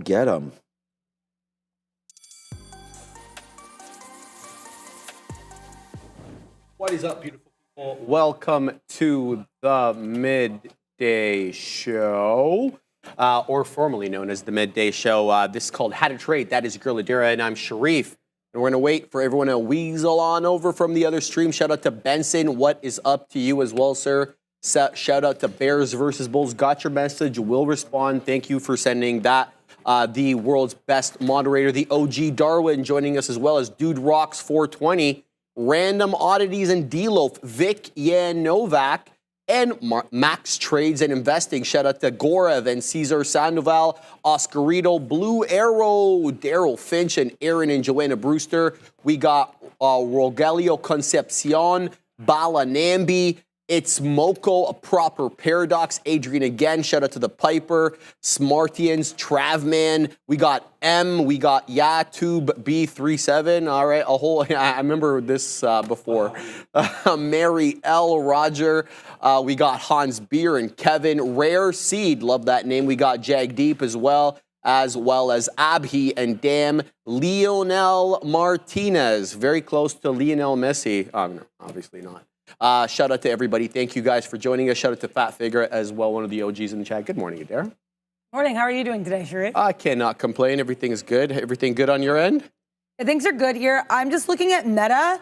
get them. What is up, beautiful people? Welcome to the Midday Show, or formerly known as the Midday Show. This is called How to Trade. That is Girl Adira, and I'm Sharif. And we're going to wait for everyone to weasel on over from the other stream. Shout out to Benson. What is up to you as well, sir? Shout out to Bears versus Bulls. Got your message. Will respond. Thank you for sending that. The world's best moderator, the OG Darwin, joining us as well as Dude Rocks 420. Random Oddities and D-Loaf, Vic Novak, and Max Trades and Investing. Shout out to Gorev and Cesar Sandoval, Oscarito, Blue Arrow, Daryl Finch, and Aaron and Joanna Brewster. We got Rogelio Concepcion, Bala Nambi, It's Moko, A Proper Paradox, Adrian again, shout out to the Piper, Smartians, Travman, we got M, we got Yatube B37, all right, a whole, I remember this before, Mary L, Roger, we got Hans Beer and Kevin, Rare Seed, love that name, we got Jagdeep as well as Abhi and Dam, Lionel Martinez, very close to Lionel Messi, no, obviously not. Shout out to everybody. Thank you guys for joining us. Shout out to Fat Figure as well, one of the OGs in the chat. Good morning, Adair. Morning. How are you doing today, Sharif? I cannot complain. Everything is good. Everything good on your end? Things are good here. I'm just looking at Meta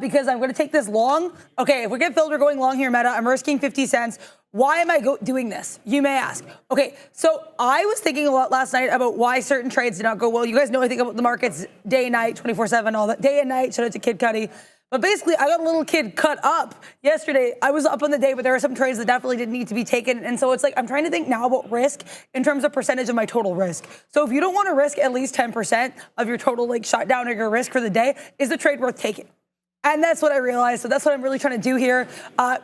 because I'm going to take this long. Okay, if we get filled, we're going long here, Meta. I'm risking 50 cents. Why am I doing this? You may ask. Okay, so I was thinking a lot last night about why certain trades did not go well. You guys know I think about the markets day and night, 24/7, all that. Day and night. Shout out to Kid Cudi. But basically, I got a little kid cut up yesterday. I was up on the day, but there were some trades that definitely didn't need to be taken. And so it's like, I'm trying to think now about risk in terms of percentage of my total risk. So if you don't want to risk at least 10% of your total like shutdown or your risk for the day, is the trade worth taking? And that's what I realized. So that's what I'm really trying to do here,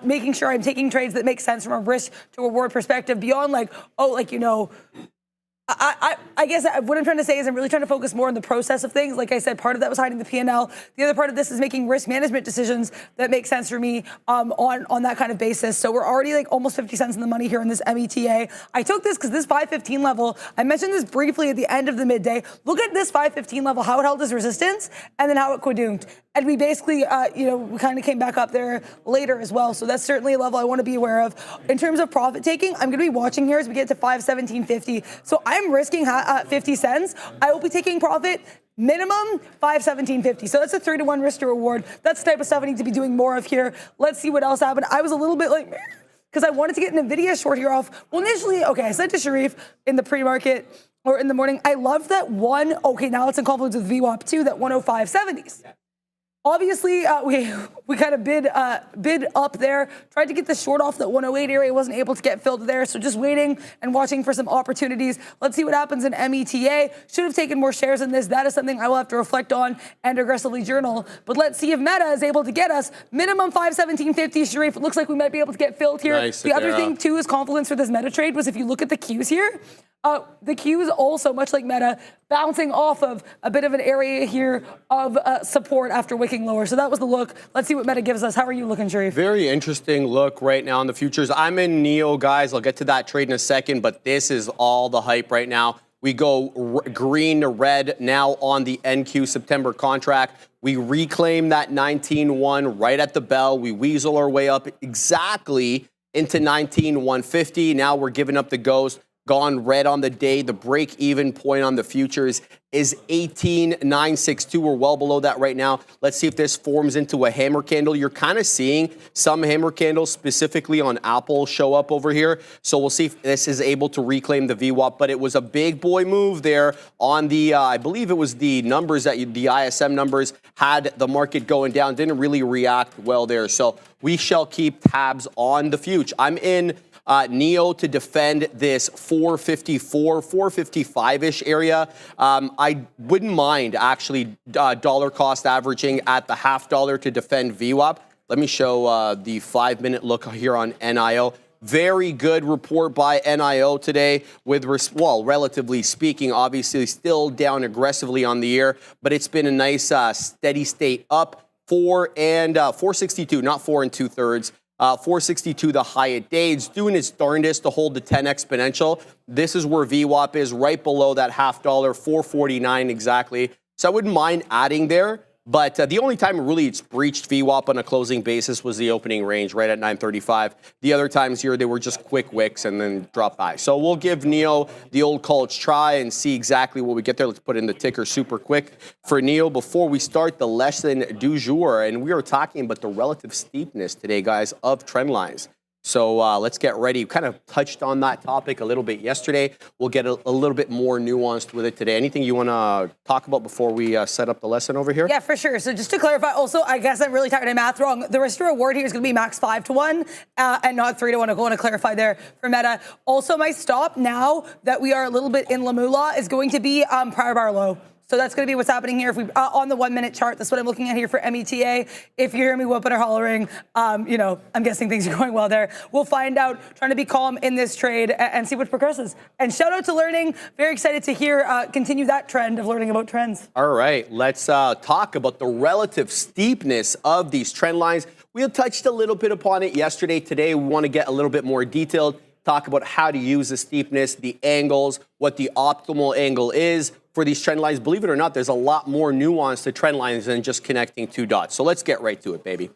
making sure I'm taking trades that make sense from a risk to reward perspective beyond like, oh, like, you know, I guess what I'm trying to say is I'm really trying to focus more on the process of things. Like I said, part of that was hiding the P&L. The other part of this is making risk management decisions that make sense for me on that kind of basis. So we're already like almost 50 cents in the money here in this META. I took this because this 515 level, I mentioned this briefly at the end of the midday. Look at this 515 level, how it held as resistance and then how it quadrupled. And we basically, we kind of came back up there later as well. So that's certainly a level I want to be aware of. In terms of profit taking, I'm going to be watching here as we get to 517.50. So I'm risking 50 cents. I will be taking profit minimum 517.50. So that's a 3-to-1 risk to reward. That's the type of stuff I need to be doing more of here. Let's see what else happened. I was a little bit like, because I wanted to get an NVIDIA short here off. Well, initially, okay, I said to Sharif in the pre-market or in the morning, I love that one. Okay, now it's in confluence with VWAP 2, that 105.70s. Obviously, we kind of bid up there, tried to get the short off that 108 area, wasn't able to get filled there, so just waiting and watching for some opportunities. Let's see what happens in META. Should have taken more shares in this. That is something I will have to reflect on and aggressively journal. But let's see if Meta is able to get us minimum 517.50. Sharif, it looks like we might be able to get filled here. Nice, the other thing, too, is confluence for this Meta trade was if you look at the Qs here, the Qs also, much like Meta, bouncing off of a bit of an area here of support after wicking lower. So that was the look. Let's see what Meta gives us. How are you looking, Sharif? Very interesting look right now in the futures. I'm in Neo, guys. I'll get to that trade in a second, but this is all the hype right now. We go green to red now on the NQ September contract. We reclaim that 19.1 right at the bell. We weasel our way up exactly into 19.150. Now we're giving up the ghost. Gone red on the day. The break-even point on the futures is 18,962. We're well below that right now. Let's see if this forms into a hammer candle. You're kind of seeing some hammer candles specifically on Apple show up over here. So we'll see if this is able to reclaim the VWAP. But it was a big boy move there on the, I believe it was the numbers that the ISM numbers had the market going down. Didn't really react well there. So we shall keep tabs on the future. I'm in Neo to defend this 454, 455-ish area. I wouldn't mind actually dollar cost averaging at the $0.50 to defend VWAP. Let me show the 5-minute look here on NIO. Very good report by NIO today with, well, relatively speaking, obviously still down aggressively on the year, but it's been a nice steady state up 462, not 4 2/3. 462 the high at day. It's doing its darndest to hold the 10 exponential. This is where VWAP is, right below that $0.50, 449 exactly. So I wouldn't mind adding there. But the only time really it's breached VWAP on a closing basis was the opening range right at 935. The other times here, they were just quick wicks and then drop by. So we'll give NEO the old college try and see exactly what we get there. Let's put in the ticker super quick for NEO before we start the lesson du jour. And we are talking about the relative steepness today, guys, of trend lines. So let's get ready. We kind of touched on that topic a little bit yesterday. We'll get a little bit more nuanced with it today. Anything you want to talk about before we set up the lesson over here? Yeah, for sure. So just to clarify, also, I guess I'm really tired of math wrong. The risk to reward here is going to be max 5-1 and not 3-1. I want to clarify there for Meta. Also, my stop now that we are a little bit in Lamula is going to be prior bar low. So that's going to be what's happening here. If we on the 1 minute chart, that's what I'm looking at here for META. If you hear me whooping or hollering, you know, I'm guessing things are going well there. We'll find out, trying to be calm in this trade and see what progresses. And shout out to Learning. Very excited to hear, continue that trend of learning about trends. All right, let's talk about the relative steepness of these trend lines. We had touched a little bit upon it yesterday. Today, we want to get a little bit more detailed, talk about how to use the steepness, the angles, what the optimal angle is for these trend lines. Believe it or not, there's a lot more nuance to trend lines than just connecting two dots. So let's get right to it, baby.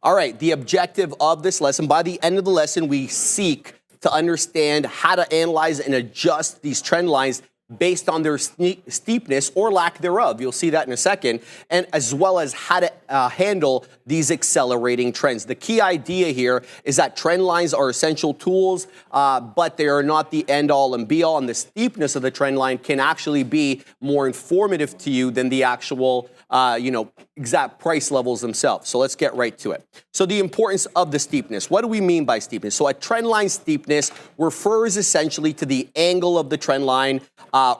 All right, the objective of this lesson, by the end of the lesson, we seek to understand how to analyze and adjust these trend lines based on their steepness or lack thereof. You'll see that in a second, and as well as how to handle these accelerating trends. The key idea here is that trend lines are essential tools, but they are not the end-all and be-all, and the steepness of the trend line can actually be more informative to you than the actual exact price levels themselves. So let's get right to it. So the importance of the steepness. What do we mean by steepness? So a trend line steepness refers essentially to the angle of the trend line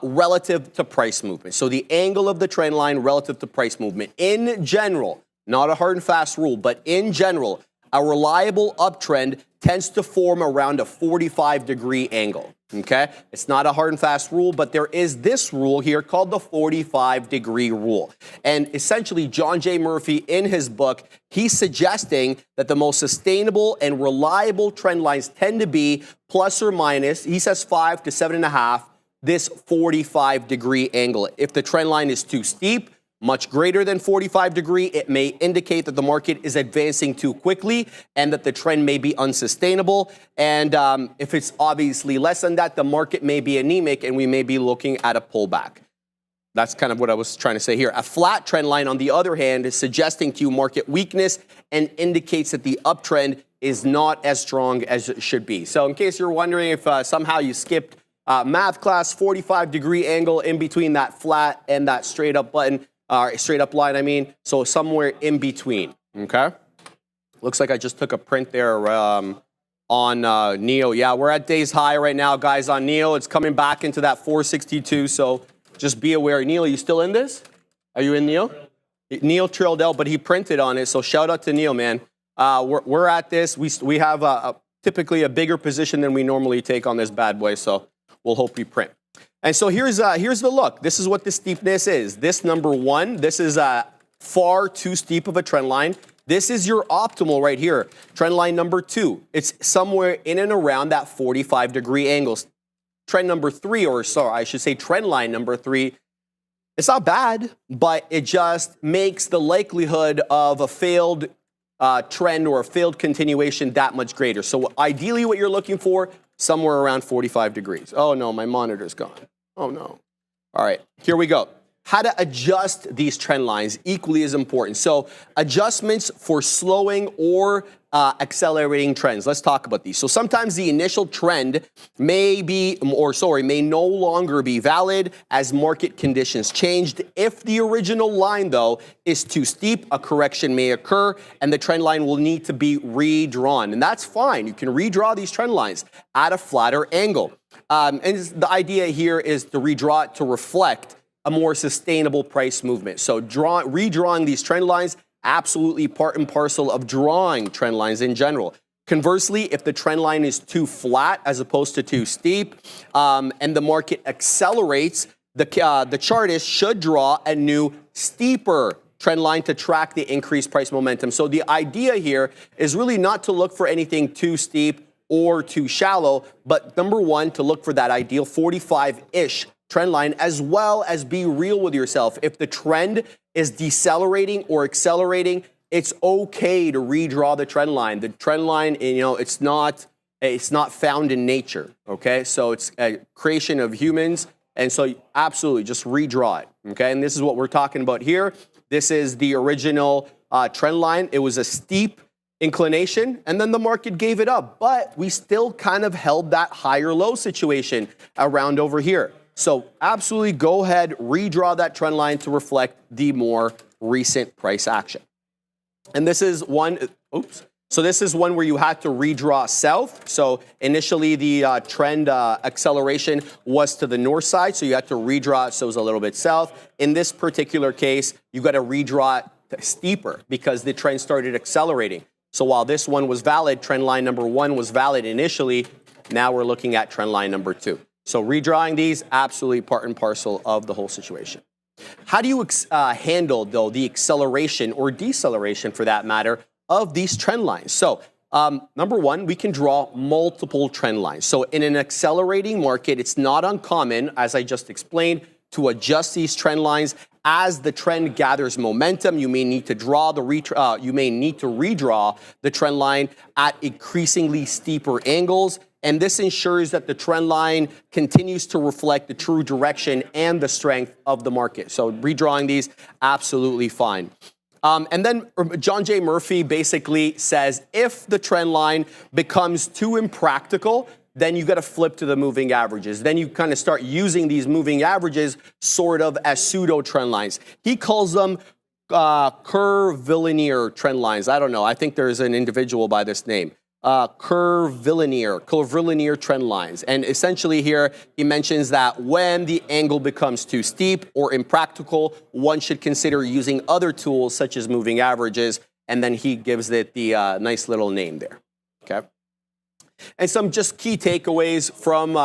relative to price movement. So the angle of the trend line relative to price movement. In general, not a hard and fast rule, but in general, a reliable uptrend tends to form around a 45-degree angle. Okay? It's not a hard and fast rule, but there is this rule here called the 45-degree rule. And essentially, John J. Murphy, in his book, he's suggesting that the most sustainable and reliable trend lines tend to be plus or minus, he says 5 to 7.5, this 45-degree angle. If the trend line is too steep, much greater than 45 degree, it may indicate that the market is advancing too quickly and that the trend may be unsustainable. And if it's obviously less than that, the market may be anemic and we may be looking at a pullback. That's kind of what I was trying to say here. A flat trend line, on the other hand, is suggesting to you market weakness and indicates that the uptrend is not as strong as it should be. So in case you're wondering if somehow you skipped math class, 45-degree angle in between that flat and that straight up button, straight up line, I mean, so somewhere in between, okay? Looks like I just took a print there on NEO. Yeah, we're at day's high right now, guys, on NEO. It's coming back into that 462, so just be aware. Neil, are you still in this? Are you in NEO? Neil trailed out, but he printed on it, so shout out to Neil, man. We're at this. We have typically a bigger position than we normally take on this bad boy, so we'll hope we print. And so here's the look. This is what the steepness is. This number one, this is far too steep of a trend line. This is your optimal right here. Trend line number two, it's somewhere in and around that 45-degree angle. Trend number three, or sorry, I should say trend line number three, it's not bad, but it just makes the likelihood of a failed trend or a failed continuation that much greater. So ideally what you're looking for, somewhere around 45 degrees. Oh no, my monitor's gone. Oh no. All right, here we go. How to adjust these trend lines equally as important. So adjustments for slowing or accelerating trends. Let's talk about these. So sometimes the initial trend may no longer be valid as market conditions changed. If the original line, though, is too steep, a correction may occur and the trend line will need to be redrawn. And that's fine. You can redraw these trend lines at a flatter angle. And the idea here is to redraw it to reflect a more sustainable price movement. So redrawing these trend lines, absolutely part and parcel of drawing trend lines in general. Conversely, if the trend line is too flat as opposed to too steep, and the market accelerates, the chartist should draw a new steeper trend line to track the increased price momentum. So the idea here is really not to look for anything too steep or too shallow, but number one, to look for that ideal 45-ish trend line, as well as be real with yourself. If the trend is decelerating or accelerating, it's okay to redraw the trend line. The trend line, it's not found in nature, okay? So it's a creation of humans, and so absolutely just redraw it, okay? And this is what we're talking about here. This is the original trend line. It was a steep inclination, and then the market gave it up, but we still kind of held that higher low situation around over here. So absolutely go ahead, redraw that trend line to reflect the more recent price action. And this is one, so this is one where you had to redraw south. So initially the trend acceleration was to the north side, so you had to redraw it so it was a little bit south. In this particular case, you got to redraw it steeper because the trend started accelerating. So while this one was valid, trend line number one was valid initially, now we're looking at trend line number two. So redrawing these, absolutely part and parcel of the whole situation. How do you handle, though, the acceleration or deceleration, for that matter, of these trend lines? So number one, we can draw multiple trend lines. So in an accelerating market, it's not uncommon, as I just explained, to adjust these trend lines as the trend gathers momentum. You may need to redraw the trend line at increasingly steeper angles. And this ensures that the trend line continues to reflect the true direction and the strength of the market. So redrawing these, absolutely fine. And then John J. Murphy basically says, if the trend line becomes too impractical, then you got to flip to the moving averages. Then you kind of start using these moving averages sort of as pseudo trend lines. He calls them curvilinear trend lines. I don't know. I think there's an individual by this name. Curvilinear trend lines. And essentially here, he mentions that when the angle becomes too steep or impractical, one should consider using other tools such as moving averages, and then he gives it the nice little name there, okay? And some just key takeaways from,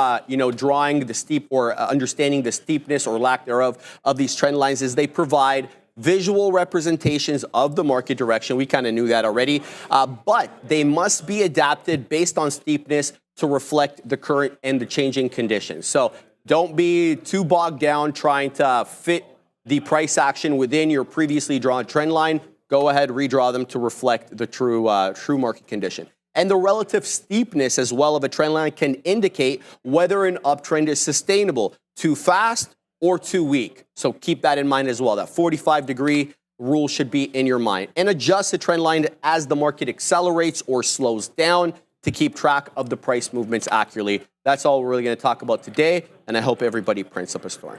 drawing the steep or understanding the steepness or lack thereof of these trend lines is they provide visual representations of the market direction. We kind of knew that already, but they must be adapted based on steepness to reflect the current and the changing conditions. So don't be too bogged down trying to fit the price action within your previously drawn trend line. Go ahead, redraw them to reflect the true market condition. And the relative steepness as well of a trend line can indicate whether an uptrend is sustainable, too fast or too weak. So keep that in mind as well. That 45-degree rule should be in your mind. And adjust the trend line as the market accelerates or slows down to keep track of the price movements accurately. That's all we're really going to talk about today, and I hope everybody prints up a story.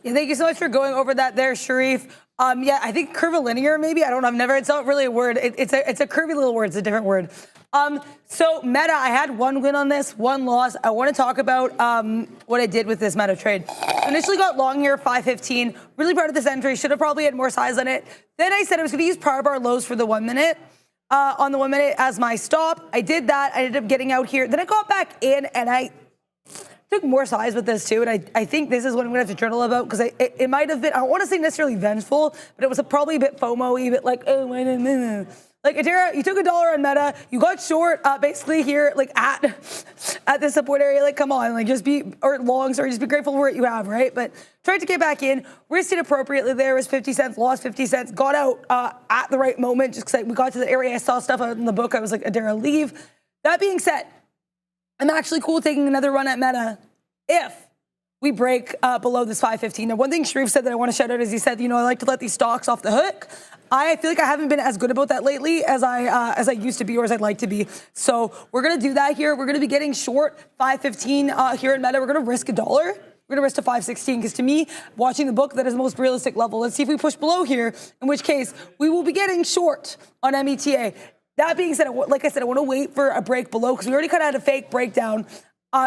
Yeah, thank you so much for going over that there, Sharif. Yeah, I think curvilinear maybe. I don't know. It's not really a word. It's a curvy little word. It's a different word. So Meta, I had one win on this, one loss. I want to talk about what I did with this Meta trade. Initially got long here, 515. Really proud of this entry. Should have probably had more size on it. Then I said I was going to use power bar lows for the 1 minute. On the 1 minute as my stop. I did that. I ended up getting out here. Then I got back in and I took more size with this too. And I think this is what I'm going to have to journal about because it might have been, I don't want to say necessarily vengeful, but it was probably a bit FOMO-y, a bit like, oh, like, Adira, you took $1 on Meta, you got short basically here, like at this support area, like, come on, like just be, or long, sorry, just be grateful for what you have, right? But tried to get back in, risked it appropriately there, was 50 cents, lost 50 cents, got out at the right moment, just because we got to the area, I saw stuff out in the book, I was like, Adira, leave. That being said, I'm actually cool taking another run at Meta if we break below this 515. Now, one thing Sharif said that I want to shout out is he said, I like to let these stocks off the hook. I feel like I haven't been as good about that lately as I used to be or as I'd like to be. So we're going to do that here. We're going to be getting short 515 here in Meta. We're going to risk $1. We're going to risk to 516 because to me, watching the book, that is the most realistic level. Let's see if we push below here, in which case we will be getting short on META. That being said, like I said, I want to wait for a break below because we already kind of had a fake breakdown.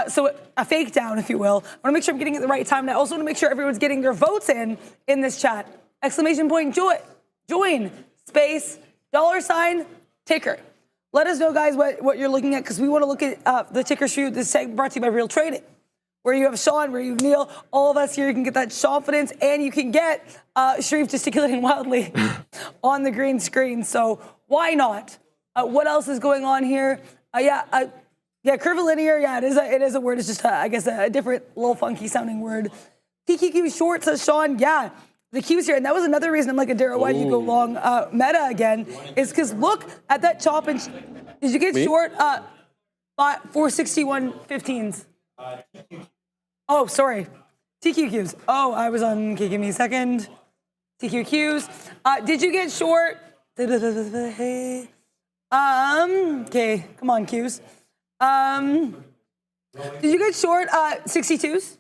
So a fake down, if you will. I want to make sure I'm getting it at the right time. And I also want to make sure everyone's getting their votes in this chat. Exclamation point, join, space, $, ticker. Let us know, guys, what you're looking at because we want to look at the ticker shoot. This segment brought to you by Real Trading. where you have Sean, where you have Neil, all of us here, you can get that confidence, and you can get Sharif gesticulating wildly on the green screen. So why not? What else is going on here? Yeah, curvilinear. Yeah, it is a word. It's just, I guess, a different, little funky sounding word. TQQ short, says Sean. Yeah, the Q's here. And that was another reason I'm like, Adira, why'd you go long meta again? Is because look at that chop and did you get short 461.15s? Oh, sorry. TQQs. Oh, I was on, okay, give me a second. TQQs. Did you get short? Okay, come on, Qs. Did you get short 62s?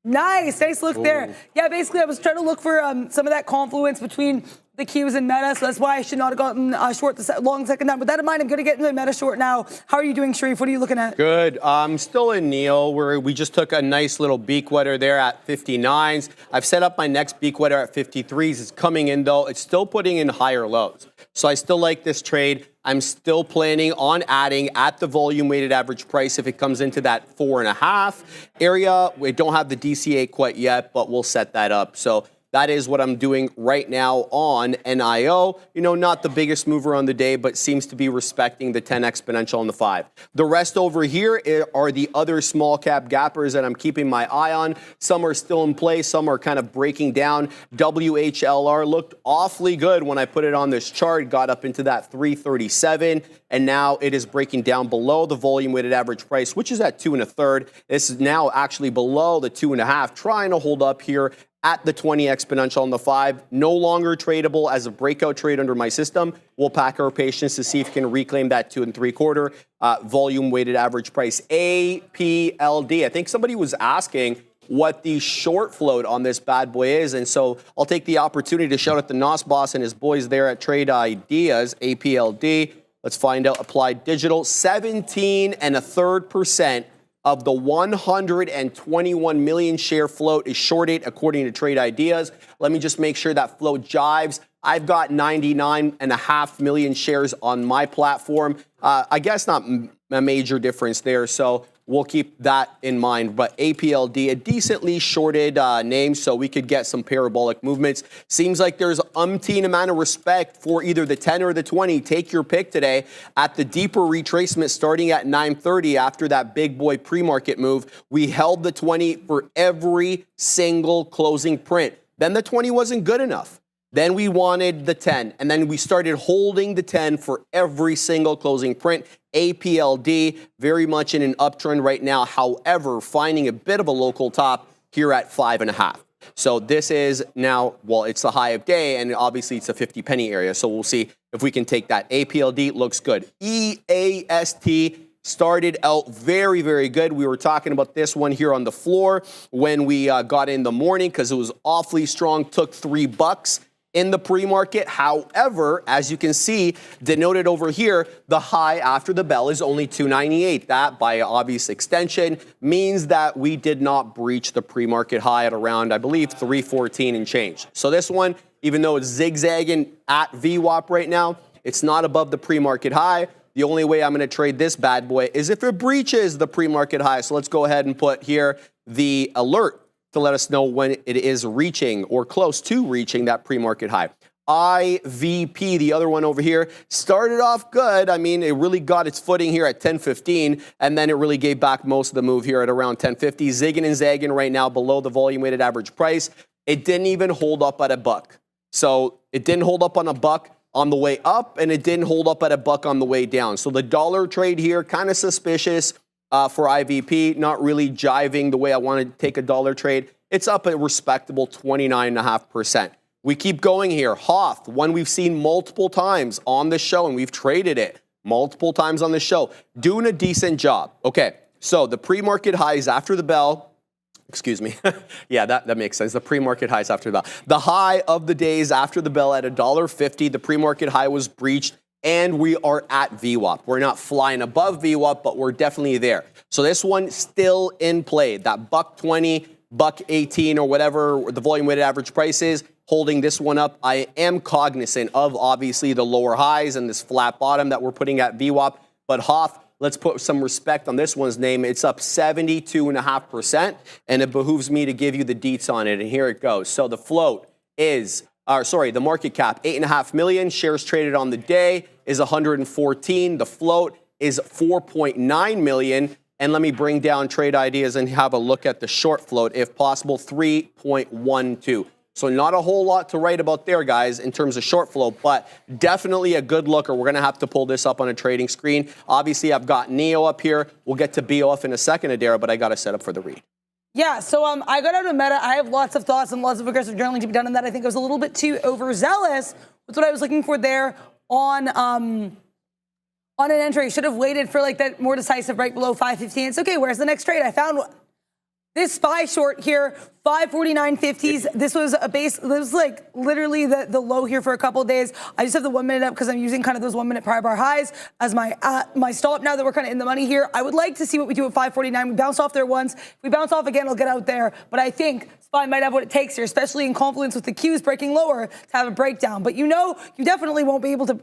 Nice look there. Yeah, basically I was trying to look for some of that confluence between the Qs and meta, so that's why I should not have gotten short the long second time. With that in mind, I'm going to get into the meta short now. How are you doing, Sharif? What are you looking at? Good. I'm still in Neil, where we just took a nice little beak wetter there at 59s. I've set up my next beak wetter at 53s. It's coming in, though. It's still putting in higher lows. So I still like this trade. I'm still planning on adding at the volume weighted average price if it comes into that 4.5 area. We don't have the DCA quite yet, but we'll set that up. So that is what I'm doing right now on NIO. You know, not the biggest mover on the day, but seems to be respecting the 10 exponential on the 5. The rest over here are the other small cap gappers that I'm keeping my eye on. Some are still in play. Some are kind of breaking down. WHLR looked awfully good when I put it on this chart, got up into that 337, and now it is breaking down below the volume weighted average price, which is at 2 1/3. This is now actually below the 2.5, trying to hold up here at the 20 exponential on the 5, no longer tradable as a breakout trade under my system. We'll pack our patience to see if we can reclaim that 2 3/4 volume weighted average price. APLD. I think somebody was asking what the short float on this bad boy is, and so I'll take the opportunity to shout out the NOS boss and his boys there at Trade Ideas, APLD. Let's find out. Applied Digital, 17 1/3% of the 121 million share float is shorted according to Trade Ideas. Let me just make sure that float jives. I've got 99.5 million shares on my platform. I guess not a major difference there, so we'll keep that in mind. But APLD, a decently shorted name, so we could get some parabolic movements. Seems like there's umpteen amount of respect for either the 10 or the 20. Take your pick today. At the deeper retracement starting at 9:30 after that big boy pre-market move, we held the 20 for every single closing print. Then the 20 wasn't good enough. Then we wanted the 10, and then we started holding the 10 for every single closing print. APLD, very much in an uptrend right now. However, finding a bit of a local top here at 5.5. So this is now, well, it's the high of day, and obviously it's a 50 penny area. So we'll see if we can take that. APLD looks good. EAST started out very, very good. We were talking about this one here on the floor when we got in the morning because it was awfully strong, took $3 in the pre-market. However, as you can see, denoted over here, the high after the bell is only 298. That, by obvious extension, means that we did not breach the pre-market high at around, I believe, 314 and change. So this one, even though it's zigzagging at VWAP right now, it's not above the pre-market high. The only way I'm going to trade this bad boy is if it breaches the pre-market high. So let's go ahead and put here the alert to let us know when it is reaching or close to reaching that pre-market high. IVP, the other one over here, started off good. I mean, it really got its footing here at 10.15, and then it really gave back most of the move here at around 10.50. Zigging and zagging right now below the volume weighted average price. It didn't even hold up at $1. So it didn't hold up on $1 on the way up, and it didn't hold up at $1 on the way down. So the dollar trade here, kind of suspicious. For IVP, not really jiving the way I want to take a dollar trade. It's up a respectable 29.5%. We keep going here. Hoth, one we've seen multiple times on the show, and we've traded it multiple times on the show. Doing a decent job. Okay, so the pre-market highs after the bell. Excuse me. Yeah, that makes sense. The pre-market highs after the bell. The high of the days after the bell at $1.50. The pre-market high was breached, and we are at VWAP. We're not flying above VWAP, but we're definitely there. So this one still in play. That $1.20, $1.18, or whatever the volume weighted average price is, holding this one up. I am cognizant of obviously the lower highs and this flat bottom that we're putting at VWAP. But Hoth, let's put some respect on this one's name. It's up 72.5%, and it behooves me to give you the deets on it, and here it goes. So the float is, the market cap, 8.5 million. Shares traded on the day is 114. The float is 4.9 million. And let me bring down trade ideas and have a look at the short float, if possible, 3.12. So not a whole lot to write about there, guys, in terms of short float, but definitely a good looker. We're going to have to pull this up on a trading screen. Obviously, I've got Neo up here. We'll get to BOF in a second, Adara, but I got to set up for the read. Yeah, so I got out of Meta. I have lots of thoughts and lots of aggressive journaling to be done on that. I think I was a little bit too overzealous with what I was looking for there on an entry. Should have waited for like that more decisive break below 515. It's okay. Where's the next trade? I found this SPY short here, 549.50s. This was a base. This was like literally the low here for a couple of days. I just have the 1 minute up because I'm using kind of those 1 minute prior bar highs as my stop. Now that we're kind of in the money here, I would like to see what we do at 549. We bounced off there once. If we bounce off again, I'll get out there. But I think SPY might have what it takes here, especially in confluence with the Qs breaking lower to have a breakdown. But you know, you definitely won't be able to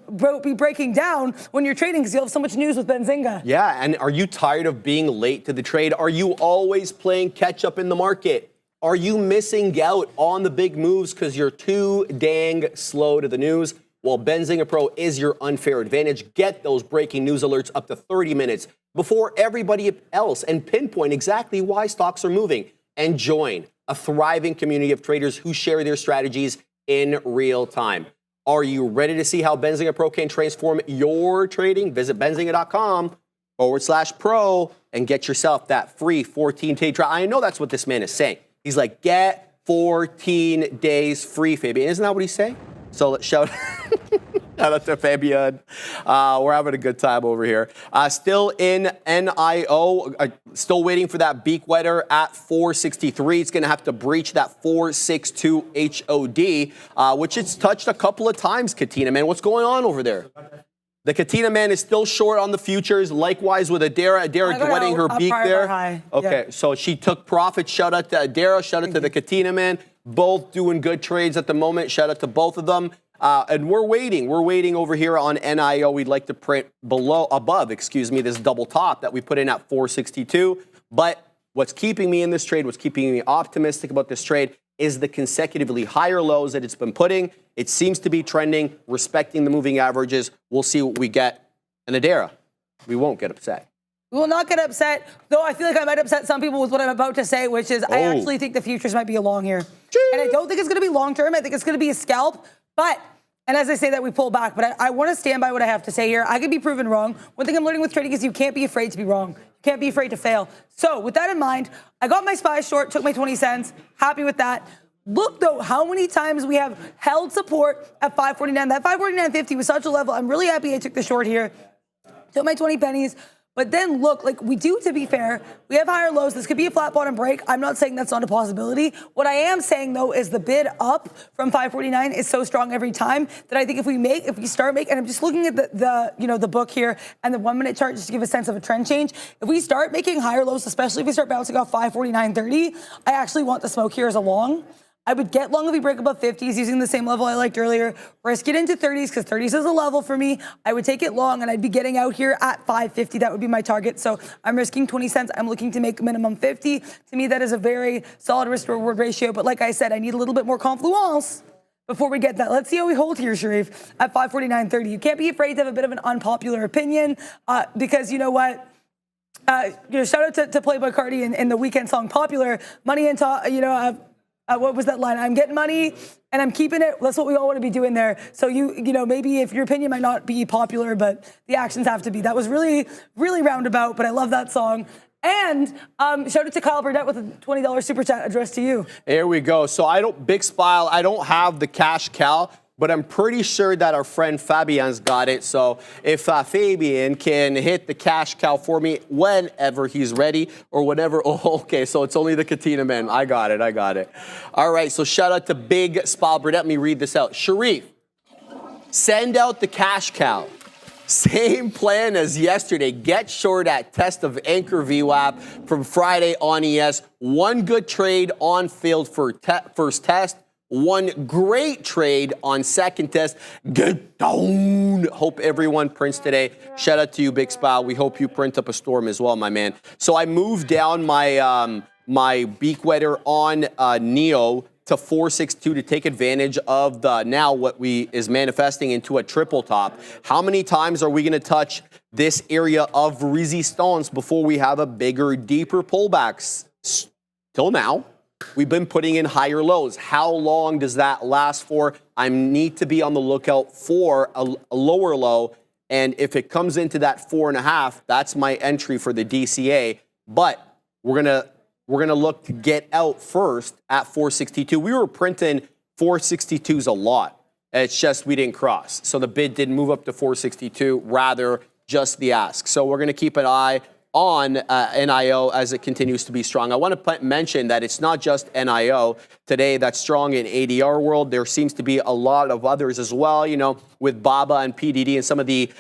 be breaking down when you're trading because you'll have so much news with Benzinga. Yeah, and are you tired of being late to the trade? Are you always playing catch up in the market? Are you missing out on the big moves because you're too dang slow to the news? Well, Benzinga Pro is your unfair advantage. Get those breaking news alerts up to 30 minutes before everybody else and pinpoint exactly why stocks are moving. And join a thriving community of traders who share their strategies in real time. Are you ready to see how Benzinga Pro can transform your trading? Visit benzinga.com/pro and get yourself that free 14-day trial. I know that's what this man is saying. He's like, get 14 days free, Fabian. Isn't that what he's saying? So let's shout out to Fabian. We're having a good time over here. Still in NIO, still waiting for that beak wetter at 463. It's going to have to breach that 462 HOD, which it's touched a couple of times, Katina, man. What's going on over there? The Katina man is still short on the futures. Likewise with Adara. Adara wetting her beak there. Okay, yeah. So she took profit. Shout out to Adara. Shout out to the Katina man. Both doing good trades at the moment. Shout out to both of them. And we're waiting. We're waiting over here on NIO. We'd like to print above, this double top that we put in at 462. But what's keeping me in this trade, what's keeping me optimistic about this trade is the consecutively higher lows that it's been putting. It seems to be trending, respecting the moving averages. We'll see what we get. And Adara, we won't get upset. We will not get upset, though I feel like I might upset some people with what I'm about to say, which is I actually think the futures might be a long here. And I don't think it's going to be long-term. I think it's going to be a scalp. But, and as I say that, we pull back. But I want to stand by what I have to say here. I could be proven wrong. One thing I'm learning with trading is you can't be afraid to be wrong. You can't be afraid to fail. So with that in mind, I got my SPY short, took my 20 cents. Happy with that. Look, though, how many times we have held support at 549. That 549.50 was such a level. I'm really happy I took the short here. Took my 20 pennies. But then look, like we do, to be fair, we have higher lows. This could be a flat bottom break. I'm not saying that's not a possibility. What I am saying, though, is the bid up from 549 is so strong every time that I think if we start making, and I'm just looking at the book here and the 1 minute chart just to give a sense of a trend change. If we start making higher lows, especially if we start bouncing off 549.30, I actually want the smoke here as a long. I would get long if we break above 50s using the same level I liked earlier. Risk it into 30s because 30s is a level for me. I would take it long and I'd be getting out here at 550. That would be my target. So I'm risking 20 cents. I'm looking to make minimum 50. To me, that is a very solid risk to reward ratio. But like I said, I need a little bit more confluence before we get that. Let's see how we hold here, Sharif, at 549.30. You can't be afraid to have a bit of an unpopular opinion because you know what? Shout out to Playboy Cardi in the weekend song Popular. Money and talk, what was that line? I'm getting money and I'm keeping it. That's what we all want to be doing there. So maybe if your opinion might not be popular, but the actions have to be. That was really, really roundabout, but I love that song. And shout out to Kyle Burdett with a $20 super chat addressed to you. There we go. So big smile. I don't have the cash cow, but I'm pretty sure that our friend Fabian's got it. So if Fabian can hit the cash cow for me whenever he's ready or whenever. Oh, okay, so it's only the Katina man. I got it. All right, so shout out to Big Smile Burdett. Let me read this out. Sharif, send out the cash cow. Same plan as yesterday. Get short at test of Anchor VWAP from Friday on ES. One good trade on field for first test. one great trade on second test. Get down. Hope everyone prints today. Shout out to you, Big Spa. We hope you print up a storm as well, my man. So I moved down my my beak wetter on Neo to 462 to take advantage of the now what we is manifesting into a triple top. How many times are we going to touch this area of resistance before we have a bigger, deeper pullbacks? Till now, we've been putting in higher lows. How long does that last for? I need to be on the lookout for a lower low. And if it comes into that 4.5, that's my entry for the DCA. But we're gonna look to get out first at 462. We were printing 462s a lot. It's just we didn't cross. So the bid didn't move up to 462, rather just the ask. So we're gonna keep an eye on NIO as it continues to be strong. I want to mention that it's not just NIO today that's strong in ADR world. There seems to be a lot of others as well, you know, with Baba and PDD and some of the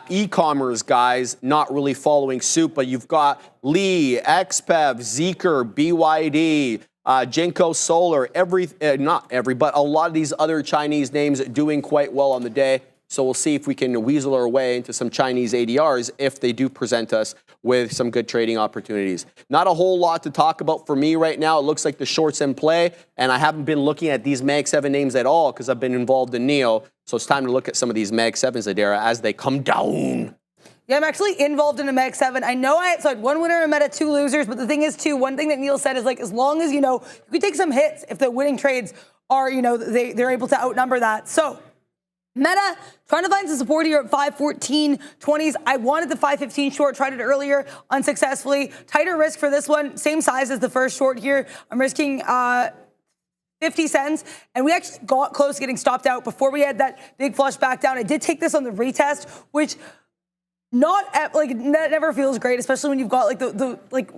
e-commerce guys not really following suit, but you've got Lee, XPEV, Zeekr, BYD, Jinko Solar, not every, but a lot of these other Chinese names doing quite well on the day. So we'll see if we can weasel our way into some Chinese ADRs if they do present us with some good trading opportunities. Not a whole lot to talk about for me right now. It looks like the short's in play, and I haven't been looking at these Mag 7 names at all because I've been involved in NEO. So it's time to look at some of these Mag 7s, Adara, as they come down. Yeah, I'm actually involved in a Mag 7. I know I had one winner and Meta, 2 losers, but the thing is, too, one thing that Neil said is, like, as long as, you know, you can take some hits if the winning trades are, you know, they're able to outnumber that. So Meta, trying to find some support here at 514.20s. I wanted the 515 short, tried it earlier unsuccessfully. Tighter risk for this one, same size as the first short here. I'm risking 50 cents, and we actually got close to getting stopped out before we had that big flush back down. I did take this on the retest, which that never feels great, especially when you've got like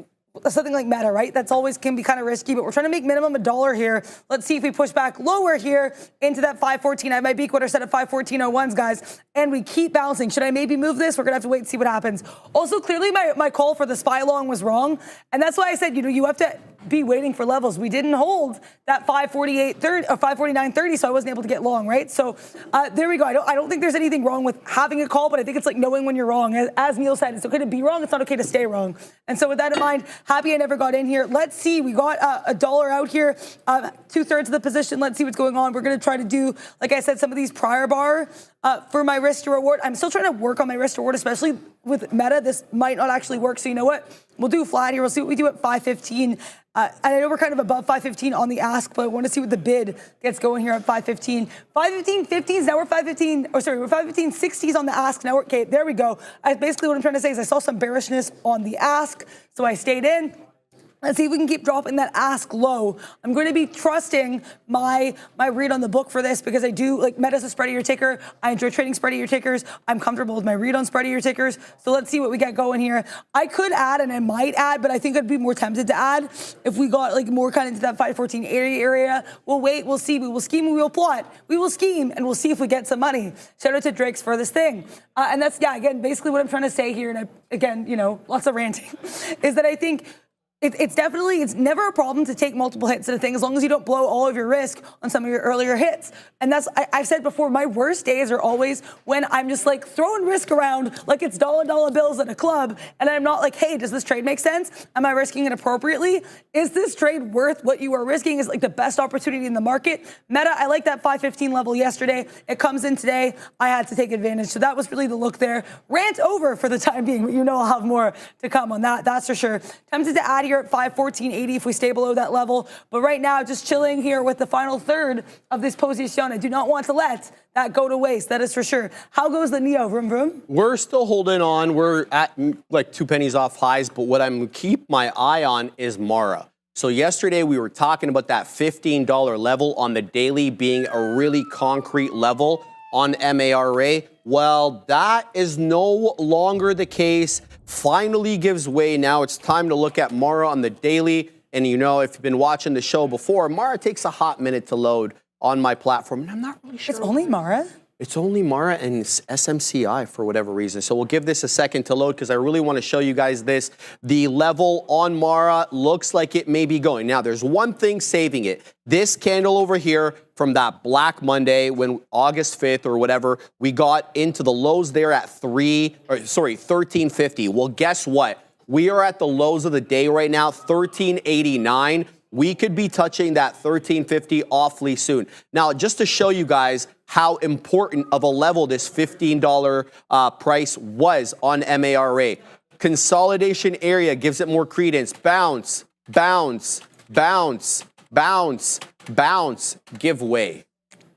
something like Meta, right? That's always can be kind of risky, but we're trying to make minimum $1 here. Let's see if we push back lower here into that 514. I have my beak wetter set at 514.01s, guys, and we keep bouncing. Should I maybe move this? We're gonna have to wait and see what happens. Also, clearly my call for the SPY long was wrong, and that's why I said, you know, you have to be waiting for levels. We didn't hold that 548.30 or 549.30, so I wasn't able to get long, right? So there we go. I don't think there's anything wrong with having a call, but I think it's like knowing when you're wrong. As Neil said, it's okay to be wrong. It's not okay to stay wrong. And so with that in mind, happy I never got in here. Let's see. We got $1 out here, 2/3 of the position. Let's see what's going on. We're going to try to do, like I said, some of these prior bar for my risk to reward. I'm still trying to work on my risk to reward, especially with Meta. This might not actually work. So you know what? We'll do flat here. We'll see what we do at 515. And I know we're kind of above 515 on the ask, but I want to see what the bid gets going here at 515. 515.50s, now we're 515, or sorry, we're 515.60s on the ask. Now we're, okay, there we go. Basically what I'm trying to say is I saw some bearishness on the ask, so I stayed in. Let's see if we can keep dropping that ask low. I'm going to be trusting my read on the book for this because I do, like, Meta's a spreadier ticker. I enjoy trading spreadier tickers. I'm comfortable with my read on spreadier tickers. So let's see what we get going here. I could add, and I might add, but I think I'd be more tempted to add if we got, like, more kind of into that 514 area. We'll wait, we'll see, we will scheme, we will plot. We will scheme, and we'll see if we get some money. Shout out to Drake's for this thing. And that's, yeah, again, basically what I'm trying to say here, and again, you know, lots of ranting, is that I think it's never a problem to take multiple hits at a thing as long as you don't blow all of your risk on some of your earlier hits. And that's, I've said before, my worst days are always when I'm just like throwing risk around like it's dollar bills at a club, and I'm not like, hey, does this trade make sense? Am I risking it appropriately? Is this trade worth what you are risking? Is like the best opportunity in the market? Meta, I like that 515 level yesterday. It comes in today. I had to take advantage. So that was really the look there. Rant over for the time being, but you know I'll have more to come on that. That's for sure. Tempted to add here at 514.80 if we stay below that level. But right now, just chilling here with the final third of this position. I do not want to let that go to waste. That is for sure. How goes the Neo? Vroom, vroom? We're still holding on. We're at like 2 pennies off highs. But what I'm keep my eye on is Mara. So yesterday we were talking about that $15 level on the daily being a really concrete level on MARA. Well, that is no longer the case. Finally gives way. Now it's time to look at Mara on the daily. And you know, if you've been watching the show before, Mara takes a hot minute to load on my platform. And I'm not really sure. It's only Mara? It's only Mara and SMCI for whatever reason. So we'll give this a second to load because I really want to show you guys this. The level on Mara looks like it may be going. Now, there's one thing saving it. This candle over here from that Black Monday when August 5th or whatever, we got into the lows there at 1350. Well, guess what? We are at the lows of the day right now, 1389. We could be touching that 1350 awfully soon. Now, just to show you guys how important of a level this $15 price was on MARA. Consolidation area gives it more credence. Bounce, bounce, bounce, bounce, bounce, give way.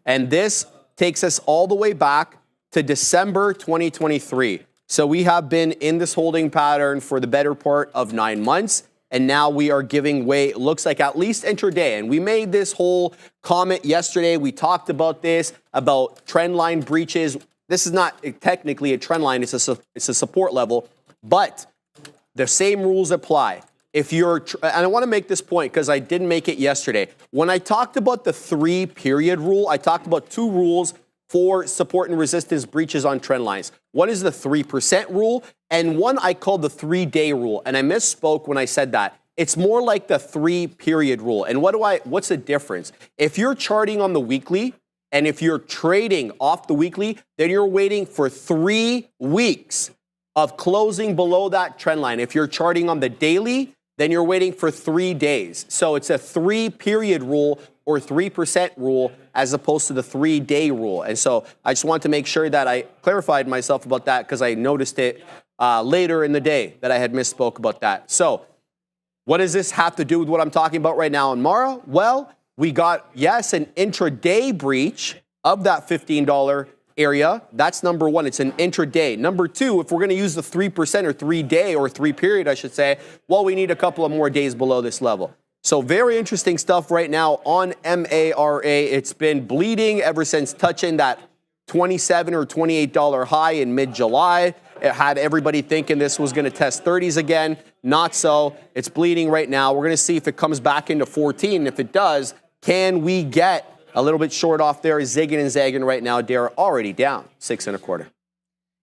And this takes us all the way back to December 2023. So we have been in this holding pattern for the better part of 9 months. And now we are giving way, it looks like at least intraday. And we made this whole comment yesterday. We talked about this, about trend line breaches. This is not technically a trend line, it's a support level. But the same rules apply. If you're, and I want to make this point because I didn't make it yesterday. When I talked about the 3-period rule, I talked about 2 rules for support and resistance breaches on trend lines. One is the 3% rule, and one I called the 3-day rule. And I misspoke when I said that. It's more like the 3-period rule. And what's the difference? If you're charting on the weekly, and if you're trading off the weekly, then you're waiting for 3 weeks of closing below that trend line. If you're charting on the daily, then you're waiting for 3 days. So it's a 3-period rule or 3% rule as opposed to the 3-day rule. And so I just wanted to make sure that I clarified myself about that because I noticed it later in the day that I had misspoke about that. So what does this have to do with what I'm talking about right now on Mara? Well, we got, yes, an intraday breach of that $15 area. That's number one. It's an intraday. Number two, if we're going to use the 3% or 3-day or 3-period, I should say, well, we need a couple of more days below this level. So very interesting stuff right now on MARA. It's been bleeding ever since touching that $27 or $28 high in mid-July. It had everybody thinking this was going to test 30s again. Not so. It's bleeding right now. We're going to see if it comes back into 14. If it does, can we get a little bit short off there? Zigging and zagging right now. They're already down 6 1/4.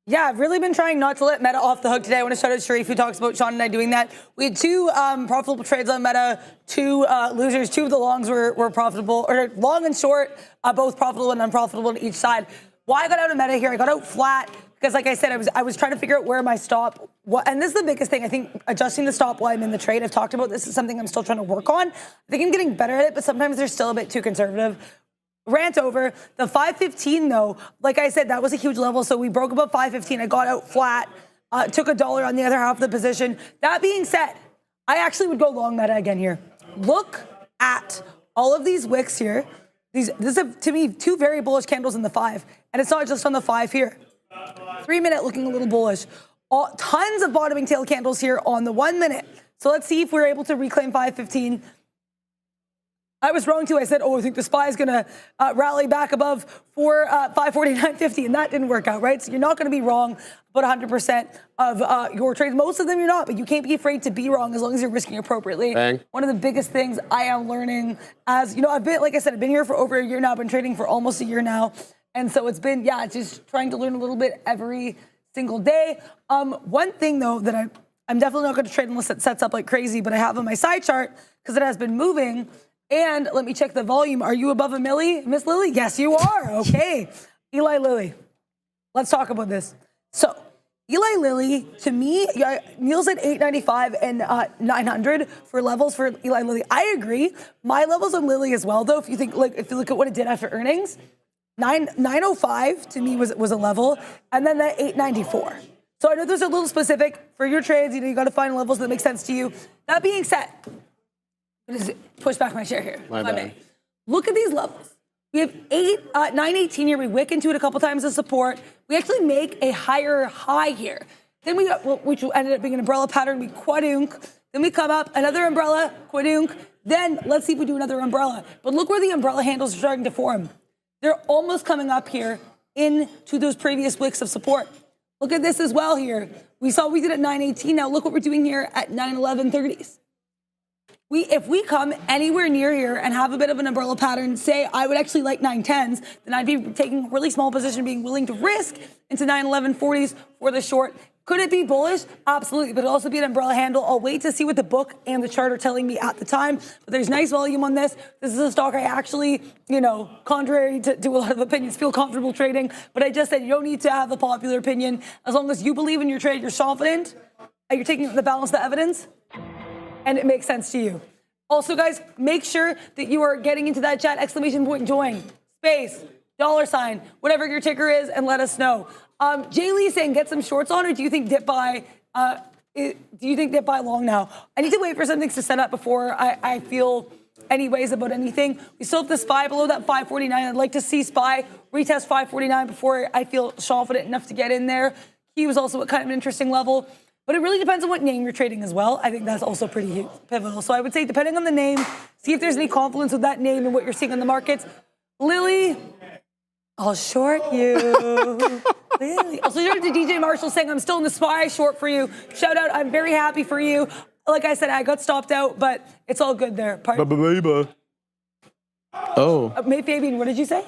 Yeah, I've really been trying not to let Meta off the hook today. I want to shout out Sharif, who talks about Sean and I doing that. We had 2 profitable trades on Meta, 2 losers. 2 of the longs were profitable, or long and short, both profitable and unprofitable on each side. Why I got out of Meta here? I got out flat because, like I said, I was trying to figure out where my stop was. And this is the biggest thing. I think adjusting the stop while I'm in the trade. I've talked about this. Is something I'm still trying to work on. I think I'm getting better at it, but sometimes they're still a bit too conservative. Rant over. The 515, though, like I said, that was a huge level. So we broke above 515. I got out flat, took $1 on the other half of the position. That being said, I actually would go long Meta again here. Look at all of these wicks here. This is, to me, 2 very bullish candles in the 5. And it's not just on the 5 here. 3-minute looking a little bullish. Tons of bottoming tail candles here on the 1-minute. So let's see if we're able to reclaim 515. I was wrong too. I said, I think the SPY is going to rally back above 549.50, and that didn't work out, right? So you're not going to be wrong about 100% of your trades. Most of them you're not, but you can't be afraid to be wrong as long as you're risking appropriately. Bang. One of the biggest things I am learning as, I've been, like I said, I've been here for over a year now. I've been trading for almost a year now. And so it's been, just trying to learn a little bit every single day. One thing, though, that I'm definitely not going to trade unless it sets up like crazy, but I have on my side chart because it has been moving. And let me check the volume. Are you above a milli, Miss Lily? Yes, you are. Okay. Eli Lilly. Let's talk about this. So Eli Lilly, to me, Neil's at 895 and 900 for levels for Eli Lilly. I agree. My levels on Lilly as well, though. If you look at what it did after earnings, 905 to me was a level, and then that 894. So I know there's a little specific for your trades. You got to find levels that make sense to you. That being said, push back my chair here. My bad. Look at these levels. We have 918 here. We wick into it a couple times as support. We actually make a higher high here. Then we got, which ended up being an umbrella pattern. We quadunk. Then we come up, another umbrella, quadunk. Then let's see if we do another umbrella. But look where the umbrella handles are starting to form. They're almost coming up here into those previous wicks of support. Look at this as well here. We saw we did at 918. Now look what we're doing here at 911.30s. if we come anywhere near here and have a bit of an umbrella pattern, say I would actually like 910s, then I'd be taking a really small position, being willing to risk into 91140s for the short. Could it be bullish? Absolutely, but it'll also be an umbrella handle. I'll wait to see what the book and the chart are telling me at the time. But there's nice volume on this. This is a stock I actually, contrary to a lot of opinions, feel comfortable trading. But I just said you don't need to have a popular opinion. As long as you believe in your trade, you're confident, and you're taking the balance, the evidence, and it makes sense to you. Also, guys, make sure that you are getting into that chat, !, join, space, $, whatever your ticker is, and let us know. Jay Lee saying get some shorts on, or do you think dip buy? Do you think dip buy long now? I need to wait for some things to set up before I feel any ways about anything. We still have the SPY below that 549. I'd like to see SPY retest 549 before I feel confident enough to get in there. Q is also at kind of an interesting level. But it really depends on what name you're trading as well. I think that's also pretty pivotal. So I would say, depending on the name, see if there's any confluence with that name and what you're seeing in the markets. Lily, I'll short you. Lily. Also, shout out to DJ Marshall saying, I'm still in the SPY short for you. Shout out, I'm very happy for you. Like I said, I got stopped out, but it's all good there. Oh. Fabian, what did you say?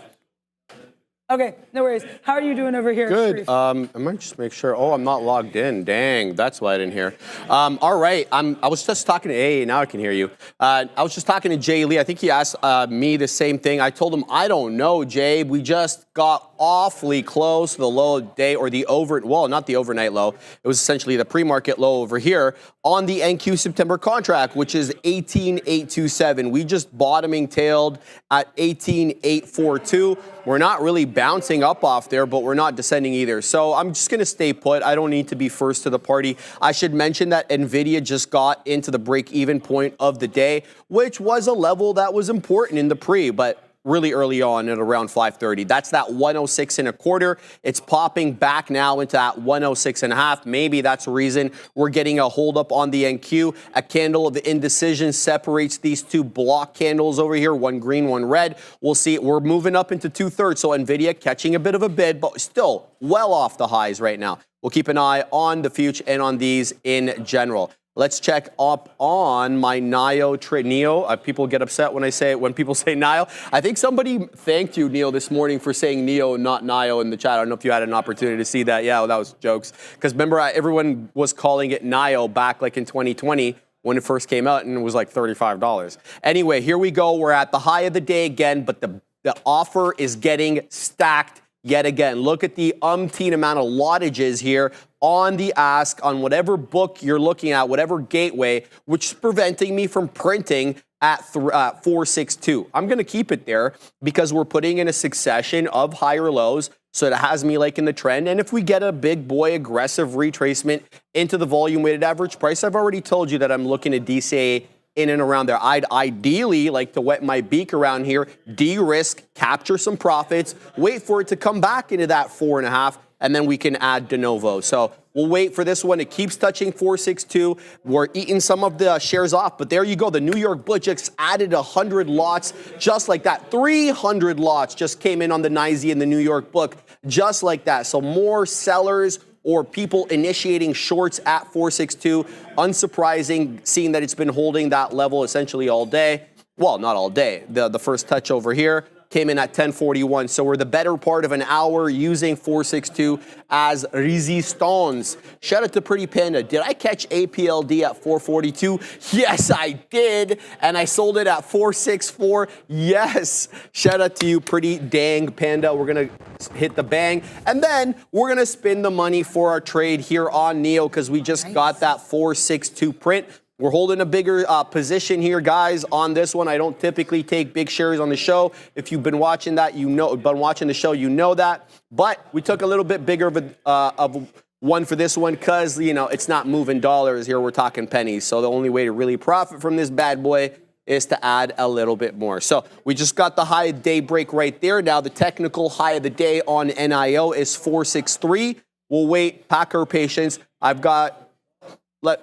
Okay, no worries. How are you doing over here? Good. I might just make sure. Oh, I'm not logged in. Dang, that's why I didn't hear. All right. I was just talking to A. Now I can hear you. I was just talking to Jay Lee. I think he asked me the same thing. I told him, I don't know, Jay. We just got awfully close to the low day, or not the overnight low. It was essentially the pre-market low over here on the NQ September contract, which is 18,827. We just bottoming tailed at 18,842. We're not really bouncing up off there, but we're not descending either. So I'm just going to stay put. I don't need to be first to the party. I should mention that NVIDIA just got into the break-even point of the day, which was a level that was important in the pre, but really early on at around 5:30. That's that 106.25. It's popping back now into that 106.5. Maybe that's the reason we're getting a hold up on the NQ. A candle of the indecision separates these two block candles over here, one green, one red. We'll see. We're moving up into 2/3. So NVIDIA catching a bit of a bid, but still well off the highs right now. We'll keep an eye on the future and on these in general. Let's check up on my NIO trade. Neo, people get upset when people say NIO. I think somebody thanked you, Neo, this morning for saying Neo, not NIO in the chat. I don't know if you had an opportunity to see that. Yeah, well, that was jokes. Because remember, everyone was calling it NIO back like in 2020 when it first came out, and it was like $35. Anyway, here we go. We're at the high of the day again, but the offer is getting stacked yet again. Look at the umpteen amount of lottages here on the ask on whatever book you're looking at, whatever gateway, which is preventing me from printing at 462. I'm going to keep it there because we're putting in a succession of higher lows. So it has me like in the trend. And if we get a big boy aggressive retracement into the volume weighted average price, I've already told you that I'm looking at DCA in and around there. I'd ideally like to wet my beak around here, de-risk, capture some profits, wait for it to come back into that 4.5, and then we can add de novo. So we'll wait for this one. It keeps touching 462. We're eating some of the shares off, but there you go. The New York Blitz just added 100 lots just like that. 300 lots just came in on the NYSE and the New York book just like that. So more sellers or people initiating shorts at 462. Unsurprising, seeing that it's been holding that level essentially all day. Well, not all day. The first touch over here came in at 1041. So we're the better part of an hour using 462 as resistance. Shout out to Pretty Panda. Did I catch APLD at 442? Yes, I did. And I sold it at 464. Yes. Shout out to you, Pretty Dang Panda. We're going to hit the bang. And then we're going to spin the money for our trade here on NEO because we just got that 462 print. We're holding a bigger position here, guys, on this one. I don't typically take big shares on the show. If you've been watching that, you know that. But we took a little bit bigger of one for this one because, it's not moving dollars here. We're talking pennies. So the only way to really profit from this bad boy is to add a little bit more. So we just got the high day break right there. Now the technical high of the day on NIO is 463. We'll wait, pack our patience.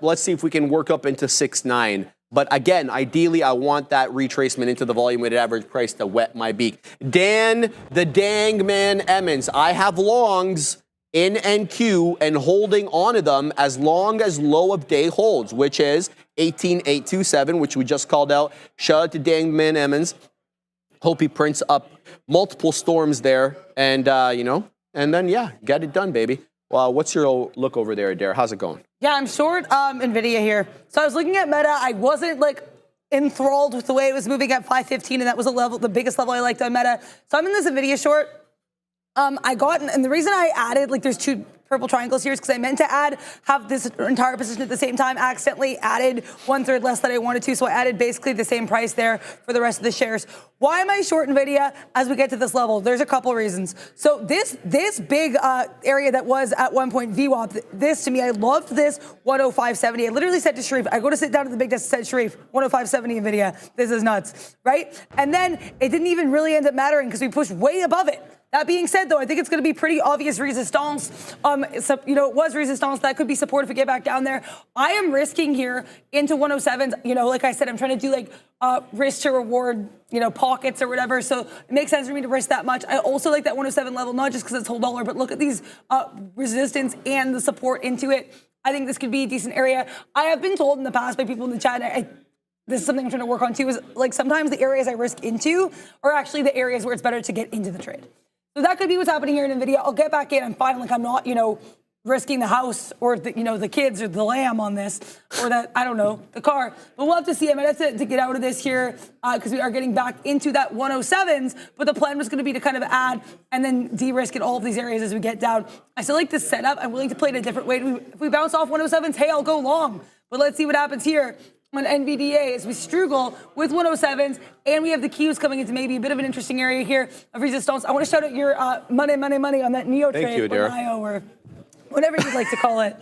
Let's see if we can work up into 6.9. But again, ideally, I want that retracement into the volume weighted average price to wet my beak. Dan, the dang man Emmons, I have longs. in NQ and holding onto them as long as low of day holds, which is 18,827, which we just called out. Shout out to Dangman Emmons. Hope he prints up multiple storms there, and you know, and then yeah, get it done, baby. Well, what's your look over there, Adair? How's it going? Yeah, I'm short Nvidia here. So I was looking at Meta. I wasn't like enthralled with the way it was moving at 515, and that was a level, the biggest level I liked on Meta. So I'm in this Nvidia short. And the reason I added, like, there's two purple triangles here is because I meant to have this entire position at the same time, accidentally added 1/3 less than I wanted to, so I added basically the same price there for the rest of the shares. Why am I short Nvidia as we get to this level? There's a couple reasons. So this big area that was at one point VWAP, this to me, I loved this 105.70. I literally said to Sharif, I go to sit down at the big desk and said, Sharif, 105.70 Nvidia, this is nuts, right? And then it didn't even really end up mattering because we pushed way above it. That being said, though, I think it's going to be pretty obvious resistance. So, you know, it was resistance. That could be support if we get back down there. I am risking here into 107s. You know, like I said, I'm trying to do like risk to reward, you know, pockets or whatever. So it makes sense for me to risk that much. I also like that 107 level, not just because it's whole dollar, but look at these resistance and the support into it. I think this could be a decent area. I have been told in the past by people in the chat, this is something I'm trying to work on too, is like sometimes the areas I risk into are actually the areas where it's better to get into the trade. So that could be what's happening here in Nvidia. I'll get back in. I'm fine. Like I'm not, you know, risking the house or the, you know, the kids or the lamb on this, or that, I don't know, the car. But we'll have to see. I mean, that's to get out of this here because we are getting back into that 107s. But the plan was going to be to kind of add and then de-risk in all of these areas as we get down. I still like this setup. I'm willing to play it a different way. If we bounce off 107s, hey, I'll go long. But let's see what happens here on NVDA as we struggle with 107s, and we have the Qs coming into maybe a bit of an interesting area here of resistance. I want to shout out your money on that NEO trade, you, or NIO, or whatever you'd like to call it.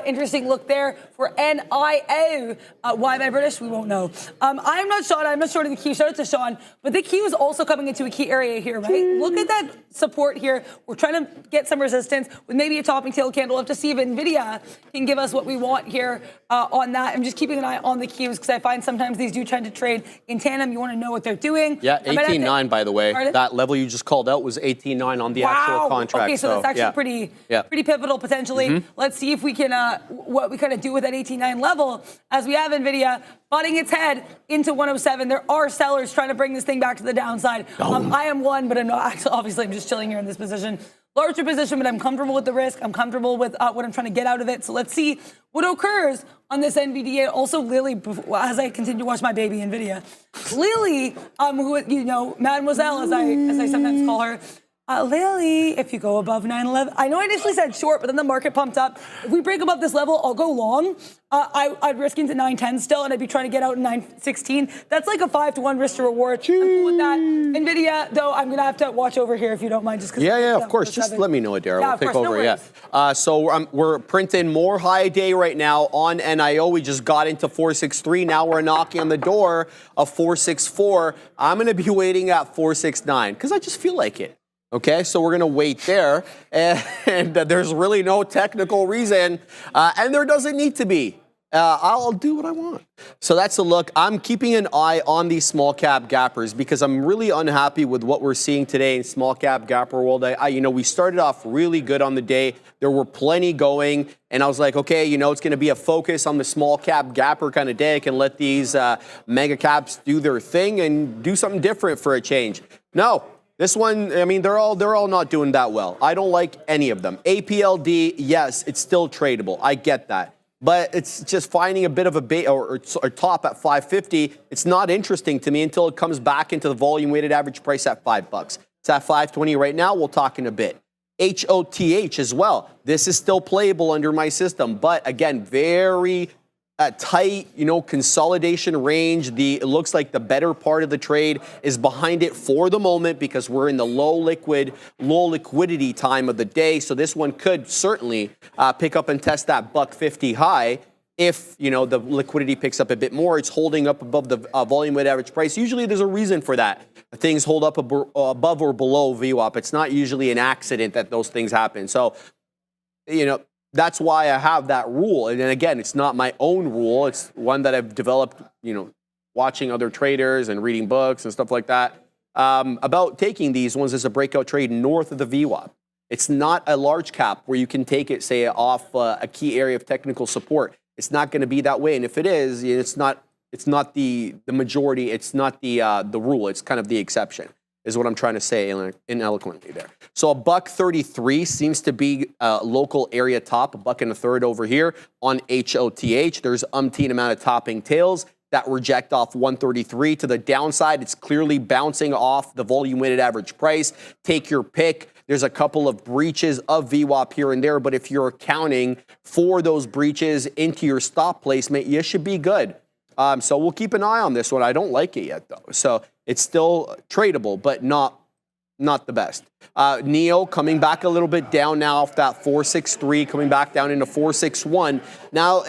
Interesting look there for NIO. Why am I British? We won't know. I am not Sean. I'm not short of the Q. Shout out to Sean. But the Q is also coming into a key area here, right? Look at that support here. We're trying to get some resistance with maybe a topping tail candle. We'll have to see if NVIDIA can give us what we want here on that. I'm just keeping an eye on the Qs because I find sometimes these do tend to trade in tandem. You want to know what they're doing. Yeah, 18.9, by the way. Pardon? That level you just called out was 18.9 on the actual contract. Okay, so that's actually pretty pivotal potentially. Let's see if we can what we kind of do with that 18.9 level as we have NVIDIA butting its head into 107. There are sellers trying to bring this thing back to the downside. I am one, but I'm not actually, obviously I'm just chilling here in this position. Larger position, but I'm comfortable with the risk. I'm comfortable with what I'm trying to get out of it. So let's see what occurs on this NVDA. Also, Lily, as I continue to watch my baby NVIDIA, Lily, who, you know, Mademoiselle, as I sometimes call her, Lily, if you go above 911, I know I initially said short, but then the market pumped up. If we break above this level, I'll go long. I'd risk into 910 still, and I'd be trying to get out in 916. That's like a 5-to-1 risk to reward. I'm cool with that. NVIDIA, though, I'm going to have to watch over here if you don't mind. Just yeah, of course. Just let me know, Adair. We'll take over, So we're printing more high day right now on NIO. We just got into 463. Now we're knocking on the door of 464. I'm going to be waiting at 469 because I just feel like it. Okay, so we're going to wait there, and there's really no technical reason, and there doesn't need to be. I'll do what I want. So that's a look. I'm keeping an eye on these small cap gappers because I'm really unhappy with what we're seeing today in small cap gapper world. You know, we started off really good on the day. There were plenty going, and I was like, okay, you know, it's going to be a focus on the small cap gapper kind of day. I can let these mega caps do their thing and do something different for a change. No. This one, I mean, they're all not doing that well. I don't like any of them. APLD, yes, it's still tradable. I get that. But it's just finding a bit of a bait or top at 550. It's not interesting to me until it comes back into the volume weighted average price at $5. It's at 520 right now. We'll talk in a bit. HOTH as well. This is still playable under my system, but again, very tight, you know, consolidation range. It looks like the better part of the trade is behind it for the moment because we're in the low liquidity time of the day. So this one could certainly pick up and test that $1.50 high. If, you know, the liquidity picks up a bit more, it's holding up above the volume weighted average price. Usually there's a reason for that. Things hold up above or below VWAP. It's not usually an accident that those things happen. So, you know, that's why I have that rule. And again, it's not my own rule. It's one that I've developed, you know, watching other traders and reading books and stuff like that about taking these ones as a breakout trade north of the VWAP. It's not a large cap where you can take it, say, off a key area of technical support. It's not going to be that way. And if it is, it's not the majority. It's not the rule. It's kind of the exception, is what I'm trying to say ineloquently there. So $1.33 seems to be a local area top, $1.33 over here on HOTH. There's umpteen amount of topping tails that reject off 133 to the downside. It's clearly bouncing off the volume weighted average price. Take your pick. There's a couple of breaches of VWAP here and there, but if you're accounting for those breaches into your stop placement, you should be good. So we'll keep an eye on this one. I don't like it yet, though. So it's still tradable, but not the best. NEO coming back a little bit down now off that 463, coming back down into 461. Now,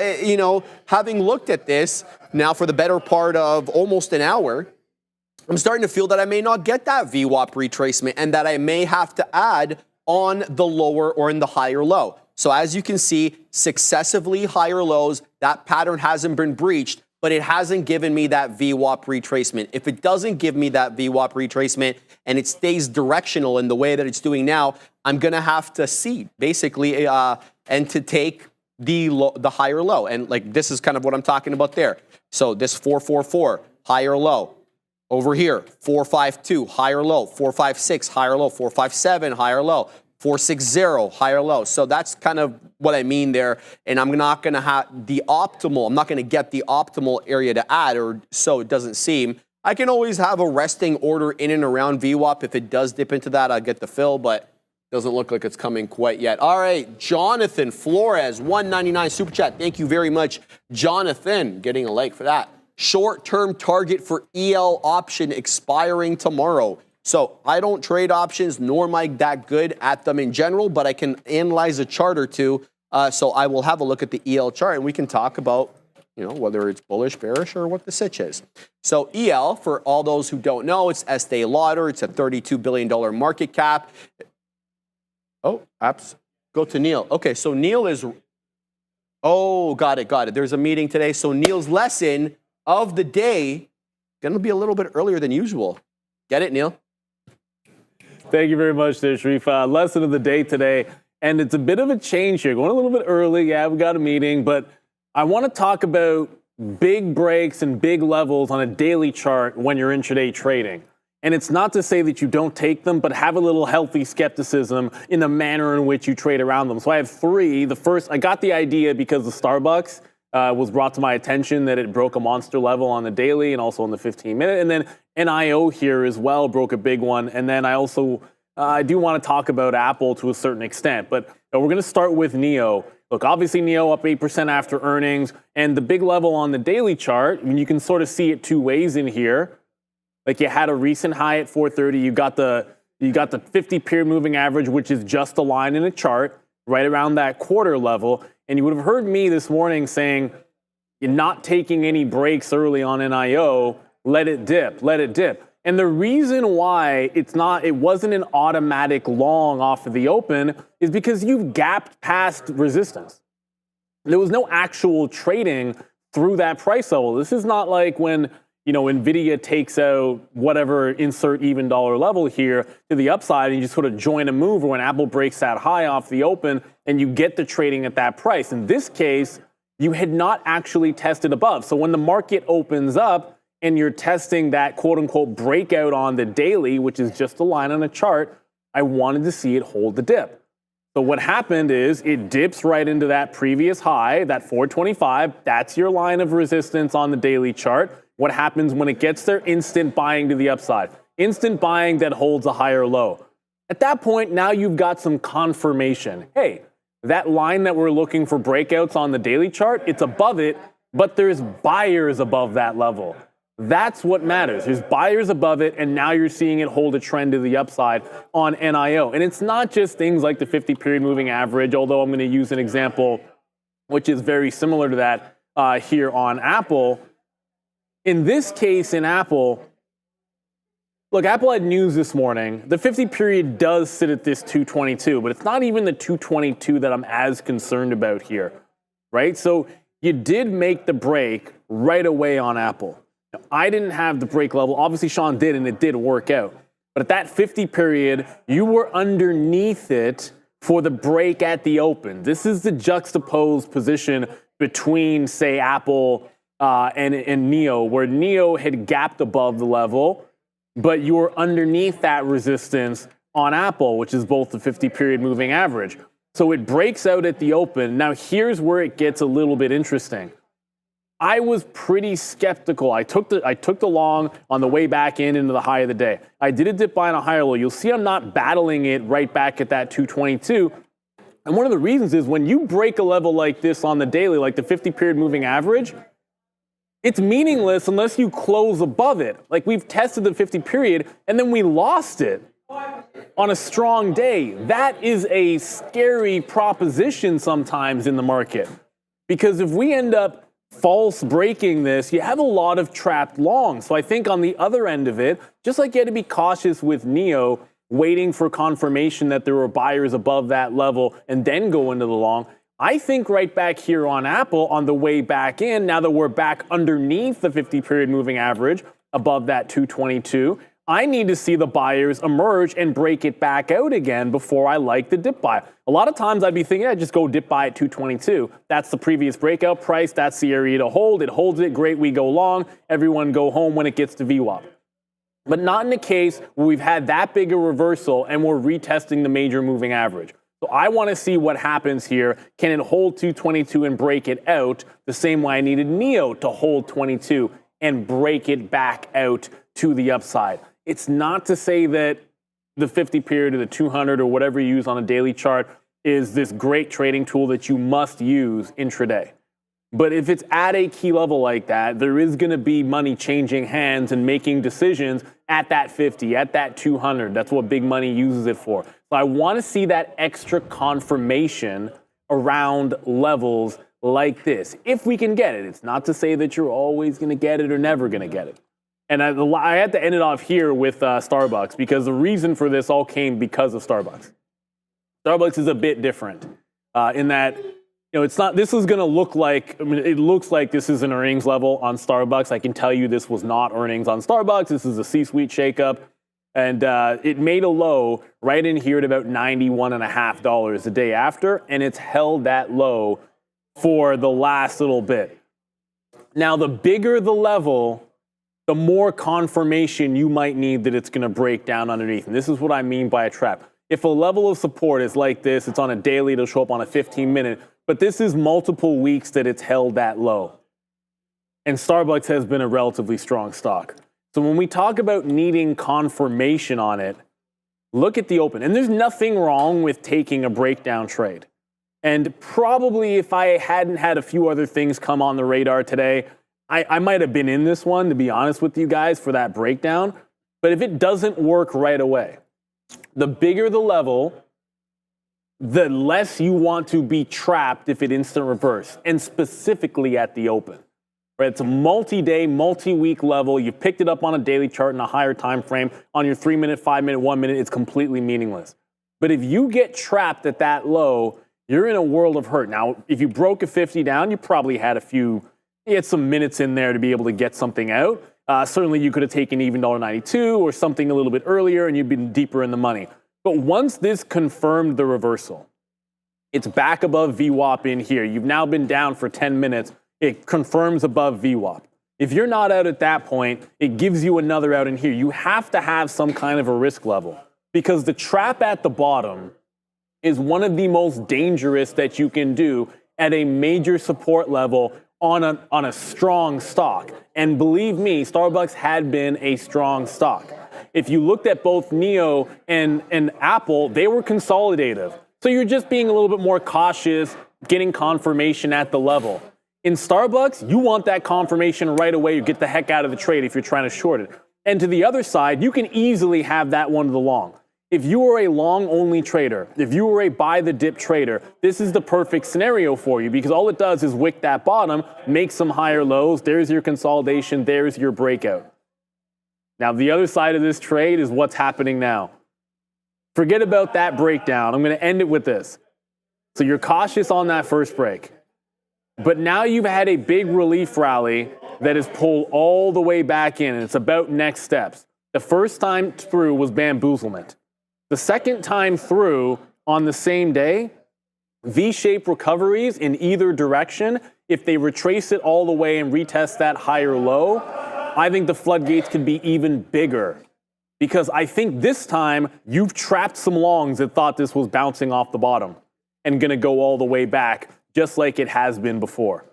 having looked at this now for the better part of almost an hour, I'm starting to feel that I may not get that VWAP retracement and that I may have to add on the lower or in the higher low. So as you can see, successively higher lows, that pattern hasn't been breached, but it hasn't given me that VWAP retracement. If it doesn't give me that VWAP retracement and it stays directional in the way that it's doing now, I'm going to have to cede, basically, and to take the higher low. And like this is kind of what I'm talking about there. So this 444, higher low. Over here, 452, higher low. 456, higher low. 457, higher low. 460, higher low. So that's kind of what I mean there. And I'm not going to have the optimal, I'm not going to get the optimal area to add, or so it doesn't seem. I can always have a resting order in and around VWAP. If it does dip into that, I'll get the fill, but doesn't look like it's coming quite yet. All right, Jonathan Flores, $1.99 super chat. Thank you very much, Jonathan. Getting a like for that. Short-term target for EL option expiring tomorrow. So I don't trade options, nor am I that good at them in general, but I can analyze a chart or two. So I will have a look at the EL chart and we can talk about, whether it's bullish, bearish, or what the sitch is. So EL, for all those who don't know, it's Estee Lauder. It's a $32 billion market cap. Oh, apps. Go to Neil. Okay, so Neil is, got it. There's a meeting today. So Neil's lesson of the day, going to be a little bit earlier than usual. Get it, Neil? Thank you very much there, Sharif. Lesson of the day today, and it's a bit of a change here. Going a little bit early, yeah, we got a meeting, but I want to talk about big breaks and big levels on a daily chart when you're intraday trading. And it's not to say that you don't take them, but have a little healthy skepticism in the manner in which you trade around them. So I have three. The first, I got the idea because the Starbucks was brought to my attention that it broke a monster level on the daily and also on the 15-minute. And then NIO here as well broke a big one. And then I also, I do want to talk about Apple to a certain extent. But we're going to start with NEO. Look, obviously NEO up 8% after earnings. And the big level on the daily chart, I mean, you can sort of see it two ways in here. Like you had a recent high at 430. You got the 50-period moving average, which is just a line in a chart, right around that quarter level. And you would have heard me this morning saying, you're not taking any breaks early on NIO, let it dip. And the reason why it wasn't an automatic long off of the open is because you've gapped past resistance. There was no actual trading through that price level. This is not like when, NVIDIA takes out whatever insert even dollar level here to the upside and you just sort of join a move, or when Apple breaks that high off the open and you get the trading at that price. In this case, you had not actually tested above. So when the market opens up and you're testing that quote unquote breakout on the daily, which is just a line on a chart, I wanted to see it hold the dip. So what happened is it dips right into that previous high, that 425. That's your line of resistance on the daily chart. What happens when it gets there? Instant buying to the upside. Instant buying that holds a higher low. At that point, now you've got some confirmation. Hey, that line that we're looking for breakouts on the daily chart, it's above it, but there's buyers above that level. That's what matters. There's buyers above it, and now you're seeing it hold a trend to the upside on NIO. And it's not just things like the 50-period moving average, although I'm going to use an example which is very similar to that here on Apple. In this case, in Apple, look, Apple had news this morning. The 50-period does sit at this 222, but it's not even the 222 that I'm as concerned about here, right? So you did make the break right away on Apple. Now, I didn't have the break level. Obviously, Sean did, and it did work out. But at that 50 period, you were underneath it for the break at the open. This is the juxtaposed position between, say, Apple and Neo, where Neo had gapped above the level, but you were underneath that resistance on Apple, which is both the 50-period moving average. So it breaks out at the open. Now, here's where it gets a little bit interesting. I was pretty skeptical. I took the long on the way back into the high of the day. I did a dip buy on a higher low. You'll see I'm not battling it right back at that 222. And one of the reasons is when you break a level like this on the daily, like the 50-period moving average, it's meaningless unless you close above it. Like we've tested the 50-period and then we lost it on a strong day. That is a scary proposition sometimes in the market. Because if we end up false breaking this, you have a lot of trapped longs. So I think on the other end of it, just like you had to be cautious with Neo, waiting for confirmation that there were buyers above that level and then go into the long, I think right back here on Apple on the way back in, now that we're back underneath the 50-period moving average above that 222, I need to see the buyers emerge and break it back out again before I like the dip buy. A lot of times I'd be thinking, yeah, just go dip buy at 222. That's the previous breakout price. That's the area to hold. It holds it. Great. We go long. Everyone go home when it gets to VWAP. But not in a case where we've had that big a reversal and we're retesting the major moving average. So I want to see what happens here. Can it hold 222 and break it out the same way I needed Neo to hold 22 and break it back out to the upside? It's not to say that the 50 period or the 200 or whatever you use on a daily chart is this great trading tool that you must use intraday. But if it's at a key level like that, there is going to be money changing hands and making decisions at that 50, at that 200. That's what big money uses it for. So I want to see that extra confirmation around levels like this, if we can get it. It's not to say that you're always going to get it or never going to get it. And I had to end it off here with Starbucks because the reason for this all came because of Starbucks. Starbucks is a bit different in that, it's not, this is going to look like, it looks like this is an earnings level on Starbucks. I can tell you this was not earnings on Starbucks. This is a C-suite shakeup. And it made a low right in here at about $91.50 the day after. And it's held that low for the last little bit. Now, the bigger the level, the more confirmation you might need that it's going to break down underneath. And this is what I mean by a trap. If a level of support is like this, it's on a daily, it'll show up on a 15-minute, but this is multiple weeks that it's held that low. And Starbucks has been a relatively strong stock. So when we talk about needing confirmation on it, look at the open. And there's nothing wrong with taking a breakdown trade. And probably if I hadn't had a few other things come on the radar today, I might have been in this one, to be honest with you guys, for that breakdown. But if it doesn't work right away, the bigger the level, the less you want to be trapped if it instant reverse, and specifically at the open. Right? It's a multi-day, multi-week level. You picked it up on a daily chart in a higher time frame. On your 3-minute, 5-minute, 1-minute, it's completely meaningless. But if you get trapped at that low, you're in a world of hurt. Now, if you broke a 50 down, you probably had some minutes in there to be able to get something out. Certainly you could have taken even $1.92 or something a little bit earlier and you'd been deeper in the money. But once this confirmed the reversal, it's back above VWAP in here. You've now been down for 10 minutes. It confirms above VWAP. If you're not out at that point, it gives you another out in here. You have to have some kind of a risk level because the trap at the bottom is one of the most dangerous that you can do at a major support level on a strong stock. And believe me, Starbucks had been a strong stock. If you looked at both Neo and Apple, they were consolidative. So you're just being a little bit more cautious, getting confirmation at the level. In Starbucks, you want that confirmation right away. You get the heck out of the trade if you're trying to short it. And to the other side, you can easily have that one to the long. If you are a long-only trader, if you are a buy-the-dip trader, this is the perfect scenario for you because all it does is wick that bottom, make some higher lows. There's your consolidation. There's your breakout. Now, the other side of this trade is what's happening now. Forget about that breakdown. I'm going to end it with this. So you're cautious on that first break. But now you've had a big relief rally that has pulled all the way back in, and it's about next steps. The first time through was bamboozlement. The second time through on the same day, V-shaped recoveries in either direction, if they retrace it all the way and retest that higher low, I think the floodgates could be even bigger. Because I think this time you've trapped some longs that thought this was bouncing off the bottom and going to go all the way back, just like it has been before.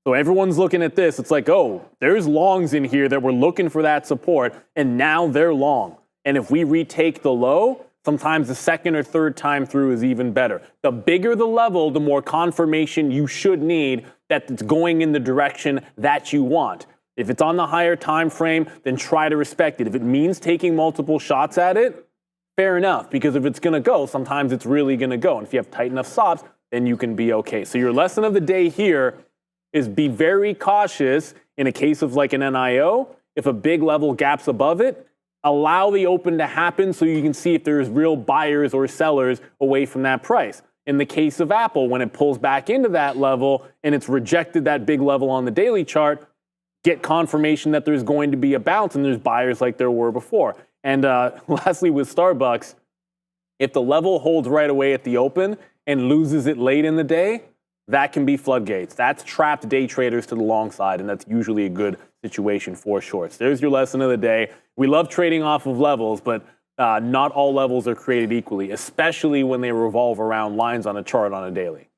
So everyone's looking at this. It's like, oh, there's longs in here that were looking for that support, and now they're long. And if we retake the low, sometimes the second or third time through is even better. The bigger the level, the more confirmation you should need that it's going in the direction that you want. If it's on the higher time frame, then try to respect it. If it means taking multiple shots at it, fair enough, because if it's going to go, sometimes it's really going to go. And if you have tight enough stops, then you can be okay. So your lesson of the day here is be very cautious in a case of like an NIO. If a big level gaps above it, allow the open to happen so you can see if there's real buyers or sellers away from that price. In the case of Apple, when it pulls back into that level and it's rejected that big level on the daily chart, get confirmation that there's going to be a bounce and there's buyers like there were before. And lastly, with Starbucks, if the level holds right away at the open and loses it late in the day, that can be floodgates. That's trapped day traders to the long side, and that's usually a good situation for shorts. There's your lesson of the day. We love trading off of levels, but not all levels are created equally, especially when they revolve around lines on a chart on a daily.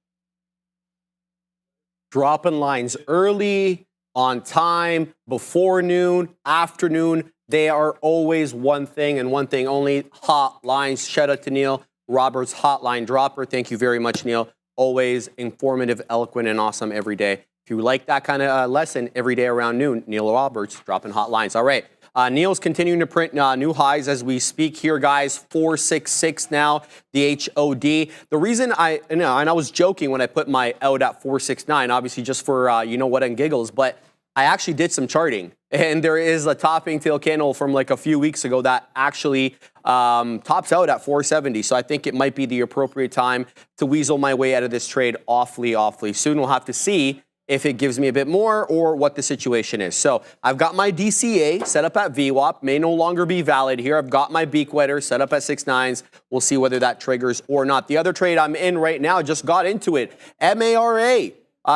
Dropping lines early, on time, before noon, afternoon. They are always one thing and one thing only, hot lines. Shout out to Neil Roberts, hotline dropper. Thank you very much, Neil. Always informative, eloquent, and awesome every day. If you like that kind of lesson every day around noon, Neil Roberts dropping hot lines. All right. Neil's continuing to print new highs as we speak here, guys. 466 now, the HOD. The reason and I was joking when I put my out at 469, obviously just for, you know what, and giggles, but I actually did some charting. And there is a topping tail candle from like a few weeks ago that actually tops out at 470. So I think it might be the appropriate time to weasel my way out of this trade awfully soon. We'll have to see if it gives me a bit more or what the situation is. So I've got my DCA set up at VWAP, may no longer be valid here. I've got my beak wetter set up at 6.9s. We'll see whether that triggers or not. The other trade I'm in right now, just got into it, MARA.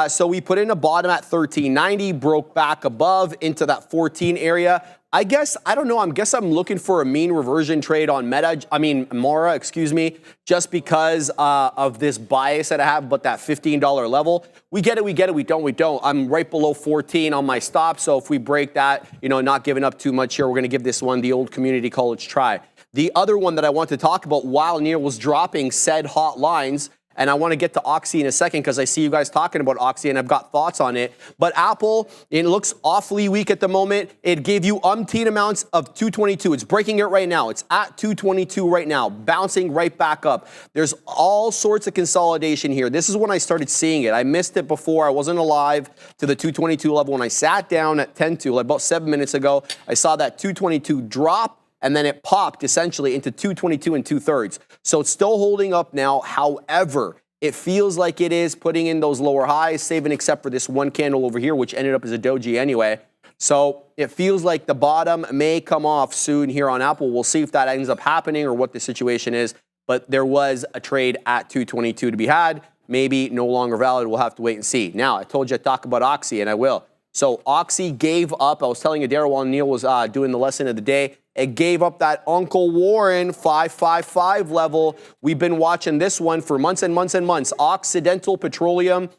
So we put in a bottom at 1390, broke back above into that 14 area. I don't know, I'm looking for a mean reversion trade on Mara, excuse me, just because of this bias that I have, but that $15 level. We get it, we don't. I'm right below 14 on my stop, so if we break that, not giving up too much here, we're gonna give this one the old community college try. The other one that I want to talk about while Neil was dropping said hot lines, and I want to get to Oxy in a second because I see you guys talking about Oxy and I've got thoughts on it. But Apple, it looks awfully weak at the moment. It gave you umpteen amounts of 222. It's breaking it right now. It's at 222 right now, bouncing right back up. There's all sorts of consolidation here. This is when I started seeing it. I missed it before. I wasn't alive to the 222 level. When I sat down at 10-2, like about 7 minutes ago, I saw that 222 drop. And then it popped essentially into 222 and 2/3. So it's still holding up now. However, it feels like it is putting in those lower highs, saving except for this one candle over here, which ended up as a doji anyway. So it feels like the bottom may come off soon here on Apple. We'll see if that ends up happening or what the situation is. But there was a trade at 222 to be had. Maybe no longer valid. We'll have to wait and see. Now, I told you I'd talk about Oxy, and I will. So Oxy gave up. I was telling Adara while Neil was doing the lesson of the day. It gave up that Uncle Warren 555 level. We've been watching this one for months and months and months. Occidental Petroleum,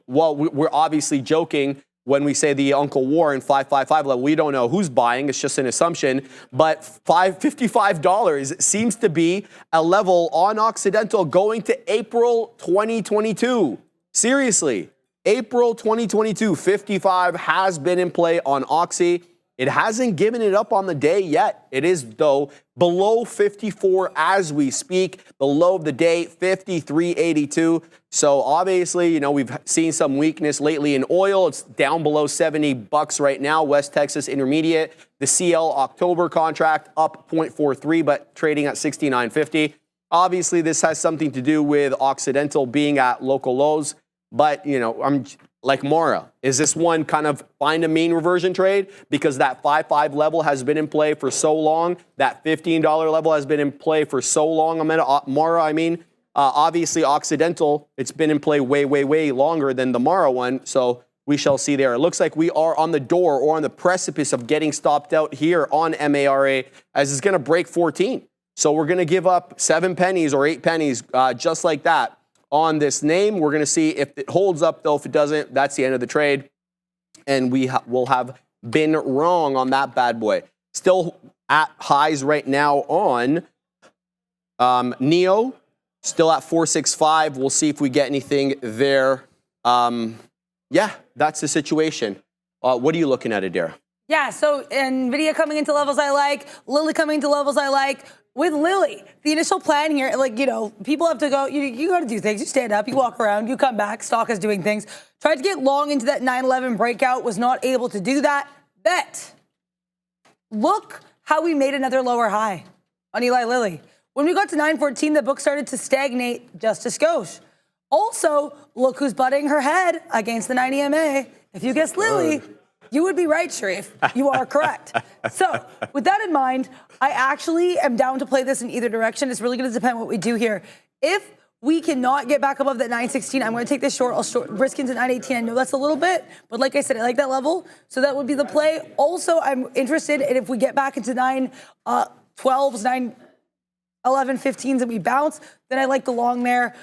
we're obviously joking when we say the Uncle Warren 555 level. We don't know who's buying. It's just an assumption. But $55 seems to be a level on Occidental going to April 2022. Seriously, April 2022, 55 has been in play on Oxy. It hasn't given it up on the day yet. It is, though, below 54 as we speak. The low of the day, 53.82. So obviously, we've seen some weakness lately in oil. It's down below $70 right now. West Texas Intermediate. The CL October contract up 0.43, but trading at 69.50. Obviously, this has something to do with Occidental being at local lows. But, like Mara? Is this one kind of find a mean reversion trade because that 5-5 level has been in play for so long? That $15 level has been in play for so long. Mara, I mean, obviously Occidental, it's been in play way, way, way longer than the Mara one. So we shall see there. It looks like we are on the door or on the precipice of getting stopped out here on MARA as it's going to break 14. So we're going to give up 7 pennies or 8 pennies just like that on this name. We're going to see if it holds up, though. If it doesn't, that's the end of the trade. And we will have been wrong on that bad boy. Still at highs right now on NEO, still at 465. We'll see if we get anything there. Yeah, that's the situation. What are you looking at, Adira? Yeah, so NVIDIA coming into levels I like, Lily coming into levels I like. With Lily, the initial plan here, like, you know, people have to go, you got to do things. You stand up, you walk around, you come back, stock is doing things. Tried to get long into that 9-11 breakout, was not able to do that. Bet. Look how we made another lower high on Eli Lilly. When we got to 914, the book started to stagnate just a skosh. Also, look who's butting her head against the 90 MA. If you guessed Lily, you would be right, Sharif. You are correct. So, with that in mind, I actually am down to play this in either direction. It's really going to depend what we do here. If we cannot get back above that 916, I'm going to take this short. I'll risk into 918. I know that's a little bit, but like I said, I like that level. So that would be the play. Also, I'm interested in if we get back into 912s, 911, 15s, and we bounce, then I like the long there,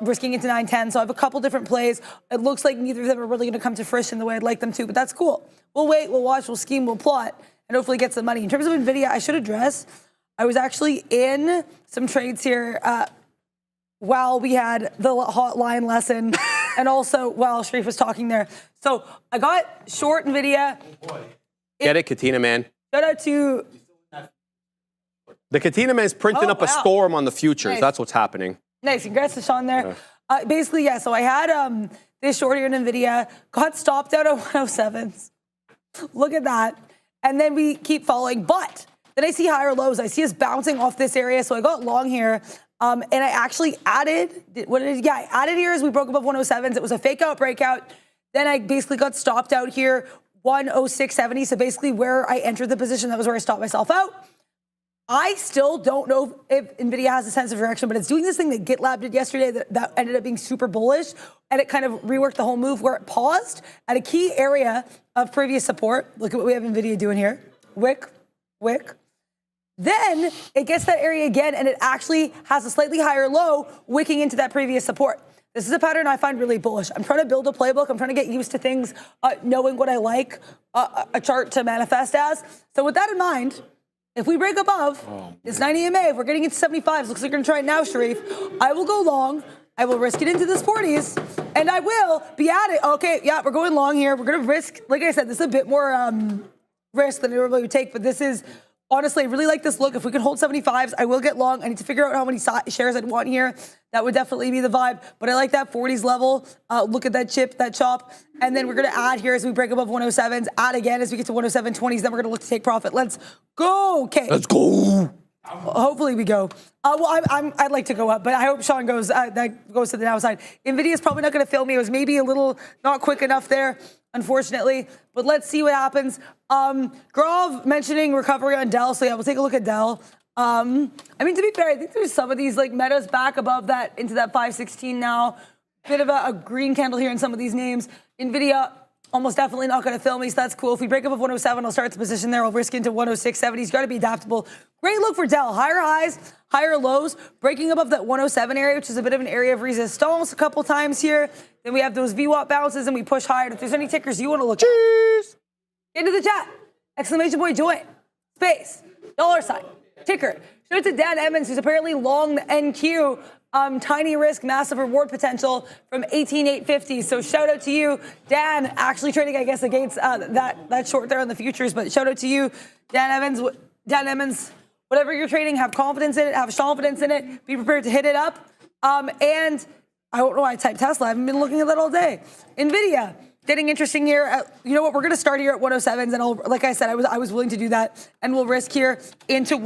risking into 910. So I have a couple different plays. It looks like neither of them are really going to come to fruition the way I'd like them to, but that's cool. We'll wait, we'll watch, we'll scheme, we'll plot, and hopefully get some money. In terms of NVIDIA, I should address, I was actually in some trades here while we had the hotline lesson and also while Sharif was talking there. So I got short NVIDIA. Get it, Katina, man. Shout out to... The Katina man's printing up a storm on the futures. Nice. That's what's happening. Nice. Congrats to Sean there. Basically, yeah, so I had this short here in NVIDIA, got stopped out at 107s. Look at that. And then we keep following. But then I see higher lows. I see us bouncing off this area. So I got long here. And I actually added, I added here as we broke above 107s. It was a fake out breakout. Then I basically got stopped out here, 106.70. So basically where I entered the position, that was where I stopped myself out. I still don't know if NVIDIA has a sense of direction, but it's doing this thing that GitLab did yesterday that ended up being super bullish, and it kind of reworked the whole move where it paused at a key area of previous support. Look at what we have NVIDIA doing here. Wick. Then it gets that area again, and it actually has a slightly higher low wicking into that previous support. This is a pattern I find really bullish. I'm trying to build a playbook. I'm trying to get used to things, knowing what I like a chart to manifest as. So with that in mind, if we break above this 90 MA, if we're getting into 75s, looks like we're going to try it now, Sharif. I will go long. I will risk it into this 40s, and I will be at it. Okay, yeah, we're going long here. We're going to risk, like I said, this is a bit more risk than I normally would take, but this is, honestly, I really like this look. If we can hold 75s, I will get long. I need to figure out how many shares I'd want here. That would definitely be the vibe, but I like that 40s level. Look at that chip, that chop, and then we're going to add here as we break above 107s, add again as we get to 107.20s, then we're going to look to take profit. Let's go. Okay. Let's go. Hopefully we go. Well, I'd like to go up, but I hope Sean goes. That goes to the downside. NVIDIA is probably not going to fail me. It was maybe a little not quick enough there, unfortunately. But let's see what happens. Grov mentioning recovery on Dell, so yeah, we'll take a look at Dell. I mean, to be fair, I think there's some of these like metas back above that into that 516 now. Bit of a green candle here in some of these names. NVIDIA almost definitely not going to fail me, so that's cool. If we break above 107, I'll start the position there. I'll risk into 106.70. He's got to be adaptable. Great look for Dell. Higher highs, higher lows, breaking above that 107 area, which is a bit of an area of resistance a couple times here. Then we have those VWAP bounces, and we push higher. If there's any tickers you want to look at, into the chat. Exclamation point join. Space. $sign. Ticker. Shout out to Dan Emmons, who's apparently long the NQ. Tiny risk, massive reward potential from 18,850. So shout out to you, Dan. Actually trading, I guess, against that short there on the futures. But shout out to you, Dan Emmons. Dan Emmons, whatever you're trading, have confidence in it, have confidence in it. Be prepared to hit it up. And I don't know why I typed Tesla. I haven't been looking at that all day. NVIDIA. Getting interesting here. You know what? We're going to start here at 107s, and like I said, I was willing to do that, and we'll risk here into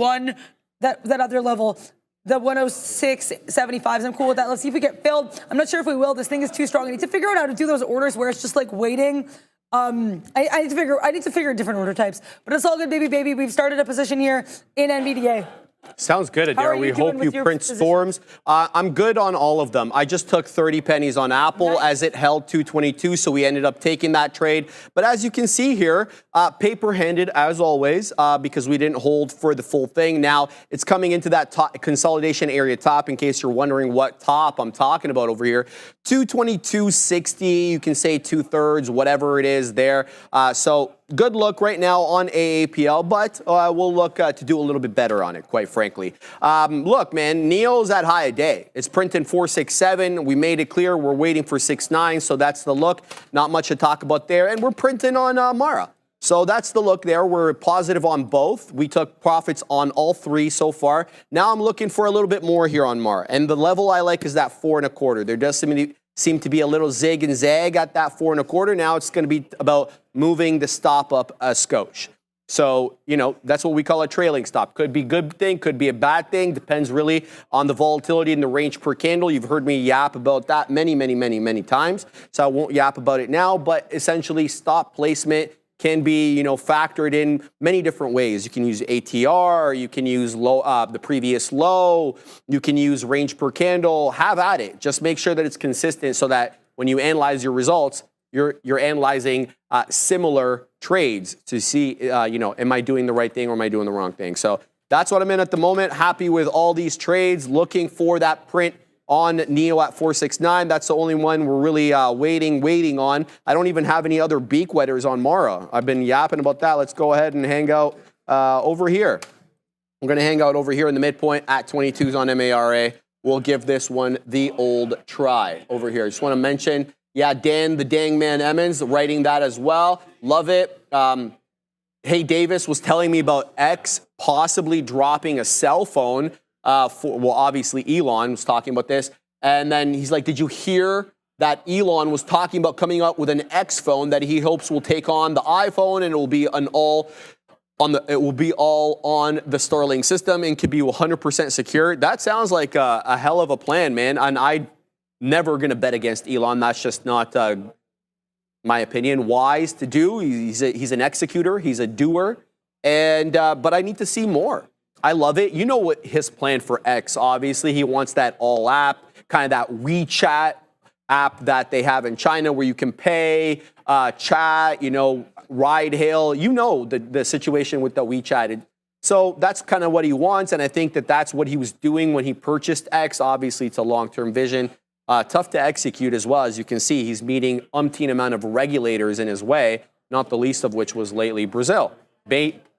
that other level. the 106.75s. I'm cool with that. Let's see if we get filled. I'm not sure if we will. This thing is too strong. I need to figure out how to do those orders where it's just like waiting. I need to figure different order types. But it's all good, baby. We've started a position here in NVDA. Sounds good, How are Adara. you We doing hope with you your print position? storms. I'm good on all of them. I just took 30 pennies on Apple Nice. as it held 222, so we ended up taking that trade. But as you can see here, paper-handed as always, because we didn't hold for the full thing. Now it's coming into that top consolidation area top. In case you're wondering what top I'm talking about over here, 222.60. You can say 2/3, whatever it is there. So good look right now on AAPL, but we'll look to do a little bit better on it, quite frankly. Look, man, NEO's at high a day. It's printing 467. We made it clear we're waiting for 69, so that's the look. Not much to talk about there. And we're printing on Mara. So that's the look there. We're positive on both. We took profits on all three so far. Now I'm looking for a little bit more here on Mara. And the level I like is that 4.25. There does seem to be a little zig and zag at that 4.25. Now it's going to be about moving the stop up a skosh. So, you know, that's what we call a trailing stop. Could be a good thing, could be a bad thing. Depends really on the volatility and the range per candle. You've heard me yap about that many times. So I won't yap about it now. But essentially, stop placement can be, you know, factored in many different ways. You can use ATR, you can use the previous low, you can use range per candle. Have at it. Just make sure that it's consistent so that when you analyze your results, you're analyzing similar trades to see, you know, am I doing the right thing or am I doing the wrong thing? So that's what I'm in at the moment. Happy with all these trades. Looking for that print on NEO at 469. That's the only one we're really waiting on. I don't even have any other beak wetters on Mara. I've been yapping about that. Let's go ahead and hang out over here. I'm going to hang out over here in the midpoint at 22s on MARA. We'll give this one the old try over here. Just want to mention, yeah, Dan the Dang Man Emmons writing that as well. Love it. Hey Davis was telling me about X possibly dropping a cell phone. Well, obviously Elon was talking about this. And then he's like, did you hear that Elon was talking about coming up with an X phone that he hopes will take on the iPhone and it will be all on the Starlink system and could be 100% secure? That sounds like a hell of a plan, man. And I'm never going to bet against Elon. That's just not, my opinion, wise to do. He's an executor. He's a doer. And but I need to see more. I love it. You know what his plan for X, obviously. He wants that all app, kind of that WeChat app that they have in China where you can pay, chat, you know, ride hail. You know the situation with the WeChat. So that's kind of what he wants. And I think that that's what he was doing when he purchased X. Obviously, it's a long-term vision. Tough to execute as well. As you can see, he's meeting umpteen amount of regulators in his way, not the least of which was lately Brazil.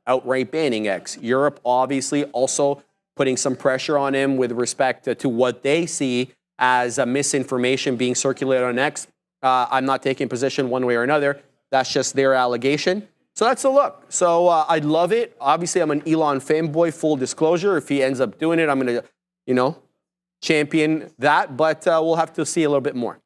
Outright banning X. Europe, obviously, also putting some pressure on him with respect to what they see as misinformation being circulated on X. I'm not taking a position one way or another. That's just their allegation. So that's a look. So I love it. Obviously, I'm an Elon fanboy, full disclosure. If he ends up doing it, I'm going to, you know, champion that. But we'll have to see a little bit more.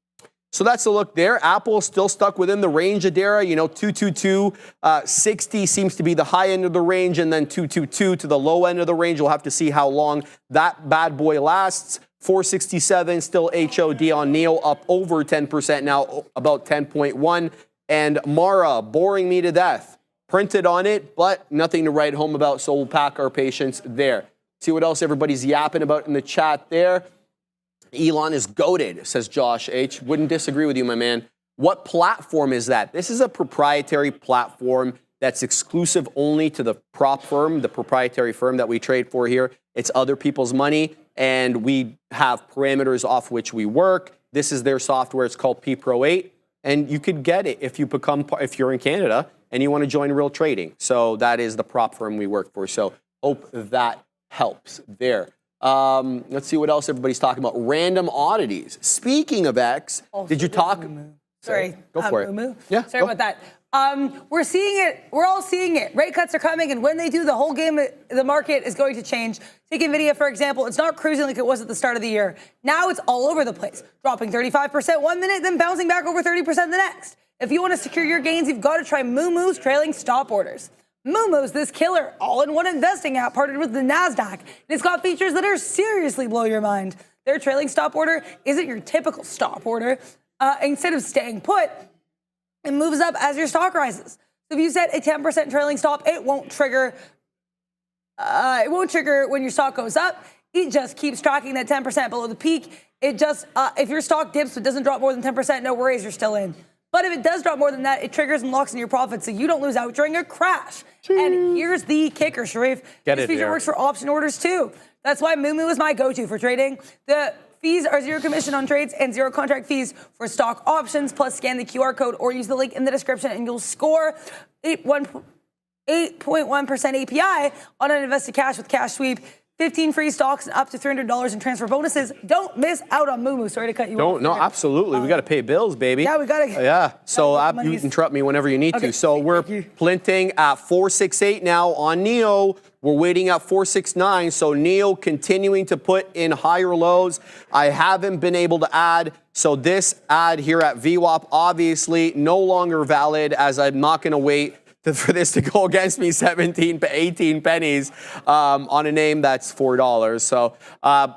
So that's a look there. Apple still stuck within the range, Adara. You know, 222.60 seems to be the high end of the range, and then 222 to the low end of the range. We'll have to see how long that bad boy lasts. 467 still HOD on NEO, up over 10% now, about 10.1. And Mara, boring me to death. Printed on it, but nothing to write home about, so we'll pack our patience there. See what else everybody's yapping about in the chat there. Elon is goated, says Josh H. Wouldn't disagree with you, my man. What platform is that? This is a proprietary platform that's exclusive only to the prop firm, the proprietary firm that we trade for here. It's other people's money, and we have parameters off which we work. This is their software. It's called P Pro 8, and you could get it if you're in Canada and you want to join Real Trading. So that is the prop firm we work for. So hope that helps there. Let's see what else everybody's talking about. Random oddities. Speaking of X, did you talk? Moomoo. Sorry, go for it. Moomoo. Yeah, sorry about that. We're seeing it. We're all seeing it. Rate cuts are coming, and when they do, the whole game, the market is going to change. Take NVIDIA, for example. It's not cruising like it was at the start of the year. Now it's all over the place, dropping 35% one minute, then bouncing back over 30% the next. If you want to secure your gains, you've got to try Moomoo's trailing stop orders. Moomoo, this killer all-in-one investing app partnered with the NASDAQ. And it's got features that are seriously blow your mind. Their trailing stop order isn't your typical stop order. Instead of staying put, it moves up as your stock rises. So if you set a 10% trailing stop, it won't trigger when your stock goes up. It just keeps tracking that 10% below the peak. It just, if your stock dips but doesn't drop more than 10%, no worries, you're still in. But if it does drop more than that, it triggers and locks in your profits so you don't lose out during a crash. And here's the kicker, Sharif. This feature works for option orders too. That's why Moomoo is my go-to for trading. The fees are zero commission on trades and zero contract fees for stock options. Plus, scan the QR code or use the link in the description and you'll score 8.1% API on uninvested cash with cash sweep. 15 free stocks and up to $300 in transfer bonuses. Don't miss out on Moomoo. Sorry to cut you off. No, absolutely. We got to pay bills, baby. Yeah, we got to. Yeah. So you interrupt me whenever you need to. So we're plinting at 468 now on NEO. We're waiting at 469. So NEO continuing to put in higher lows. I haven't been able to add. So this add here at VWAP obviously no longer valid, as I'm not going to wait for this to go against me 18 pennies on a name that's $4. So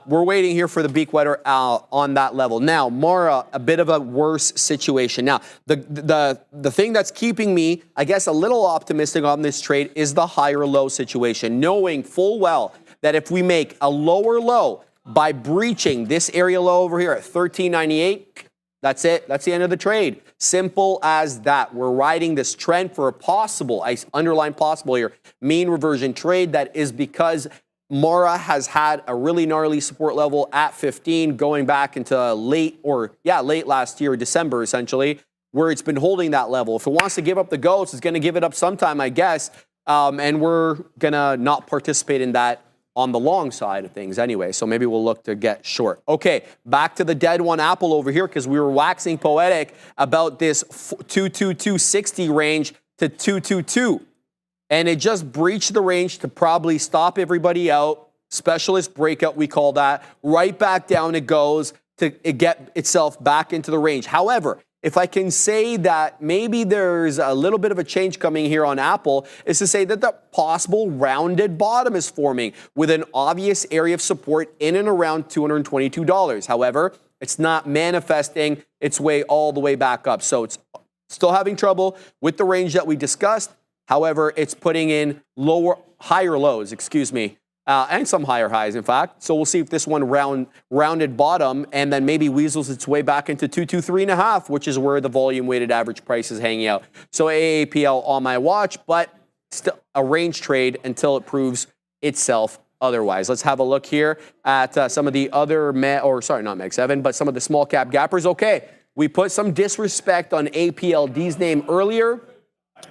we're waiting here for the beak wetter on that level. Now, Mara, a bit of a worse situation. Now, the thing that's keeping me, I guess, a little optimistic on this trade is the higher low situation, knowing full well that if we make a lower low by breaching this area low over here at 1398, that's it. That's the end of the trade. Simple as that. We're riding this trend for a possible, I underline possible here, mean reversion trade. That is because Mara has had a really gnarly support level at 15 going back into late last year, December essentially, where it's been holding that level. If it wants to give up the ghost, it's going to give it up sometime, I guess. And we're going to not participate in that on the long side of things anyway, so maybe we'll look to get short. Okay, back to the dead one Apple over here, because we were waxing poetic about this 22260 range to 222. And it just breached the range to probably stop everybody out. Specialist breakout, we call that. Right back down it goes to get itself back into the range. However, if I can say that maybe there's a little bit of a change coming here on Apple, is to say that the possible rounded bottom is forming with an obvious area of support in and around $222. However, it's not manifesting its way all the way back up. So it's still having trouble with the range that we discussed. However, it's putting in higher lows, and some higher highs, in fact. So we'll see if this one rounded bottom and then maybe weasels its way back into 223.5, which is where the volume weighted average price is hanging out. So AAPL on my watch, but still a range trade until it proves itself otherwise. Let's have a look here at some of the other, not Meg 7, but some of the small cap gappers. Okay, we put some disrespect on APLD's name earlier.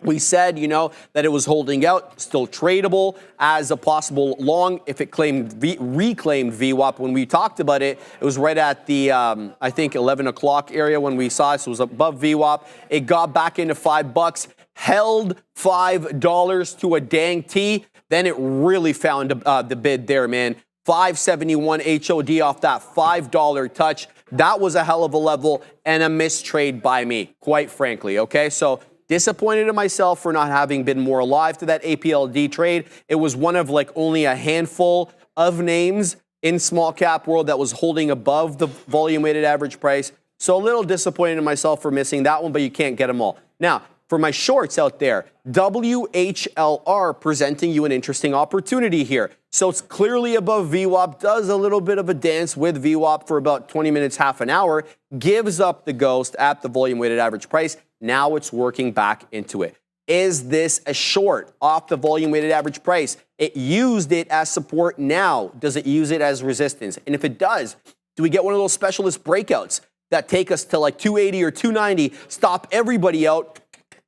We said, that it was holding out, still tradable as a possible long if it reclaimed VWAP. When we talked about it, it was right at the, I think, 11 o'clock area when we saw it. So it was above VWAP. It got back into $5, held $5 to a dang T. Then it really found the bid there, man. 571 HOD off that $5 touch. That was a hell of a level and a mistrade by me, quite frankly, okay? So disappointed in myself for not having been more alive to that APLD trade. It was one of only a handful of names in small cap world that was holding above the volume weighted average price. So a little disappointed in myself for missing that one, but you can't get them all. Now, for my shorts out there, WHLR presenting you an interesting opportunity here. So it's clearly above VWAP, does a little bit of a dance with VWAP for about 20 minutes, half an hour, gives up the ghost at the volume weighted average price. Now it's working back into it. Is this a short off the volume weighted average price? It used it as support. Now, does it use it as resistance? And if it does, do we get one of those specialist breakouts that take us to 280 or 290, stop everybody out,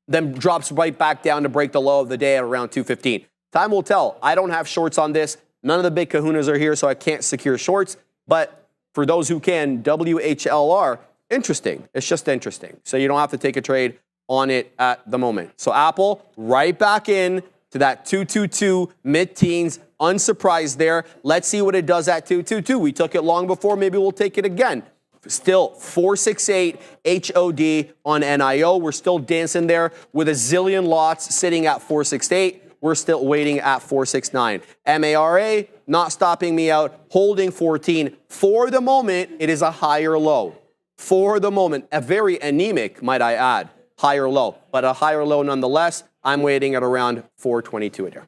then drops right back down to break the low of the day at around 215? Time will tell. I don't have shorts on this. None of the big kahunas are here, so I can't secure shorts. But for those who can, WHLR, interesting. It's just interesting. So you don't have to take a trade on it at the moment. So Apple right back in to that 222 mid-teens. Unsurprised there. Let's see what it does at 222. We took it long before. Maybe we'll take it again. Still 468 HOD on NIO. We're still dancing there with a zillion lots sitting at 468. we're still waiting at 469. MARA, not stopping me out, holding 14. For the moment, it is a higher low. For the moment, a very anemic, might I add, higher low, but a higher low nonetheless. I'm waiting at around 422 a day.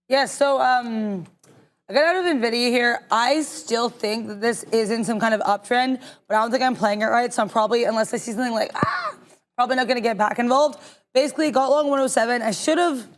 Yeah, so I got out of NVIDIA here. I still think that this is in some kind of uptrend, but I don't think I'm playing it right. So I'm probably, unless I see something like, probably not going to get back involved. Basically, got long 107. I should have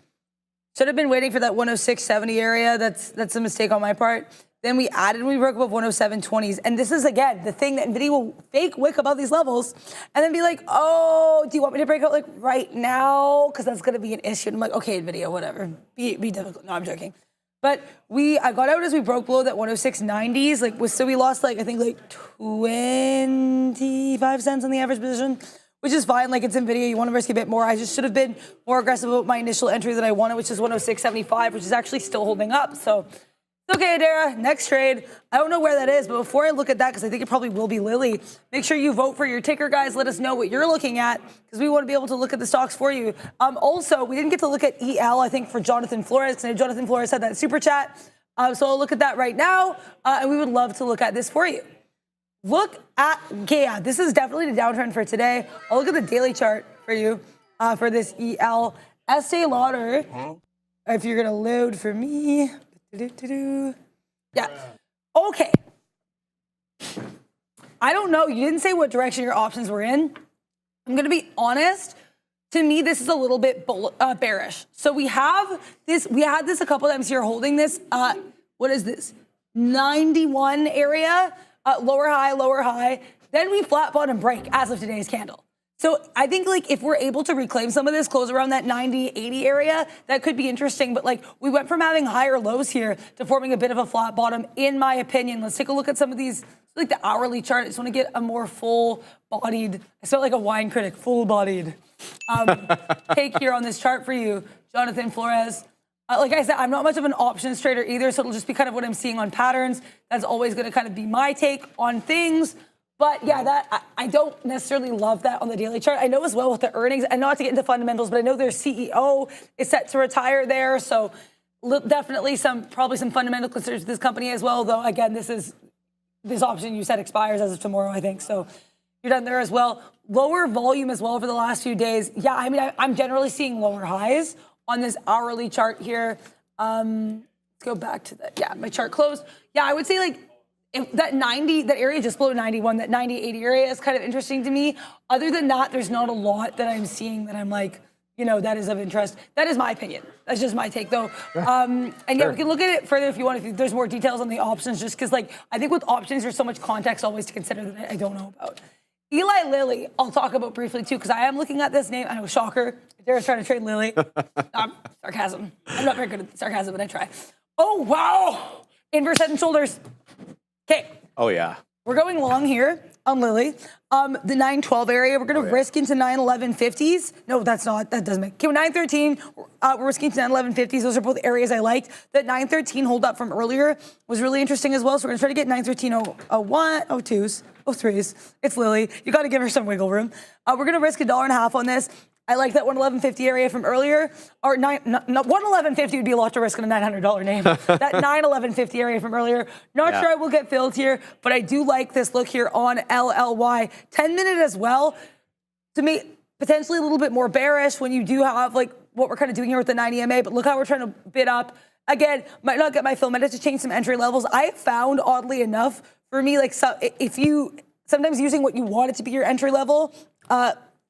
been waiting for that 106.70 area. That's a mistake on my part. Then we broke above 107.20s. And this is, again, the thing that NVIDIA will fake wick above these levels and then be like, oh, do you want me to break out like right now? Because that's going to be an issue. And I'm like, okay, NVIDIA, whatever. Be difficult. No, I'm joking. But I got out as we broke below that 106.90s. So we lost I think 25 cents on the average position, which is fine. It's NVIDIA. You want to risk a bit more. I just should have been more aggressive about my initial entry that I wanted, which is 106.75, which is actually still holding up. So it's okay, Adara. Next trade. I don't know where that is, but before I look at that, because I think it probably will be Lily, make sure you vote for your ticker, guys. Let us know what you're looking at, because we want to be able to look at the stocks for you. Also, we didn't get to look at EL, I think, for Jonathan Flores, because Jonathan Flores had that super chat. So I'll look at that right now, and we would love to look at this for you. Look at, this is definitely the downtrend for today. I'll look at the daily chart for you for this EL. Estee Lauder, if you're going to load for me. Yeah. Okay. I don't know. You didn't say what direction your options were in. I'm going to be honest. To me, this is a little bit bearish. So we had this a couple times here holding this. What is this? 91 area. Lower high. Then we flat bottom break as of today's candle. So I think if we're able to reclaim some of this, close around that 90, 80 area, that could be interesting. But we went from having higher lows here to forming a bit of a flat bottom, in my opinion. Let's take a look at some of these, the hourly chart. I just want to get a more full-bodied, I felt like a wine critic, full-bodied take here on this chart for you, Jonathan Flores. Like I said, I'm not much of an options trader either, so it'll just be kind of what I'm seeing on patterns. That's always going to kind of be my take on things. But yeah, I don't necessarily love that on the daily chart. I know as well with the earnings, and not to get into fundamentals, but I know their CEO is set to retire there. So definitely probably some fundamental concerns with this company as well. Though again, this option you said expires as of tomorrow, I think. So you're done there as well. Lower volume as well over the last few days. Yeah, I mean, I'm generally seeing lower highs on this hourly chart here. Let's go back to that. Yeah, my chart closed. Yeah, I would say if that 90, that area just below 91, that 90, 80 area is kind of interesting to me. Other than that, there's not a lot that I'm seeing that I'm that is of interest. That is my opinion. That's just my take, though. And yeah, we can look at it further if you want. If there's more details on the options, just because, I think with options, there's so much context always to consider that I don't know about. Eli Lilly, I'll talk about briefly, too, because I am looking at this name. I know, shocker. Dara's trying to trade Lilly. Sarcasm. I'm not very good at sarcasm, but I try. Oh, wow. Inverse head and shoulders. Okay. Oh, yeah. We're going long here on Lilly. The 912 area, we're going to risk into 911.50s. No, that's not. That doesn't make. Okay, 913, we're risking to 911.50s. Those are both areas I liked. That 913 hold up from earlier was really interesting as well. So we're going to try to get 913.01, 02s, 03s. It's Lilly. You got to give her some wiggle room. We're going to risk $1.50 on this. I like that 111.50 area from earlier. Or 111.50 would be a lot to risk in a $900 name. That 911.50 area from earlier. Not sure I will get filled here, but I do like this look here on LLY. 10-minute as well. To me, potentially a little bit more bearish when you do have what we're kind of doing here with the 90 MA, but look how we're trying to bid up. Again, might not get my fill. Might have to change some entry levels. I found, oddly enough, for me, if you sometimes using what you want it to be your entry level,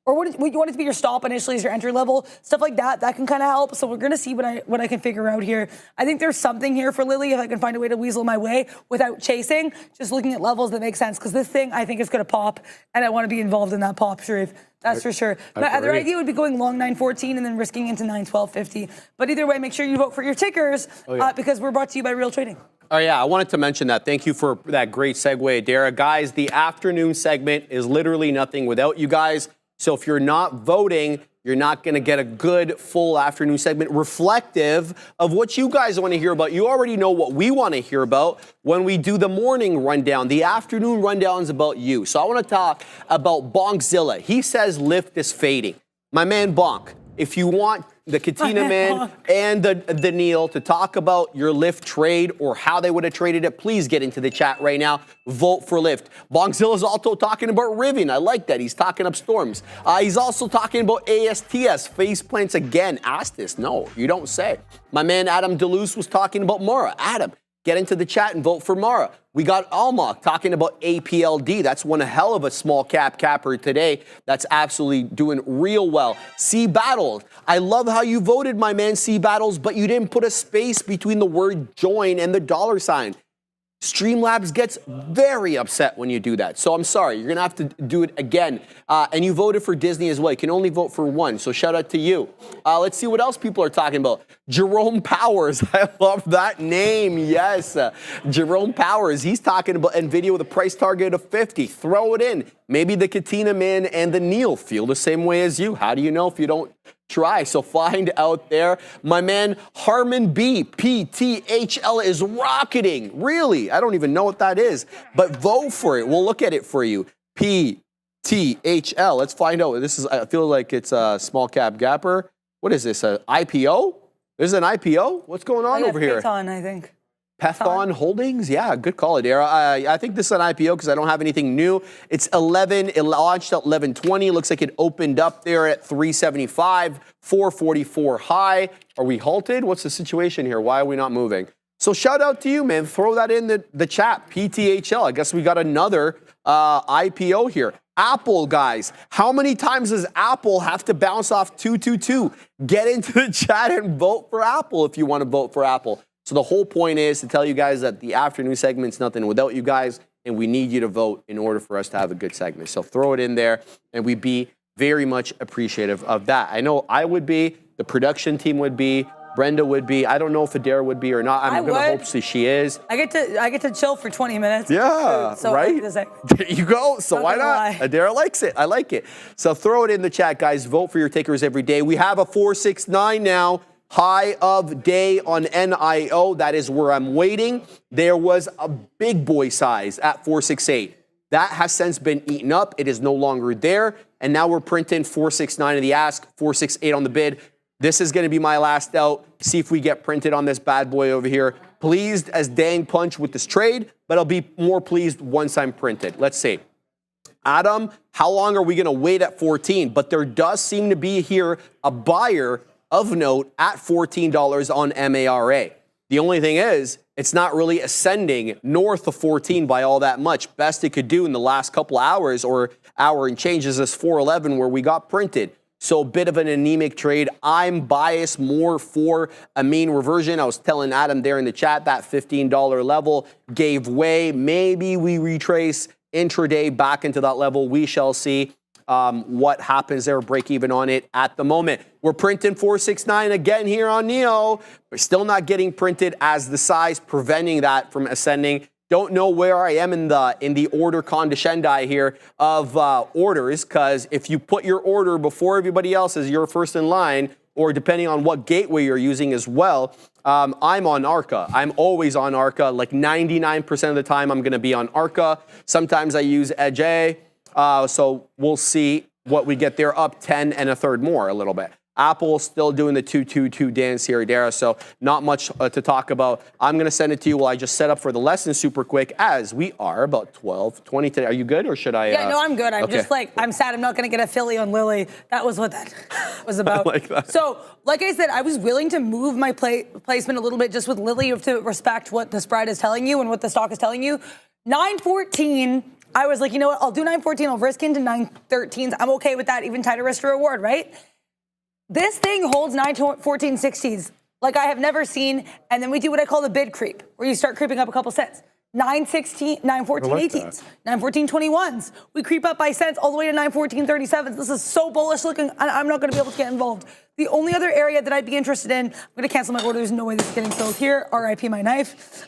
or what you want it to be your stop initially is your entry level, stuff like that can kind of help. So we're going to see what I can figure out here. I think there's something here for Lilly if I can find a way to weasel my way without chasing, just looking at levels that make sense. Because this thing I think is going to pop, and I want to be involved in that pop, Sharif. That's for sure. My other idea would be going long 914 and then risking into 912.50. But either way, make sure you vote for your tickers because we're brought to you by Real Trading. Oh, yeah, I wanted to mention that. Thank you for that great segue, Dara. Guys, the afternoon segment is literally nothing without you guys. So if you're not voting, you're not going to get a good full afternoon segment reflective of what you guys want to hear about. You already know what we want to hear about when we do the morning rundown. The afternoon rundown is about you. So I want to talk about Bonkzilla. He says lift is fading. My man Bonk, if you want the Katina Man, and the Neil to talk about your Lyft trade or how they would have traded it. Please get into the chat right now. Vote for Lyft. Bongzilla's also talking about Rivian. I like that. He's talking up storms. He's also talking about ASTS. Face plants again. Ask this. No, you don't say. My man Adam DeLuce was talking about Mara. Adam, get into the chat and vote for Mara. We got Almach talking about APLD. That's one hell of a small cap capper today. That's absolutely doing real well. C Battles. I love how you voted, my man, C Battles, but you didn't put a space between the word join and the dollar sign. Streamlabs gets very upset when you do that. So I'm sorry, you're gonna have to do it again. And you voted for Disney as well. You can only vote for one, so shout out to you. Let's see what else people are talking about. Jerome Powers, I love that name, yes. Jerome Powers, he's talking about NVIDIA with a price target of 50. Throw it in. Maybe the Katina Man and the Neil feel the same way as you. How do you know if you don't try? So find out there. My man Harmon B, PTHL is rocketing. Really? I don't even know what that is, but vote for it. We'll look at it for you. PTHL. Let's find out. This is, I feel like it's a small cap gapper. What is this? An IPO? This is an IPO? What's going on over here? Python, I think. Python Holdings? Yeah, good call, Adara. I think this is an IPO because I don't have anything new. It's 11. It launched at 11.20. Looks like it opened up there at 375, 444 high. Are we halted? What's the situation here? Why are we not moving? So shout out to you, man. Throw that in the chat. PTHL. I guess we got another IPO here. Apple, guys. How many times does Apple have to bounce off 222? Get into the chat and vote for Apple if you want to vote for Apple. So the whole point is to tell you guys that the afternoon segment's nothing without you guys, and we need you to vote in order for us to have a good segment. So throw it in there, and we'd be very much appreciative of that. I know I would be, the production team would be, Brenda would be. I don't know if Adara would be or not. I'm going to hope she is. I get to chill for 20 minutes. Yeah, so right? There you go. So why not? Adara likes it. I like it. So throw it in the chat, guys. Vote for your takers every day. We have a 469 now. High of day on NIO. That is where I'm waiting. There was a big boy size at 468. That has since been eaten up. It is no longer there. And now we're printing 469 in the ask, 468 on the bid. This is going to be my last out. See if we get printed on this bad boy over here. Pleased as dang punch with this trade, but I'll be more pleased once I'm printed. Let's see. Adam, how long are we going to wait at 14? But there does seem to be here a buyer of note at $14 on MARA. The only thing is, it's not really ascending north of 14 by all that much. Best it could do in the last couple hours or hour and change is this 411 where we got printed. So a bit of an anemic trade. I'm biased more for a mean reversion. I was telling Adam there in the chat that $15 level gave way. Maybe we retrace intraday back into that level. We shall see what happens there. Break even on it at the moment. We're printing 469 again here on NEO. We're still not getting printed as the size preventing that from ascending. Don't know where I am in the order condescendi here of orders, because if you put your order before everybody else's, you're first in line, or depending on what gateway you're using as well. I'm on ARCA. I'm always on ARCA. Like 99% of the time, I'm going to be on ARCA. Sometimes I use Edge A. So we'll see what we get there. Up 10 and a third more a little bit. Apple still doing the 2-2-2 dance here, Dara, so not much to talk about. I'm going to send it to you while I just set up for the lesson super quick, as we are about 12:20 today. Are you good, or should I? Yeah, no, I'm good. I'm just like, I'm sad I'm not going to get a Philly on Lily. That was what that was about. I like that. So, like I said, I was willing to move my placement a little bit just with Lily. You have to respect what the spread is telling you and what the stock is telling you. 914, I was like, you know what? I'll do 914. I'll risk into 913s. I'm okay with that, even tighter risk to reward, right? This thing holds 914.60s like I have never seen, and then we do what I call the bid creep, where you start creeping up a couple cents. 916, 914.18s, 914.21s. We creep up by cents all the way to 914.37s. This is so bullish looking, I'm not going to be able to get involved. The only other area that I'd be interested in, I'm going to cancel my order, there's no way this is getting filled here, RIP my knife,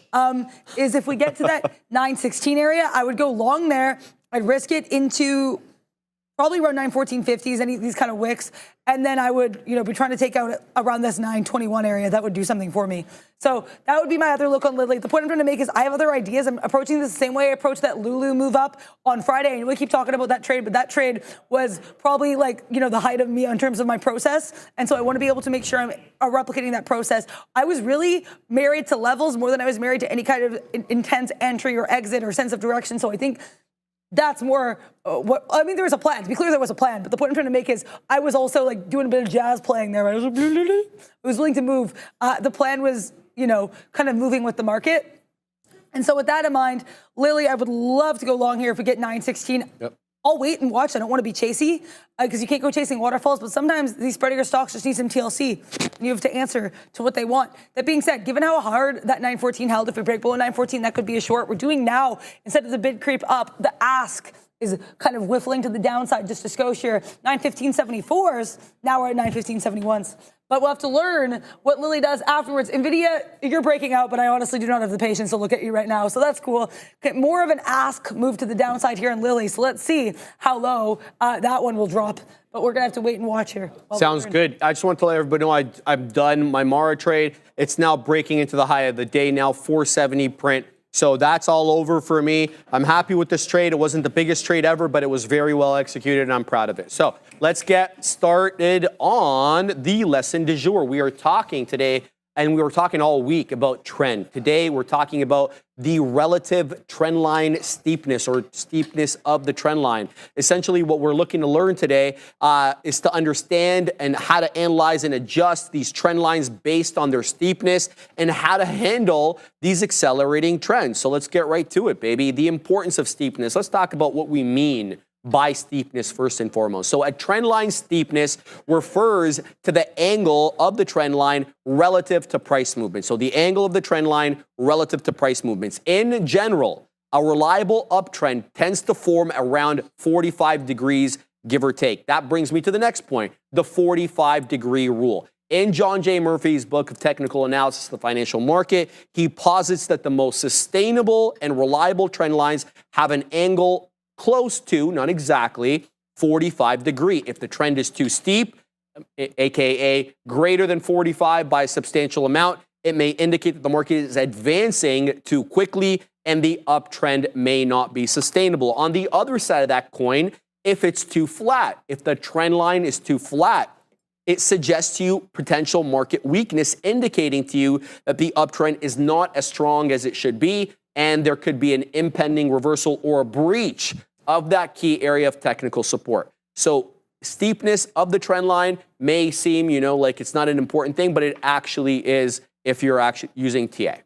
is if we get to that 916 area, I would go long there. I'd risk it into probably around 914.50s, any of these kind of wicks. And then I would, be trying to take out around this 921 area. That would do something for me. So that would be my other look on Lily. The point I'm trying to make is I have other ideas. I'm approaching this the same way I approached that Lulu move up on Friday. And we keep talking about that trade, but that trade was probably like, the height of me in terms of my process. And so I want to be able to make sure I'm replicating that process. I was really married to levels more than I was married to any kind of intense entry or exit or sense of direction. So I think that's more there was a plan. To be clear, there was a plan. But the point I'm trying to make is I was also like doing a bit of jazz playing there. I was willing to move. The plan was, kind of moving with the market. And so with that in mind, Lily, I would love to go long here if we get 916. Yep. I'll wait and watch. I don't want to be chasey because you can't go chasing waterfalls. But sometimes these spreadier stocks just need some TLC. And you have to answer to what they want. That being said, given how hard that 914 held, if we break below 914, that could be a short. We're doing now, instead of the bid creep up, the ask is kind of whiffling to the downside just to Scotia. 915.74s, now we're at 915.71s. But we'll have to learn what Lily does afterwards. NVIDIA, you're breaking out, but I honestly do not have the patience to look at you right now. So that's cool. Get more of an ask move to the downside here in Lily. So let's see how low that one will drop. But we're going to have to wait and watch here. Sounds good. I just want to let everybody know I'm done my Mara trade. It's now breaking into the high of the day now, 470 print. So that's all over for me. I'm happy with this trade. It wasn't the biggest trade ever, but it was very well executed, and I'm proud of it. So let's get started on the lesson du jour. We are talking today, and we were talking all week about trend. Today, we're talking about the relative trend line steepness or steepness of the trend line. Essentially, what we're looking to learn today is to understand and how to analyze and adjust these trend lines based on their steepness and how to handle these accelerating trends. So let's get right to it, baby. The importance of steepness. Let's talk about what we mean by steepness first and foremost. So a trend line steepness refers to the angle of the trend line relative to price movement. So the angle of the trend line relative to price movements. In general, a reliable uptrend tends to form around 45 degrees, give or take. That brings me to the next point, the 45-degree rule. In John J. Murphy's book of Technical Analysis of the Financial Market, he posits that the most sustainable and reliable trend lines have an angle close to, not exactly, 45 degree. If the trend is too steep, aka greater than 45 by a substantial amount, it may indicate that the market is advancing too quickly and the uptrend may not be sustainable. On the other side of that coin, if it's too flat, if the trend line is too flat, it suggests to you potential market weakness, indicating to you that the uptrend is not as strong as it should be, and there could be an impending reversal or a breach of that key area of technical support. So steepness of the trend line may seem, like it's not an important thing, but it actually is if you're actually using TA.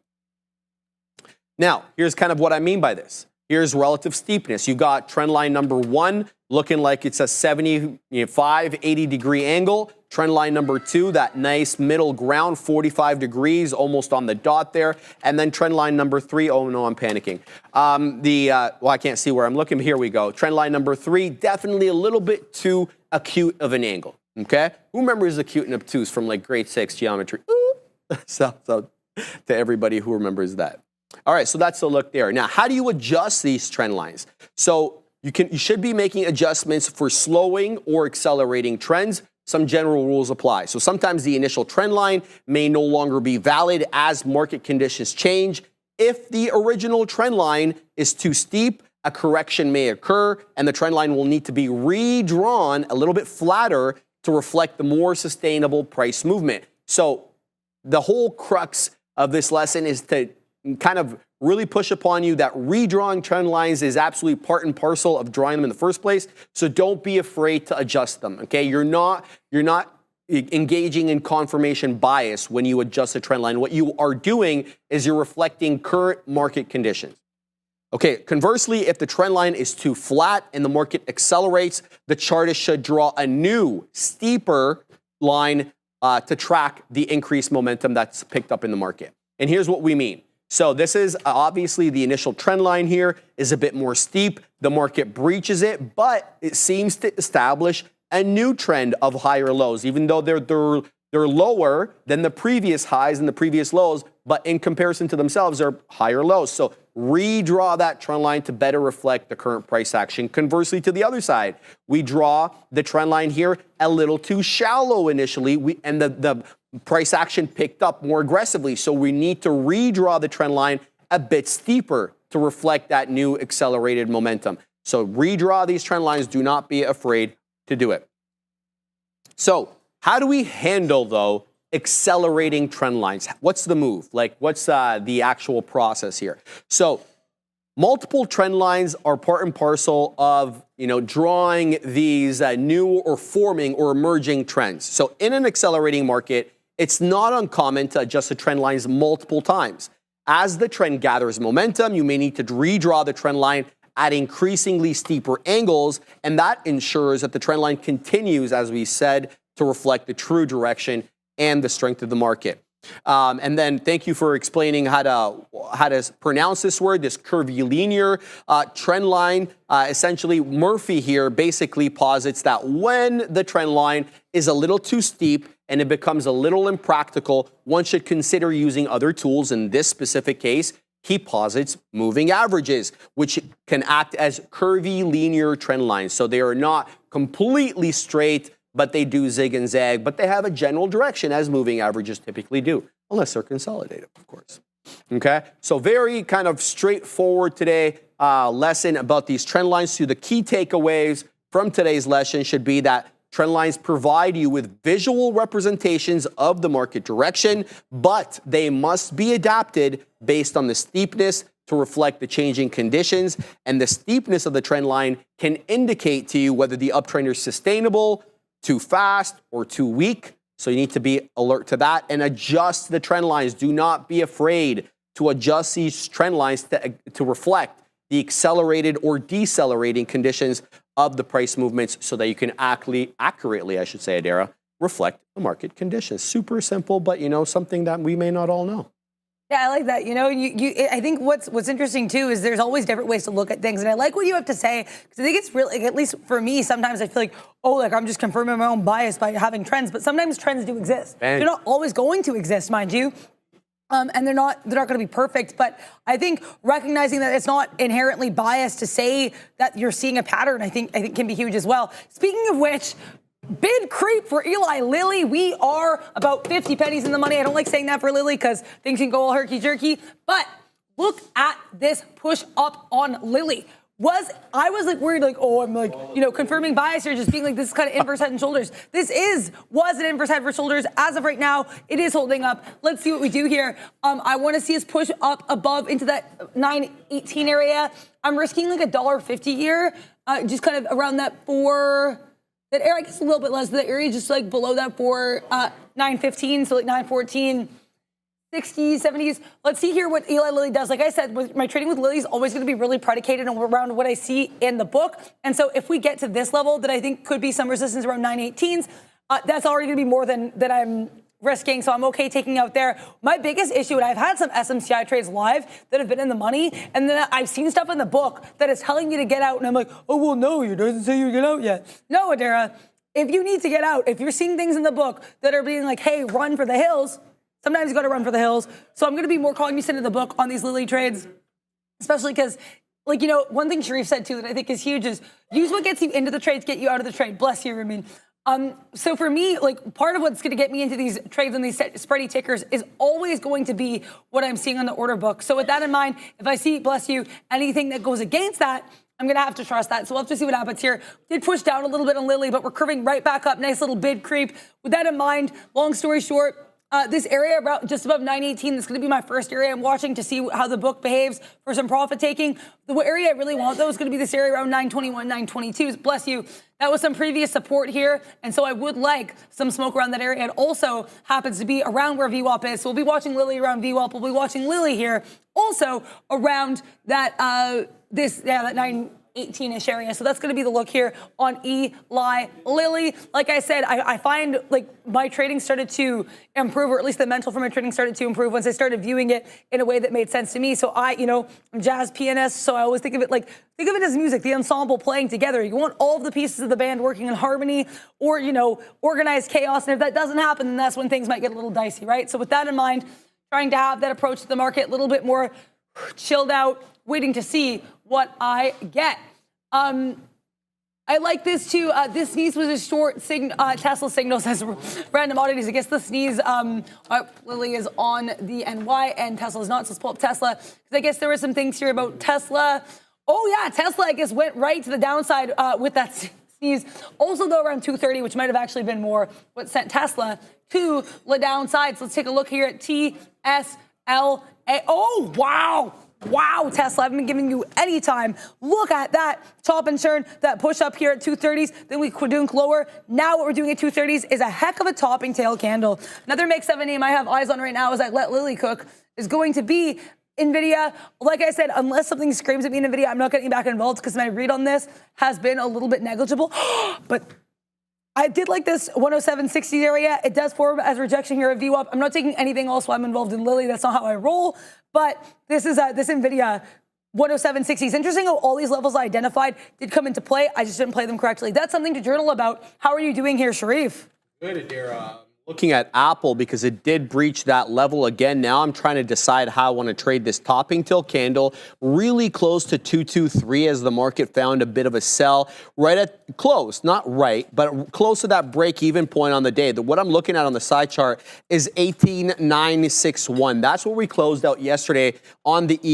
Now, here's kind of what I mean by this. Here's relative steepness. You got trend line number 1 looking like it's a 75, 80-degree angle. Trend line number 2, that nice middle ground, 45 degrees, almost on the dot there. And then trend line number 3, oh no, I'm panicking. I can't see where I'm looking, but here we go. Trend line number 3, definitely a little bit too acute of an angle, okay? Who remembers acute and obtuse from like grade 6 geometry? So to everybody who remembers that. All right, so that's the look there. Now, how do you adjust these trend lines? So you should be making adjustments for slowing or accelerating trends. Some general rules apply. So sometimes the initial trend line may no longer be valid as market conditions change. If the original trend line is too steep, a correction may occur and the trend line will need to be redrawn a little bit flatter to reflect the more sustainable price movement. So the whole crux of this lesson is to kind of really push upon you that redrawing trend lines is absolutely part and parcel of drawing them in the first place. So don't be afraid to adjust them, okay? You're not engaging in confirmation bias when you adjust a trend line. What you are doing is you're reflecting current market conditions. Okay, conversely, if the trend line is too flat and the market accelerates, the chartist should draw a new, steeper line to track the increased momentum that's picked up in the market. And here's what we mean. So this is obviously the initial trend line here is a bit more steep. The market breaches it, but it seems to establish a new trend of higher lows, even though they're lower than the previous highs and the previous lows, but in comparison to themselves, they're higher lows. So redraw that trend line to better reflect the current price action. Conversely, to the other side, we draw the trend line here a little too shallow initially, and the price action picked up more aggressively. So we need to redraw the trend line a bit steeper to reflect that new accelerated momentum. So redraw these trend lines. Do not be afraid to do it. So how do we handle, though, accelerating trend lines? What's the move? Like, what's the actual process here? So multiple trend lines are part and parcel of, drawing these new or forming or emerging trends. So in an accelerating market, it's not uncommon to adjust the trend lines multiple times. As the trend gathers momentum, you may need to redraw the trend line at increasingly steeper angles, and that ensures that the trend line continues, as we said, to reflect the true direction and the strength of the market. And then thank you for explaining how to pronounce this word, this curvilinear trend line. Essentially, Murphy here basically posits that when the trend line is a little too steep and it becomes a little impractical, one should consider using other tools. In this specific case, he posits moving averages, which can act as curvilinear trend lines. So they are not completely straight, but they do zig and zag, but they have a general direction as moving averages typically do, unless they're consolidated, of course. Okay, so very kind of straightforward today lesson about these trend lines. So the key takeaways from today's lesson should be that trend lines provide you with visual representations of the market direction, but they must be adapted based on the steepness to reflect the changing conditions. And the steepness of the trend line can indicate to you whether the uptrend is sustainable, too fast, or too weak. So you need to be alert to that and adjust the trend lines. Do not be afraid to adjust these trend lines to reflect the accelerated or decelerating conditions of the price movements so that you can accurately, I should say, Adara, reflect the market conditions. Super simple, but something that we may not all know. Yeah, I like that. I think what's interesting too is there's always different ways to look at things, and I like what you have to say because I think it's really, at least for me, sometimes I feel like, I'm just confirming my own bias by having trends, but sometimes trends do exist. They're not always going to exist, mind you. And they're not going to be perfect, but I think recognizing that it's not inherently biased to say that you're seeing a pattern, I think can be huge as well. Speaking of which, bid creep for Eli Lilly. We are about 50 pennies in the money. I don't like saying that for Lilly because things can go all herky-jerky, but look at this push up on Lilly. I was worried, confirming bias here, just being like, this is kind of inverse head and shoulders. This was an inverse head for shoulders. As of right now, it is holding up. Let's see what we do here. I want to see us push up above into that 918 area. I'm risking like $1.50 here, just kind of around that that area, I guess a little bit less, the area just like below that 915, so like 914. 60s, 70s. Let's see here what Eli Lilly does. Like I said, my trading with Lilly is always going to be really predicated around what I see in the book. And so if we get to this level that I think could be some resistance around 918s, that's already going to be more than I'm risking. So I'm okay taking out there. My biggest issue, and I've had some SMCI trades live that have been in the money, and then I've seen stuff in the book that is telling me to get out, and I'm like, oh, well, no, it doesn't say you get out yet. No, Adara, if you need to get out, if you're seeing things in the book that are being like, hey, run for the hills, sometimes you got to run for the hills. So I'm going to be more cognizant of the book on these Lilly trades, especially because, one thing Sharif said too that I think is huge is use what gets you into the trades, get you out of the trade. Bless you, Ramin. So for me, part of what's going to get me into these trades and these spready tickers is always going to be what I'm seeing on the order book. So with that in mind, if I see, bless you, anything that goes against that, I'm going to have to trust that. So we'll have to see what happens here. Did push down a little bit on Lilly, but we're curving right back up. Nice little bid creep. With that in mind, long story short, this area about just above 918, this is going to be my first area I'm watching to see how the book behaves for some profit taking. The area I really want, though, is going to be this area around 921, 922. Bless you. That was some previous support here, and so I would like some smoke around that area. It also happens to be around where VWAP is, so we'll be watching Lilly around VWAP. We'll be watching Lilly here also around that, that 918-ish area. So that's going to be the look here on Eli Lilly. Like I said, I find my trading started to improve, or at least the mental for my trading started to improve once I started viewing it in a way that made sense to me. So I'm jazz pianist, so I always think of it as music, the ensemble playing together. You want all of the pieces of the band working in harmony or, organized chaos. And if that doesn't happen, then that's when things might get a little dicey, right? So with that in mind, trying to have that approach to the market a little bit more chilled out, waiting to see what I get. I like this too. This sneeze was a short Tesla signal, says Random Oddities. I guess the sneeze Lily is on the NY and Tesla is not. So let's pull up Tesla. Because I guess there were some things here about Tesla. Oh yeah, Tesla I guess went right to the downside with that sneeze. Also though around 230, which might have actually been more what sent Tesla to the downside. So let's take a look here at TSLA. Oh wow. Wow, Tesla, I haven't been giving you any time. Look at that top and turn, that push up here at 230s. Then we quadrunk lower. Now what we're doing at 230s is a heck of a topping tail candle. Another Make 7 name I have eyes on right now as I let Lily cook is going to be NVIDIA. Like I said, unless something screams at me in NVIDIA, I'm not getting back involved because my read on this has been a little bit negligible. But I did like this 107.60 area. It does form as rejection here at VWAP. I'm not taking anything else while I'm involved in Lily. That's not how I roll. But this is this NVIDIA 107.60. It's interesting how all these levels I identified did come into play. I just didn't play them correctly. That's something to journal about. How are you doing here, Sharif? Good, Adira. Looking at Apple because it did breach that level again. Now I'm trying to decide how I want to trade this topping tail candle really close to 223 as the market found a bit of a sell right at close, not right, but close to that break-even point on the day. What I'm looking at on the side chart is 18,961. That's where we closed out yesterday on the the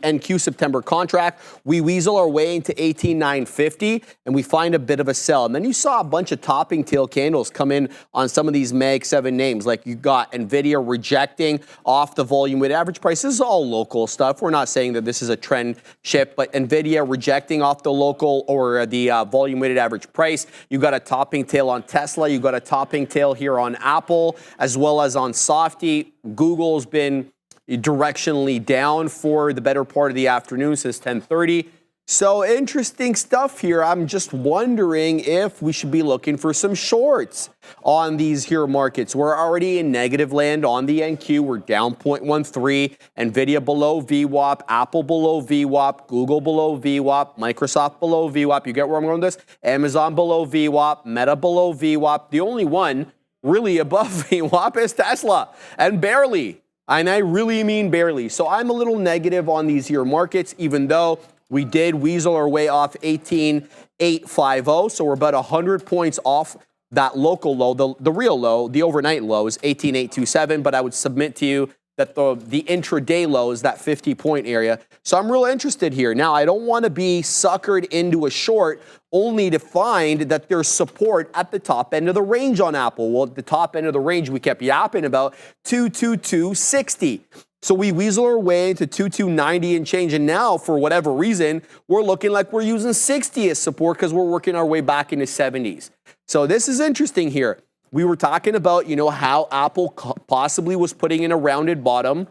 NQ September contract. We weasel our way into 18,950 and we find a bit of a sell. And then you saw a bunch of topping tail candles come in on some of these Mag 7 names, like you got NVIDIA rejecting off the volume weighted average price. This is all local stuff. We're not saying that this is a trend shift, but NVIDIA rejecting off the local or the volume weighted average price. You got a topping tail on Tesla. You got a topping tail here on Apple, as well as on Softy. Google's been directionally down for the better part of the afternoon since 10:30. So interesting stuff here. I'm just wondering if we should be looking for some shorts on these here markets. We're already in negative land on the NQ. We're down 0.13. NVIDIA below VWAP, Apple below VWAP, Google below VWAP, Microsoft below VWAP. You get where I'm going with this? Amazon below VWAP, Meta below VWAP. The only one really above VWAP is Tesla, and barely. And I really mean barely. So I'm a little negative on these here markets, even though we did weasel our way off 18,850, so we're about 100 points off that local low. The real low, the overnight low, is 18,827, but I would submit to you that the intraday low is that 50-point area. So I'm real interested here. Now, I don't want to be suckered into a short only to find that there's support at the top end of the range on Apple. Well, at the top end of the range, we kept yapping about 222.60. So we weasel our way into 2290 and change. And now, for whatever reason, we're looking like we're using 60 as support because we're working our way back into 70s. So this is interesting here. We were talking about, how Apple possibly was putting in a rounded bottom.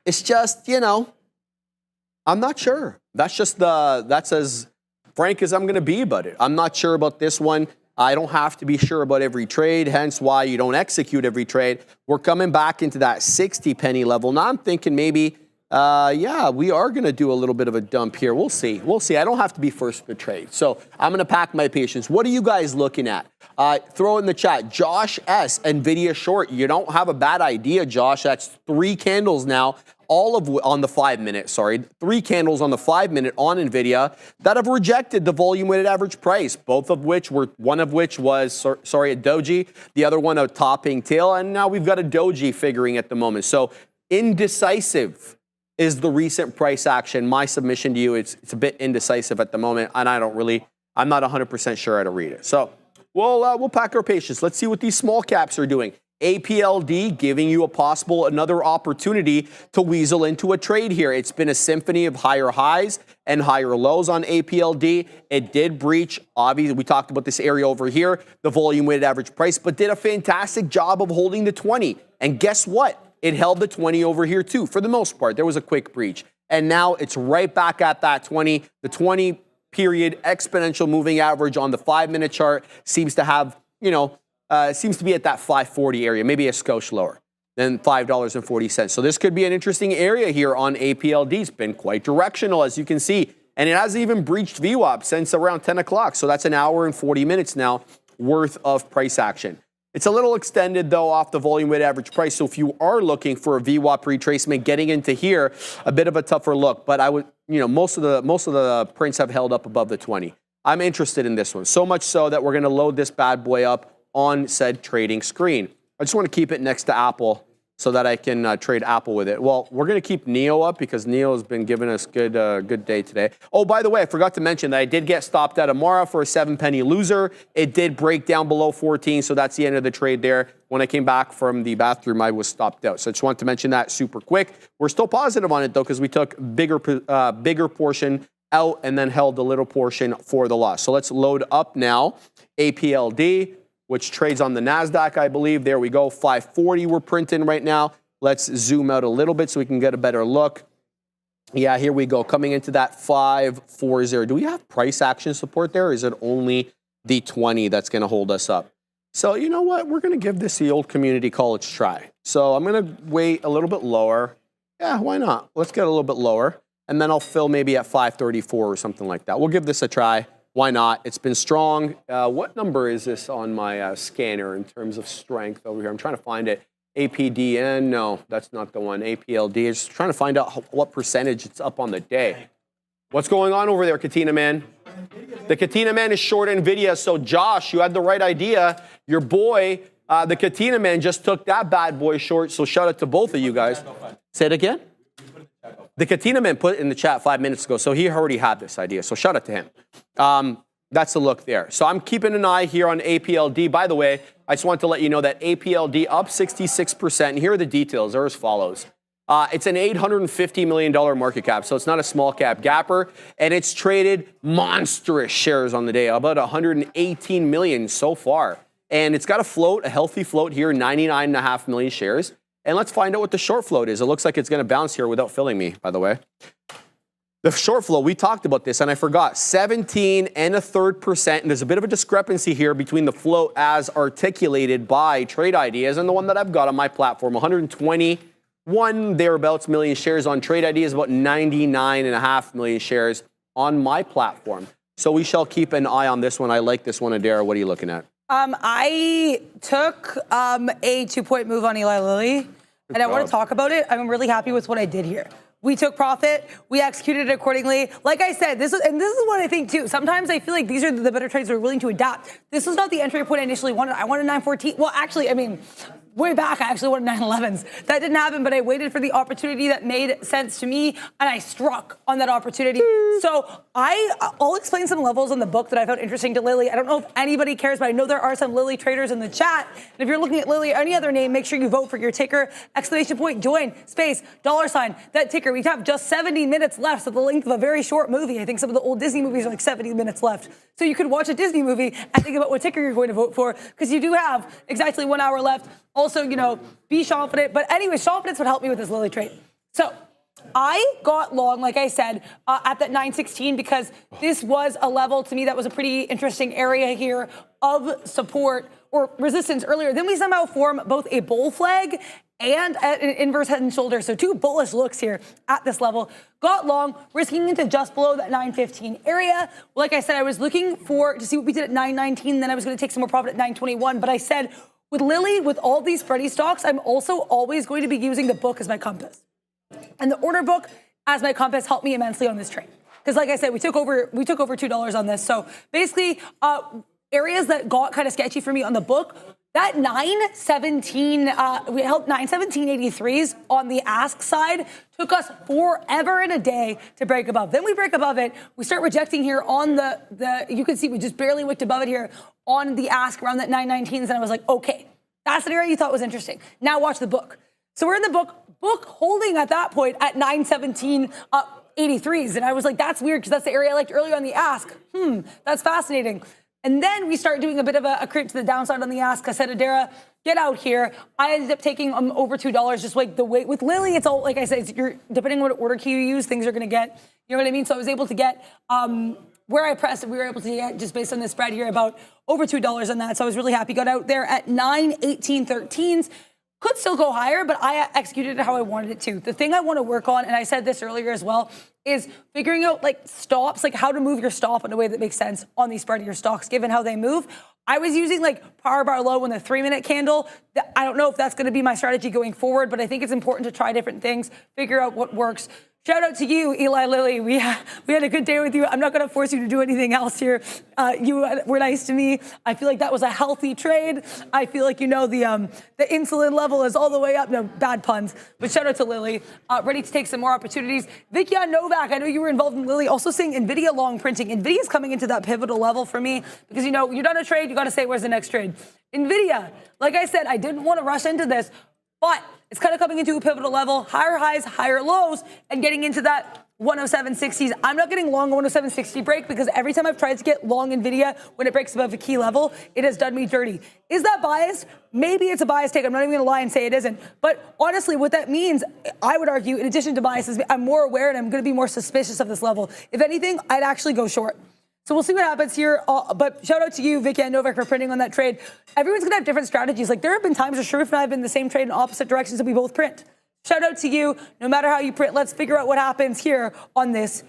It's just, I'm not sure. That's as frank as I'm going to be about it. I'm not sure about this one. I don't have to be sure about every trade, hence why you don't execute every trade. We're coming back into that 60 penny level. Now I'm thinking maybe, we are going to do a little bit of a dump here. We'll see. I don't have to be first for the trade. So I'm going to pack my patience. What are you guys looking at? Throw in the chat. Josh S., NVIDIA short. You don't have a bad idea, Josh. That's 3 candles now. On the 5-minute, 3 candles on the 5-minute on NVIDIA that have rejected the volume weighted average price, one of which was a doji, the other one a topping tail, and now we've got a doji figuring at the moment. So indecisive is the recent price action. My submission to you, it's a bit indecisive at the moment, and I'm not 100% sure how to read it. So we'll pack our patience. Let's see what these small caps are doing. APLD giving you another opportunity to weasel into a trade here. It's been a symphony of higher highs and higher lows on APLD. It did breach, obviously, we talked about this area over here, the volume weighted average price, but did a fantastic job of holding the 20. And guess what? It held the 20 over here too, for the most part. There was a quick breach. And now it's right back at that 20. The 20 period exponential moving average on the 5-minute chart seems to have, seems to be at that 540 area, maybe a skosh lower than $5.40. So this could be an interesting area here on APLD. It's been quite directional, as you can see. And it hasn't even breached VWAP since around 10 o'clock. So that's an hour and 40 minutes now worth of price action. It's a little extended, though, off the volume weighted average price. So if you are looking for a VWAP retracement, getting into here, a bit of a tougher look. But I would, most of the prints have held up above the 20. I'm interested in this one, so much so that we're going to load this bad boy up on said trading screen. I just want to keep it next to Apple so that I can trade Apple with it. Well, we're going to keep NEO up because NEO has been giving us good day today. Oh, by the way, I forgot to mention that I did get stopped at Amara for a 7-penny loser. It did break down below 14, so that's the end of the trade there. When I came back from the bathroom, I was stopped out. So I just wanted to mention that super quick. We're still positive on it, though, because we took bigger portion out and then held the little portion for the loss. So let's load up now APLD, which trades on the NASDAQ, I believe. There we go, 540 we're printing right now. Let's zoom out a little bit so we can get a better look. Yeah, here we go, coming into that 540. Do we have price action support there, or is it only the 20 that's gonna hold us up? So you know what, we're gonna give this the old community college try. So I'm gonna wait a little bit lower. Yeah, why not? Let's get a little bit lower, and then I'll fill maybe at 534 or something like that. We'll give this a try. Why not? It's been strong. What number is this on my scanner in terms of strength over here? I'm trying to find it. APDN, no, that's not the one. APLD, just trying to find out what percentage it's up on the day. What's going on over there, Katina Man? The Katina Man is short NVIDIA, so Josh, you had the right idea. Your boy, the Katina Man, just took that bad boy short, so shout out to both of you guys. Say it again? The Katina Man put it in the chat 5 minutes ago, so he already had this idea, so shout out to him. That's the look there. So I'm keeping an eye here on APLD. By the way, I just want to let you know that APLD up 66%, and here are the details. They're as follows. It's an $850 million market cap, so it's not a small cap gapper, and it's traded monstrous shares on the day, about 118 million so far. And it's got a float, a healthy float here, 99.5 million shares. And let's find out what the short float is. It looks like it's going to bounce here without filling me, by the way. The short float, we talked about this, and I forgot, 17.33%. And there's a bit of a discrepancy here between the float as articulated by Trade Ideas and the one that I've got on my platform, 121 thereabouts million shares on Trade Ideas, about 99.5 million shares on my platform. So we shall keep an eye on this one. I like this one, Adara. What are you looking at? I took a 2-point move on Eli Lilly, and I want to talk about it. I'm really happy with what I did here. We took profit. We executed it accordingly. Like I said, this is what I think too. Sometimes I feel like these are the better trades that are willing to adapt. This was not the entry point I initially wanted. I wanted 914. Well, actually, I mean, way back, I actually wanted 911s. That didn't happen, but I waited for the opportunity that made sense to me, and I struck on that opportunity. So I'll explain some levels in the book that I found interesting to Lilly. I don't know if anybody cares, but I know there are some Lilly traders in the chat. And if you're looking at Lilly or any other name, make sure you vote for your ticker, ! join, space, $, that ticker. We have just 70 minutes left, so the length of a very short movie. I think some of the old Disney movies are like 70 minutes left. So you could watch a Disney movie and think about what ticker you're going to vote for, because you do have exactly 1 hour left. Also, be confident. But anyway, confidence would help me with this Lilly trade. So I got long, like I said, at that 916 because this was a level to me that was a pretty interesting area here of support or resistance earlier. Then we somehow form both a bull flag and an inverse head and shoulder. So two bullish looks here at this level. Got long, risking into just below that 915 area. Like I said, I was looking to see what we did at 919. Then I was going to take some more profit at 921. But I said, with Lilly, with all these spready stocks, I'm also always going to be using the book as my compass. And the order book as my compass helped me immensely on this trade. Because like I said, we took over $2 on this. So basically, areas that got kind of sketchy for me on the book, that 917, we held 917.83s on the ask side, took us forever and a day to break above. Then we break above it. We start rejecting here on the you can see we just barely wicked above it here on the ask around that 919s. And I was like, okay, that's an area you thought was interesting. Now watch the book. So we're in the book holding at that point at 917.83s. And I was like, that's weird because that's the area I liked earlier on the ask. That's fascinating. And then we start doing a bit of a creep to the downside on the ask. I said, Adara, get out here. I ended up taking over $2, just like the weight. With Lilly, it's all, like I said, depending on what order key you use, things are going to get, you know what I mean? So I was able to get, where I pressed, we were able to get, just based on the spread here, about over $2 on that. So I was really happy. Got out there at 918.13s. Could still go higher, but I executed it how I wanted it to. The thing I want to work on, and I said this earlier as well, is figuring out like stops, like how to move your stop in a way that makes sense on these spreadier stocks, given how they move. I was using like power bar low in the 3-minute candle. I don't know if that's going to be my strategy going forward, but I think it's important to try different things, figure out what works. Shout out to you, Eli Lilly. We had a good day with you. I'm not going to force you to do anything else here. You were nice to me. I feel like that was a healthy trade. I feel like, the insulin level is all the way up. No, bad puns. But shout out to Lilly. Ready to take some more opportunities. Vikya Novak, I know you were involved in Lilly. Also seeing NVIDIA long printing. NVIDIA's coming into that pivotal level for me because, you're done a trade, you got to say, where's the next trade? NVIDIA, like I said, I didn't want to rush into this, but it's kind of coming into a pivotal level, higher highs, higher lows, and getting into that 107.60s. I'm not getting long 107.60 break because every time I've tried to get long NVIDIA when it breaks above a key level, it has done me dirty. Is that biased? Maybe it's a biased take. I'm not even going to lie and say it isn't. But honestly, what that means, I would argue, in addition to biases, I'm more aware and I'm going to be more suspicious of this level. If anything, I'd actually go short. So we'll see what happens here. But shout out to you, Vikya Novak, for printing on that trade. Everyone's going to have different strategies. Like there have been times where Sharif and I have been in the same trade in opposite directions and we both print. Shout out to you. No matter how you print, let's figure out what happens here on this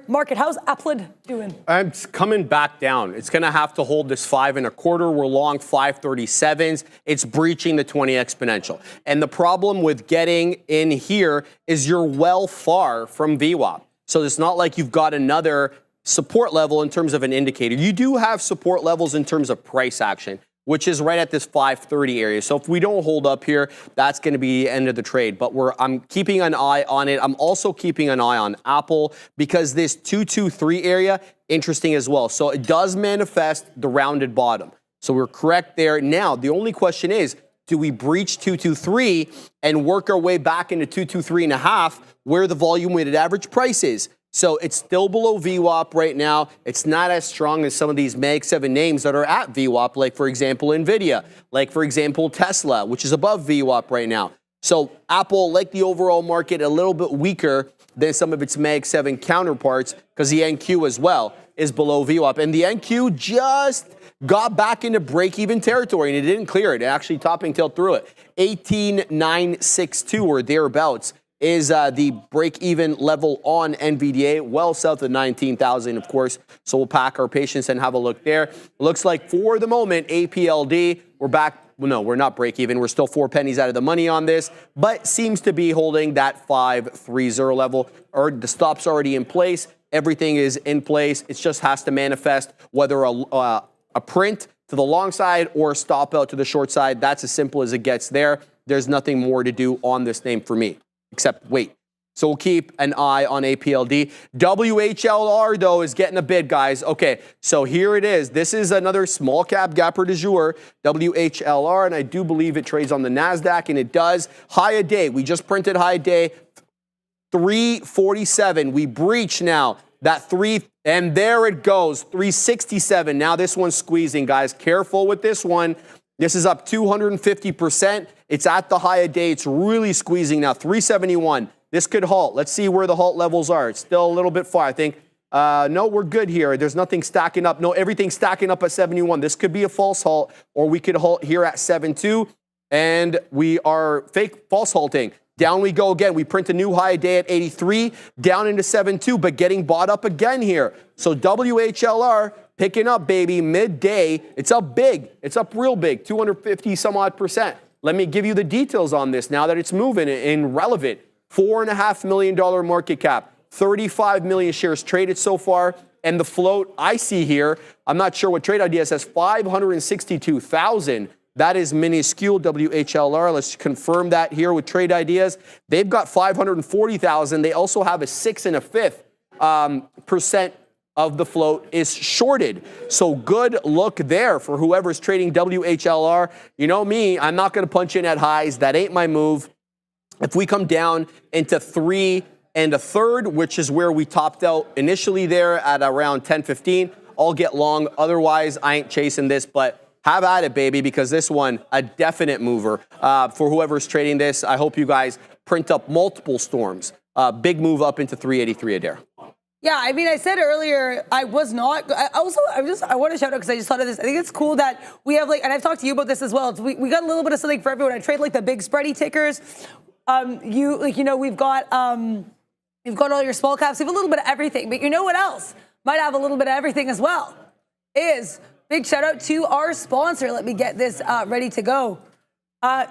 market. How's AAPL doing? I'm coming back down. It's going to have to hold this 5.25. We're long 537s. It's breaching the 20 exponential. And the problem with getting in here is you're well far from VWAP. So it's not like you've got another support level in terms of an indicator. You do have support levels in terms of price action, which is right at this 530 area. So if we don't hold up here, that's going to be the end of the trade. But I'm keeping an eye on it. I'm also keeping an eye on Apple because this 223 area, interesting as well. So it does manifest the rounded bottom. So we're correct there. Now, the only question is, do we breach 223 and work our way back into 223.5 where the volume weighted average price is? So it's still below VWAP right now. It's not as strong as some of these Mag 7 names that are at VWAP, like, for example, NVIDIA, like, for example, Tesla, which is above VWAP right now. So Apple, like the overall market, a little bit weaker than some of its Mag 7 counterparts because the NQ as well is below VWAP. And the NQ just got back into break-even territory, and it didn't clear it. It actually topping tail through it. 18,962 or thereabouts is the break-even level on NVDA, well south of 19,000, of course. So we'll pack our patience and have a look there. Looks like for the moment, APLD, we're back. Well, no, we're not break-even. We're still 4 pennies out of the money on this, but seems to be holding that 530 level. Or the stop's already in place. Everything is in place. It just has to manifest whether a print to the long side or a stop out to the short side. That's as simple as it gets there. There's nothing more to do on this name for me, except wait. So we'll keep an eye on APLD. WHLR, though, is getting a bid, guys. Okay, so here it is. This is another small cap gapper du jour, WHLR, and I do believe it trades on the NASDAQ, and it does. High a day. We just printed high a day, 347. We breach now that 3, and there it goes, 367. Now this one's squeezing, guys. Careful with this one. This is up 250%. It's at the high a day. It's really squeezing now. 371. This could halt. Let's see where the halt levels are. It's still a little bit far, I think. No, we're good here. There's nothing stacking up. No, everything's stacking up at 71. This could be a false halt, or we could halt here at 72, and we are false halting. Down we go again. We print a new high day at 83, down into 72, but getting bought up again here. So WHLR picking up, baby, midday. It's up big. It's up real big, 250 some odd %. Let me give you the details on this now that it's moving in relevant. $4.5 million market cap, 35 million shares traded so far, and the float I see here, I'm not sure what trade idea says, 562,000. That is minuscule, WHLR. Let's confirm that here with trade ideas. They've got 540,000. They also have a 6 1/5% of the float is shorted. So good look there for whoever's trading WHLR. You know me, I'm not going to punch in at highs. That ain't my move. If we come down into 3 1/3, which is where we topped out initially there at around 10.15, I'll get long. Otherwise, I ain't chasing this, but have at it, baby, because this one, a definite mover for whoever's trading this. I hope you guys print up multiple storms. Big move up into 383 a dare. Yeah, I mean, I said earlier, I was not. I want to shout out because I just thought of this. I think it's cool that we have and I've talked to you about this as well. We got a little bit of something for everyone. I trade the big spready tickers. We've got all your small caps. We have a little bit of everything, but you know what else might have a little bit of everything as well? is big shout out to our sponsor. Let me get this ready to go. Do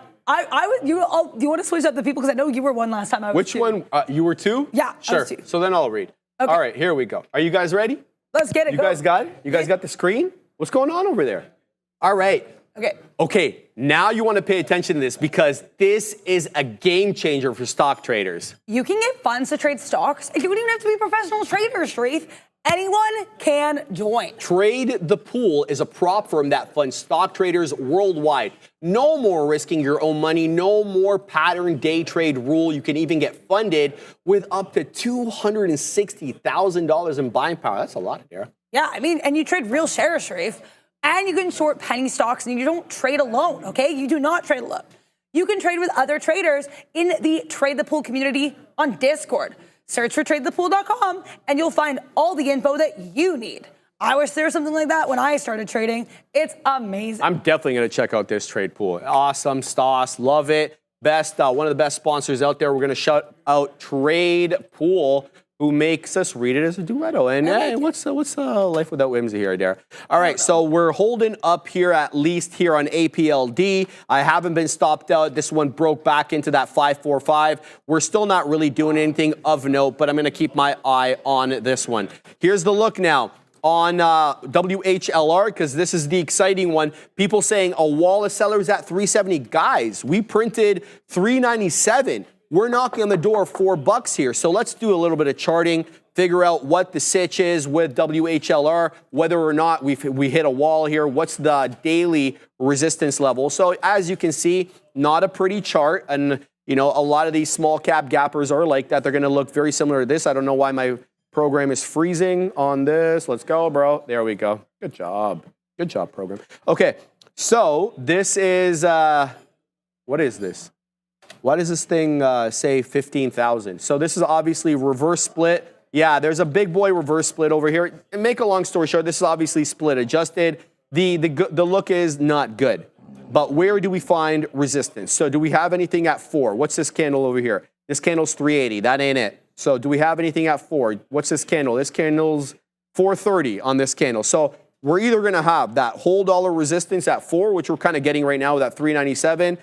you want to switch up the people? Because I know you were one last time. Which one? You were two? Yeah, sure. I was two. So then I'll read. Okay. All right, here we go. Are you guys ready? Let's get it. You guys got it? You guys got the screen? What's going on over there? All right. Okay, now you want to pay attention to this because this is a game changer for stock traders. You can get funds to trade stocks. You don't even have to be professional traders, Sharif. Anyone can join. Trade the Pool is a prop firm that funds stock traders worldwide. No more risking your own money, no more pattern day trade rule. You can even get funded with up to $260,000 in buying power. That's a lot, Dara. Yeah, I mean, and you trade real shares, Sharif. And you can short penny stocks, and you don't trade alone, okay? You do not trade alone. You can trade with other traders in the Trade the Pool community on Discord. Search for tradethepool.com, and you'll find all the info that you need. I wish there was something like that when I started trading. It's amazing. I'm definitely going to check out this trade pool. Awesome, Stoss, love it. Best, one of the best sponsors out there. We're going to shout out Trade Pool, who makes us read it as a duetto. And hey, what's life without whimsy here, Dara? All right, so we're holding up here, at least here on APLD. I haven't been stopped out. This one broke back into that 545. We're still not really doing anything of note, but I'm going to keep my eye on this one. Here's the look now on WHLR, because this is the exciting one. People saying a wall of sellers at 370. Guys, we printed 397. We're knocking on the door $4 here. So let's do a little bit of charting, figure out what the sitch is with WHLR, whether or not we hit a wall here, what's the daily resistance level. So as you can see, not a pretty chart. And, you know, a lot of these small cap gappers are like that. They're going to look very similar to this. I don't know why my program is freezing on this. Let's go, bro. There we go. Good job. Good job, program. Okay, so this is, what is this? Why does this thing say 15,000? So this is obviously reverse split. Yeah, there's a big boy reverse split over here. And make a long story short, this is obviously split adjusted. The look is not good. But where do we find resistance? So do we have anything at 4? What's this candle over here? This candle's 380. That ain't it. So do we have anything at 4? What's this candle? This candle's 430 on this candle. So we're either going to have that whole dollar resistance at 4, which we're kind of getting right now with that 397.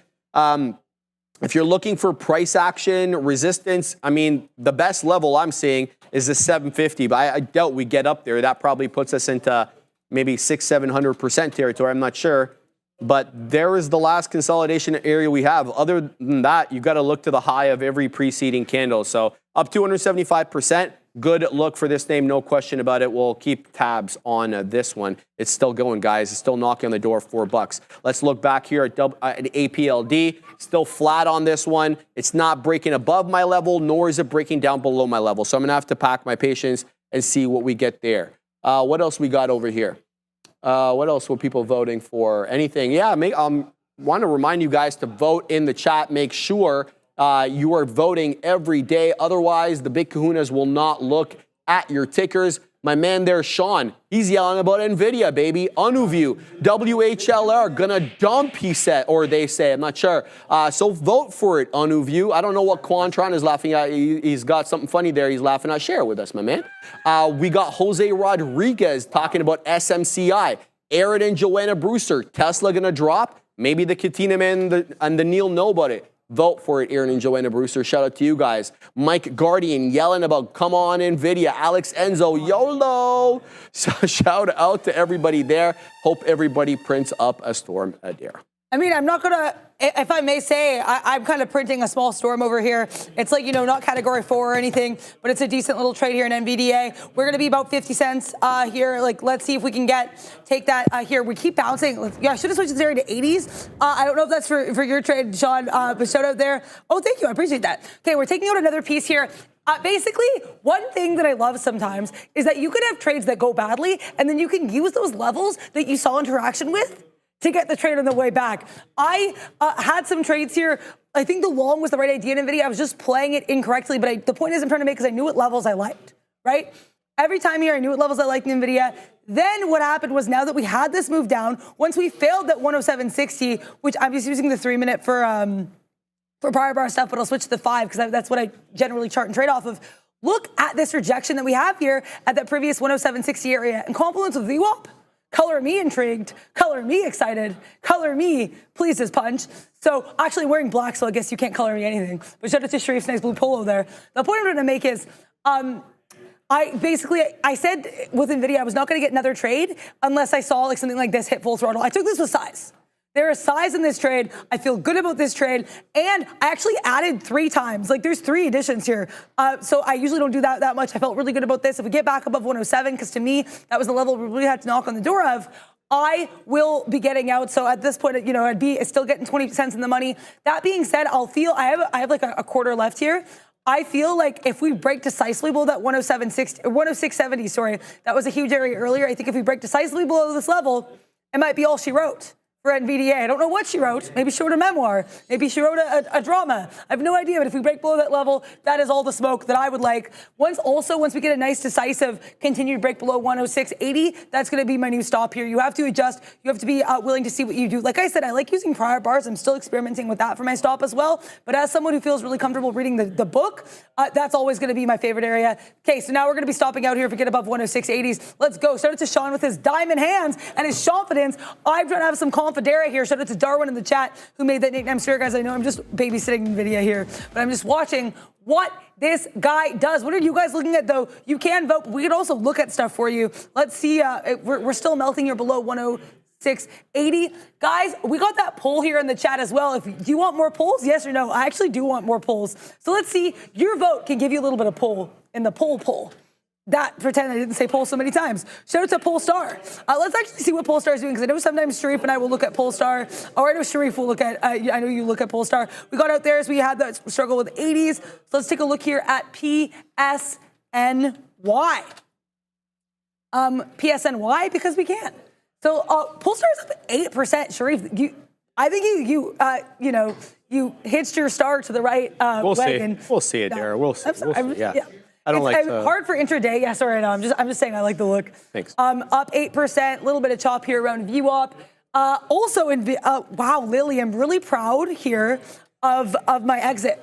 If you're looking for price action resistance, I mean, the best level I'm seeing is the 750, but I doubt we get up there. That probably puts us into maybe 600-700% territory. I'm not sure. But there is the last consolidation area we have. Other than that, you've got to look to the high of every preceding candle. So up 275%. Good look for this name, no question about it. We'll keep tabs on this one. It's still going, guys. It's still knocking on the door, $4. Let's look back here at APLD. Still flat on this one. It's not breaking above my level, nor is it breaking down below my level. So I'm going to have to pack my patience and see what we get there. What else we got over here? What else were people voting for? Anything? Yeah, want to remind you guys to vote in the chat. Make sure you are voting every day. Otherwise, the big kahunas will not look at your tickers. My man there, Sean, he's yelling about NVIDIA, baby. Anuview, WHLR, gonna dump, he said, or they say, I'm not sure. So vote for it, Anuview. I don't know what Quantron is laughing at. He's got something funny there he's laughing at. Share it with us, my man. We got Jose Rodriguez talking about SMCI. Aaron and Joanna Brewster, Tesla gonna drop? Maybe the Katina man and the Neil know about it. Vote for it, Aaron and Joanna Brewster. Shout out to you guys. Mike Guardian yelling about, come on, NVIDIA. Alex Enzo, YOLO. So shout out to everybody there. Hope everybody prints up a storm Adair. I mean, I'm not going to, if I may say, I'm kind of printing a small storm over here. It's like, you know, not category 4 or anything, but it's a decent little trade here in NVDA. We're going to be about 50 cents here. Like, let's see if we can take that here. We keep bouncing. Yeah, I should have switched this area to 80s. I don't know if that's for your trade, Sean, but shout out there. Oh, thank you. I appreciate that. Okay, we're taking out another piece here. Basically, one thing that I love sometimes is that you can have trades that go badly, and then you can use those levels that you saw interaction with to get the trade on the way back. I had some trades here. I think the long was the right idea in NVIDIA. I was just playing it incorrectly, but the point is I'm trying to make because I knew what levels I liked, right? Every time here, I knew what levels I liked in NVIDIA. Then what happened was now that we had this move down, once we failed that 107.60, which I'm just using the 3-minute for prior bar stuff, but I'll switch to the 5 because that's what I generally chart and trade off of. Look at this rejection that we have here at that previous 107.60 area in compliments with VWAP. color me intrigued, color me excited, color me pleased as punch. So actually wearing black, so I guess you can't color me anything. But shout out to Sharif's nice blue polo there. The point I'm trying to make is, I said with NVIDIA I was not going to get another trade unless I saw like something like this hit full throttle. I took this with size. There is size in this trade. I feel good about this trade. And I actually added 3 times. Like there's 3 additions here. So I usually don't do that much. I felt really good about this. If we get back above 107, because to me, that was the level we really had to knock on the door of, I will be getting out. So at this point, I'd be still getting 20 cents in the money. That being said, I have like a quarter left here. I feel like if we break decisively below that 106.70, sorry, that was a huge area earlier. I think if we break decisively below this level, it might be all she wrote for NVDA. I don't know what she wrote. Maybe she wrote a memoir. Maybe she wrote a drama. I have no idea, but if we break below that level, that is all the smoke that I would like. Once we get a nice decisive continued break below 106.80, that's going to be my new stop here. You have to adjust. You have to be willing to see what you do. Like I said, I like using prior bars. I'm still experimenting with that for my stop as well. But as someone who feels really comfortable reading the book, that's always going to be my favorite area. Okay, so now we're going to be stopping out here if we get above 106.80s. Let's go. Shout out to Sean with his diamond hands and his confidence. I'm trying to have some confidence here. Shout out to Darwin in the chat who made that nickname. Sorry, guys, I know I'm just babysitting NVIDIA here, but I'm just watching what this guy does. What are you guys looking at, though? You can vote, but we can also look at stuff for you. Let's see. We're still melting here below 106.80. Guys, we got that poll here in the chat as well. Do you want more polls? Yes or no? I actually do want more polls. So let's see. Your vote can give you a little bit of poll in the poll. That, pretend I didn't say poll so many times. Shout out to Polestar. Let's actually see what Polestar is doing, because I know sometimes Sharif and I will look at Polestar, or I know Sharif will look at, I know you look at Polestar. We got out there as we had that struggle with 80s. So let's take a look here at PSNY. PSNY, because we can. So Polestar is up 8%. Sharif, I think you hitched your star to the right wagon. We'll see it, Dara. We'll see. Yeah. I don't like hard for intraday. Yeah, sorry, no, I'm just saying I like the look. Thanks. Up 8%, a little bit of chop here around VWAP. Also in wow, Lily, I'm really proud here of my exit.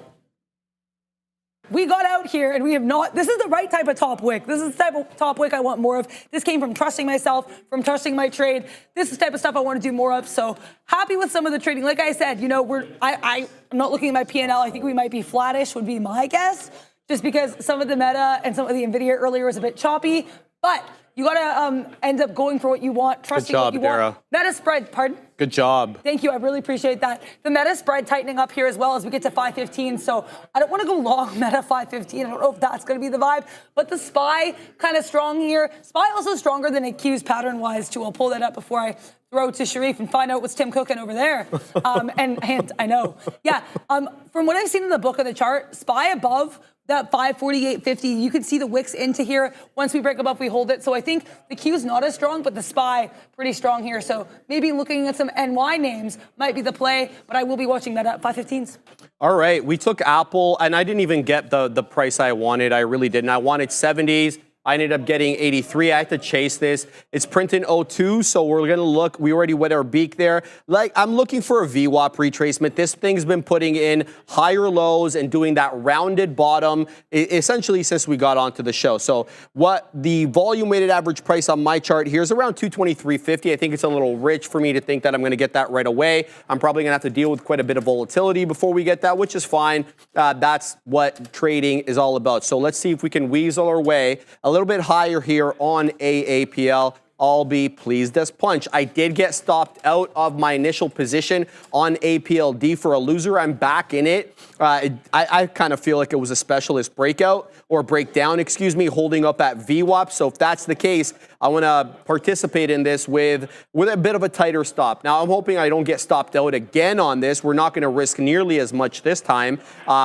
We got out here and we have not, this is the right type of top wick. This is the type of top wick I want more of. This came from trusting myself, from trusting my trade. This is the type of stuff I want to do more of. So happy with some of the trading. Like I said, I'm not looking at my P&L. I think we might be flattish would be my guess, just because some of the meta and some of the NVIDIA earlier was a bit choppy. But you got to end up going for what you want, trusting what you want. Meta spread, pardon? Good job. Thank you. I really appreciate that. The meta spread tightening up here as well as we get to 515. So I don't want to go long meta 515. I don't know if that's going to be the vibe. But the SPY kind of strong here. SPY also stronger than AQ's pattern-wise, too. I'll pull that up before I throw to Sharif and find out what's Tim cooking over there. And I know. Yeah. From what I've seen in the book of the chart, SPY above that 548.50, you can see the wicks into here. Once we break above, we hold it. So I think the Q is not as strong, but the SPY pretty strong here. So maybe looking at some NY names might be the play, but I will be watching that at 515s. All right, we took Apple, and I didn't even get the price I wanted. I really didn't. I wanted 70s. I ended up getting 83. I had to chase this. It's print in 02, so we're going to look. We already wet our beak there. Like, I'm looking for a VWAP retracement. This thing's been putting in higher lows and doing that rounded bottom essentially since we got onto the show. So what the volume weighted average price on my chart here is around 223.50. I think it's a little rich for me to think that I'm going to get that right away. I'm probably going to have to deal with quite a bit of volatility before we get that, which is fine. That's what trading is all about. So let's see if we can weasel our way a little bit higher here on AAPL. I'll be pleased as punch. I did get stopped out of my initial position on APLD for a loser. I'm back in it. I kind of feel like it was a specialist breakout or breakdown, holding up at VWAP. So if that's the case, I want to participate in this with a bit of a tighter stop. Now, I'm hoping I don't get stopped out again on this. We're not going to risk nearly as much this time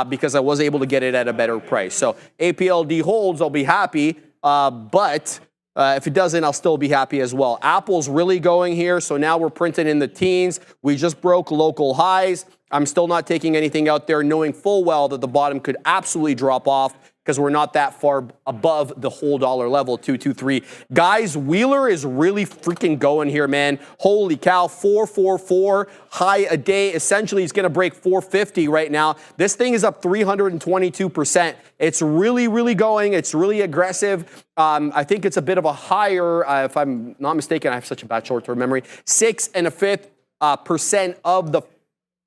because I was able to get it at a better price. So APLD holds, I'll be happy. But if it doesn't, I'll still be happy as well. Apple's really going here, so now we're printing in the teens. We just broke local highs. I'm still not taking anything out there, knowing full well that the bottom could absolutely drop off because we're not that far above the whole dollar level, 223. Guys, Wheeler is really freaking going here, man. Holy cow, 444 high a day. Essentially, he's going to break 450 right now. This thing is up 322%. It's really, really going. It's really aggressive. I think it's a bit of a higher, if I'm not mistaken, I have such a bad short-term memory, 6 1/5% of the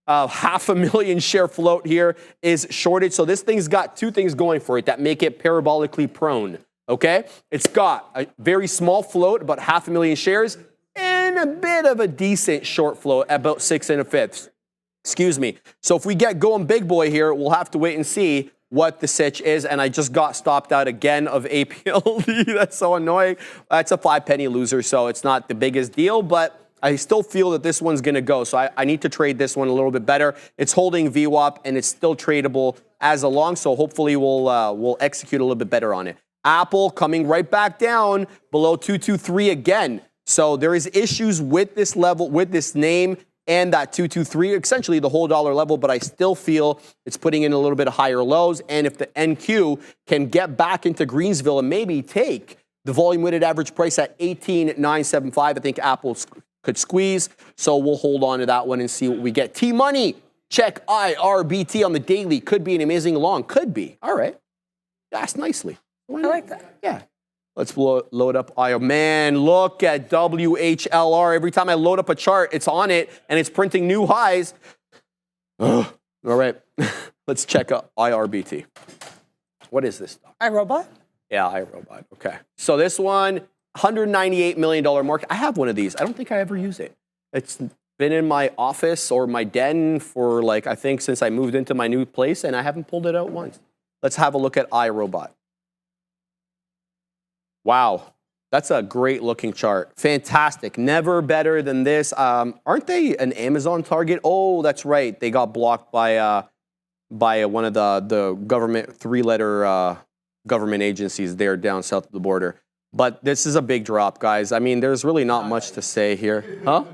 500,000 share float here is shorted. So this thing's got two things going for it that make it parabolically prone, okay? It's got a very small float, about 500,000 shares, and a bit of a decent short float, about 6 1/5. Excuse me. So if we get going big boy here, we'll have to wait and see what the sitch is. And I just got stopped out again of APLD. That's so annoying. That's a 5-penny loser, so it's not the biggest deal, but I still feel that this one's going to go. So I need to trade this one a little bit better. It's holding VWAP, and it's still tradable as a long, so hopefully we'll execute a little bit better on it. Apple coming right back down below 223 again. So there is issues with this level, with this name, and that 223, essentially the whole dollar level, but I still feel it's putting in a little bit of higher lows. And if the NQ can get back into Greensville and maybe take the volume weighted average price at 18,975, I think Apple could squeeze. So we'll hold on to that one and see what we get. T-Money, check IRBT on the daily. Could be an amazing long. Could be. All right. That's nicely. I like that. Yeah. Let's load up IO. Man, look at WHLR. Every time I load up a chart, it's on it, and it's printing new highs. Ugh. All right. Let's check out IRBT. What is this stock? iRobot? Yeah, iRobot. Okay. So this one, $198 million market. I have one of these. I don't think I ever use it. It's been in my office or my den for, like, I think since I moved into my new place, and I haven't pulled it out once. Let's have a look at iRobot. Wow, that's a great looking chart. Fantastic. Never better than this. Aren't they an Amazon target? Oh, that's right. They got blocked by one of the government, 3-letter government agencies there down south of the border. But this is a big drop, guys. I mean, there's really not much to say here. Huh?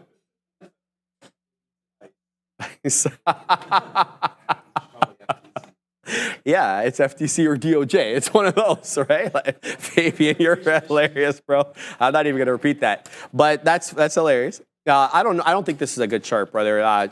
Yeah, it's FTC or DOJ. It's one of those, right? Like, Fabian, you're hilarious, bro. I'm not even going to repeat that. But that's hilarious. I don't think this is a good chart, brother.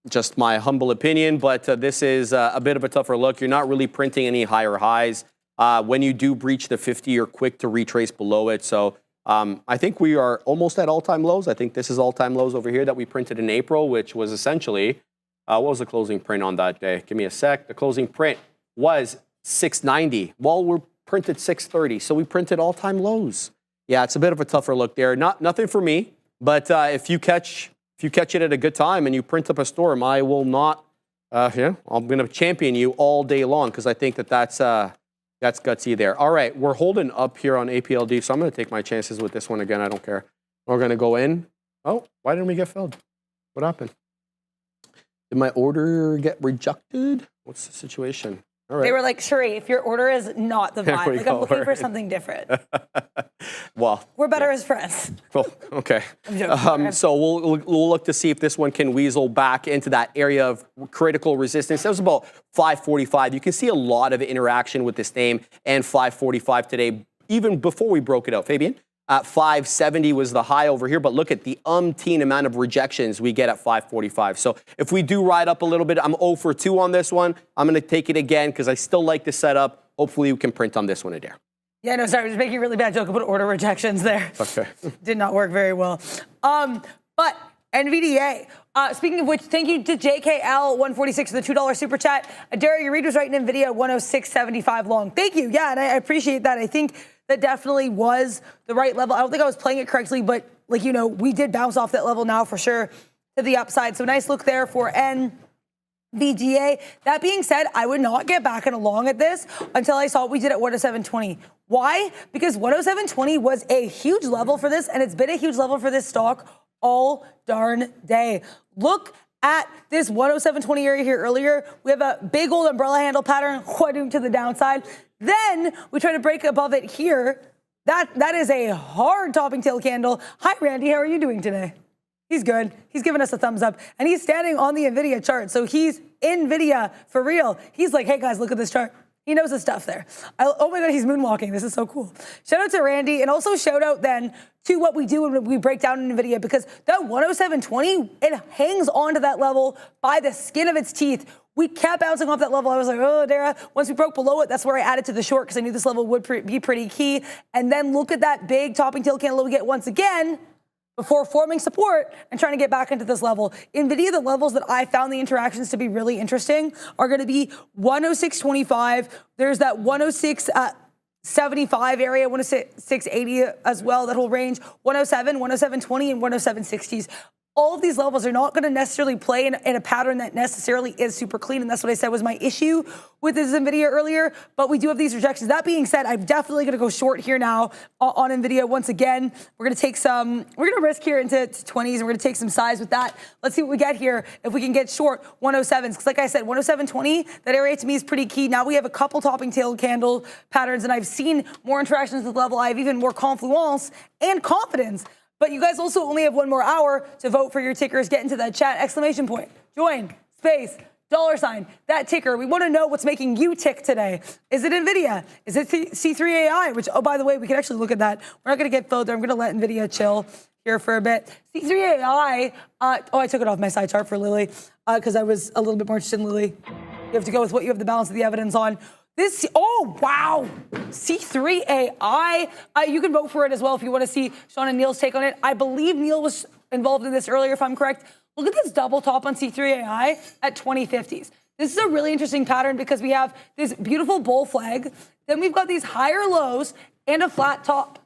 Just my humble opinion, but this is a bit of a tougher look. You're not really printing any higher highs. When you do breach the 50, you're quick to retrace below it. So I think we are almost at all-time lows. I think this is all-time lows over here that we printed in April, which was essentially, what was the closing print on that day? Give me a sec. The closing print was 690. Well, we're printed 630, so we printed all-time lows. Yeah, it's a bit of a tougher look there. Nothing for me, but if you catch it at a good time and you print up a storm, I will not. I'm going to champion you all day long because I think that's gutsy there. All right, we're holding up here on APLD, so I'm going to take my chances with this one again. I don't care. We're going to go in. Oh, why didn't we get filled? What happened? Did my order get rejected? What's the situation? All right. They were like, Sheree, if your order is not the vibe, like I'm looking for something different. Well, we're better as friends. Well, okay. So we'll look to see if this one can weasel back into that area of critical resistance. That was about 545. You can see a lot of interaction with this name and 545 today, even before we broke it out. Fabian? At 570 was the high over here, but look at the umpteen amount of rejections we get at 545. So if we do ride up a little bit, I'm 0 for 2 on this one. I'm going to take it again because I still like the setup. Hopefully we can print on this one, Adair. Yeah, no, sorry, I was making a really bad joke about order rejections there. Okay. Did not work very well. But NVDA, speaking of which, thank you to JKL146 for the $2 super chat. Adair, your read was right in NVIDIA 106.75 long. Thank you. Yeah, and I appreciate that. I think that definitely was the right level. I don't think I was playing it correctly, but we did bounce off that level now for sure to the upside. So nice look there for NVDA. That being said, I would not get back in a long at this until I saw what we did at 107.20. Why? Because 107.20 was a huge level for this, and it's been a huge level for this stock all darn day. Look at this 107.20 area here earlier. We have a big old umbrella handle pattern, quadrum to the downside. Then we try to break above it here. That is a hard topping tail candle. Hi, Randy. How are you doing today? He's good. He's giving us a thumbs up. And he's standing on the NVIDIA chart. So he's NVIDIA for real. He's like, hey, guys, look at this chart. He knows his stuff there. Oh, my God, he's moonwalking. This is so cool. Shout out to Randy. And also shout out then to what we do when we break down in NVIDIA. Because that 107.20, it hangs on to that level by the skin of its teeth. We kept bouncing off that level. I was like, oh, Dara. Once we broke below it, that's where I added to the short because I knew this level would be pretty key. And then look at that big topping tail candle we get once again before forming support and trying to get back into this level. NVIDIA, the levels that I found the interactions to be really interesting are going to be 106.25. There's that 106.75 area, 106.80 as well, that whole range, 107, 107.20, and 107.60s. All of these levels are not going to necessarily play in a pattern that necessarily is super clean, and that's what I said was my issue with this NVIDIA earlier, but we do have these rejections. That being said, I'm definitely going to go short here now on NVIDIA once again. We're going to risk here into 20s, and we're going to take some size with that. Let's see what we get here if we can get short 107s, because like I said, 107.20, that area to me is pretty key. Now we have a couple topping tail candle patterns, and I've seen more interactions with the level. I have even more confluence and confidence. But you guys also only have one more hour to vote for your tickers. Get into that chat, exclamation point, join, space, $, that ticker. We want to know what's making you tick today. Is it NVIDIA? Is it C3AI? Which, oh, by the way, we can actually look at that. We're not going to get filled there. I'm going to let NVIDIA chill here for a bit. C3AI, I took it off my side chart for Lily because I was a little bit more interested in Lily. You have to go with what you have the balance of the evidence on. Oh, wow. C3AI. You can vote for it as well if you want to see Sean and Neil's take on it. I believe Neil was involved in this earlier, if I'm correct. Look at this double top on C3AI at 2050s. This is a really interesting pattern because we have this beautiful bull flag. Then we've got these higher lows and a flat top.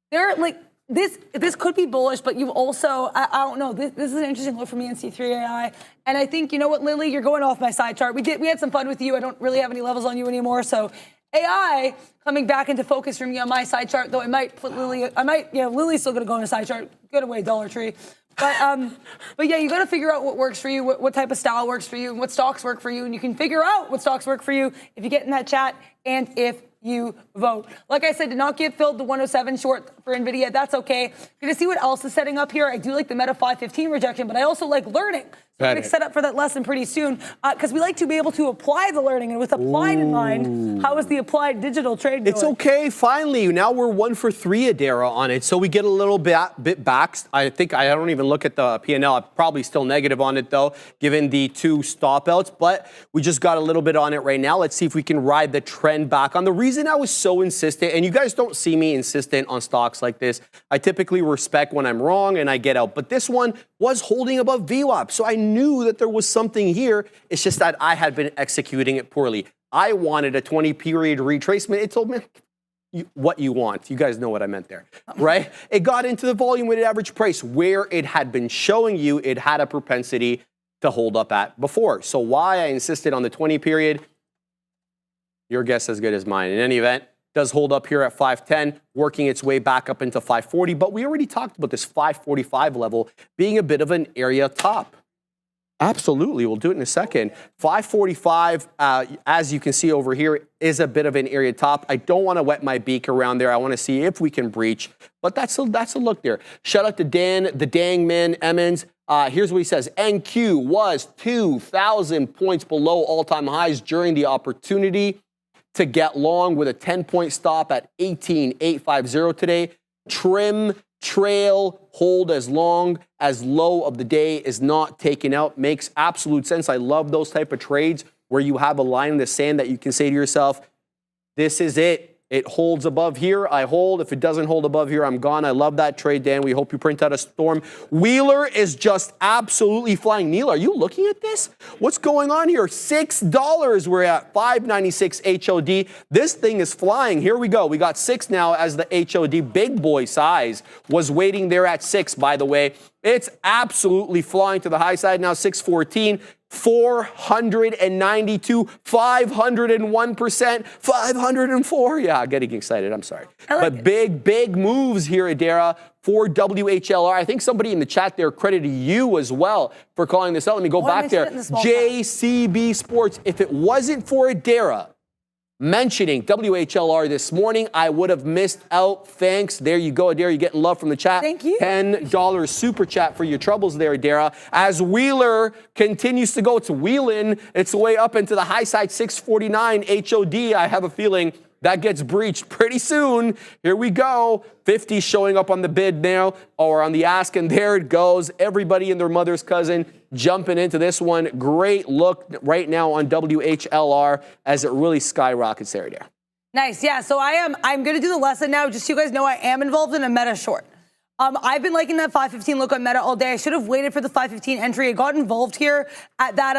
They're like, this could be bullish, but you've also, I don't know, this is an interesting look for me in C3AI. And I think, you know what, Lily, you're going off my side chart. We had some fun with you. I don't really have any levels on you anymore. So AI coming back into focus for me on my side chart, though I might put Lily, Lily's still going to go on a side chart. Good away, Dollar Tree. But yeah, you got to figure out what works for you, what type of style works for you, and what stocks work for you. And you can figure out what stocks work for you if you get in that chat and if you vote. Like I said, did not get filled the 107 short for NVIDIA. That's okay. You're going to see what else is setting up here. I do like the Meta 515 rejection, but I also like learning. So I'm going to set up for that lesson pretty soon because we like to be able to apply the learning. And with applied in mind, how is the applied digital trade going? It's okay, finally. Now we're 1 for 3 Adara on it, so we get a little bit back. I think I don't even look at the P&L. I'm probably still negative on it, though, given the 2 stop outs. But we just got a little bit on it right now. Let's see if we can ride the trend back on. The reason I was so insistent, and you guys don't see me insistent on stocks like this, I typically respect when I'm wrong and I get out. But this one was holding above VWAP, so I knew that there was something here. It's just that I had been executing it poorly. I wanted a 20-period retracement. It told me what you want. You guys know what I meant there, right? It got into the volume-weighted average price where it had been showing you it had a propensity to hold up at before. So why I insisted on the 20-period, your guess is as good as mine. In any event, does hold up here at 510, working its way back up into 540, but we already talked about this 545 level being a bit of an area top. Absolutely, we'll do it in a second. 545, as you can see over here, is a bit of an area top. I don't want to wet my beak around there. I want to see if we can breach, but that's a look there. Shout out to Dan, the dang man, Emmons. Here's what he says. NQ was 2,000 points below all-time highs during the opportunity to get long with a 10-point stop at 18,850 today. Trim, trail, hold as long as low of the day is not taken out. Makes absolute sense. I love those type of trades where you have a line in the sand that you can say to yourself, this is it. It holds above here, I hold. If it doesn't hold above here, I'm gone. I love that trade, Dan. We hope you print out a storm. Wheeler is just absolutely flying. Neil, are you looking at this? What's going on here? $6. We're at $5.96 HOD. This thing is flying. Here we go. We got 6 now as the HOD. Big boy size was waiting there at 6, by the way. It's absolutely flying to the high side now, 614. 492, 501%, 504. Yeah, getting excited. I'm sorry. But big moves here, Adara, for WHLR. I think somebody in the chat there credited you as well for calling this out. Let me go back there. JCB Sports. If it wasn't for Adara mentioning WHLR this morning, I would have missed out. Thanks. There you go, Adara. You're getting love from the chat. Thank you. $10 super chat for your troubles there, Adara. As Wheeler continues to go, it's wheeling its way up into the high side, 649 HOD. I have a feeling that gets breached pretty soon. Here we go. 50 showing up on the bid now, or on the ask, and there it goes. Everybody and their mother's cousin jumping into this one. Great look right now on WHLR as it really skyrockets there. Nice, yeah. So I'm going to do the lesson now. Just so you guys know, I am involved in a meta short. I've been liking that 515 look on meta all day. I should have waited for the 515 entry. I got involved here at that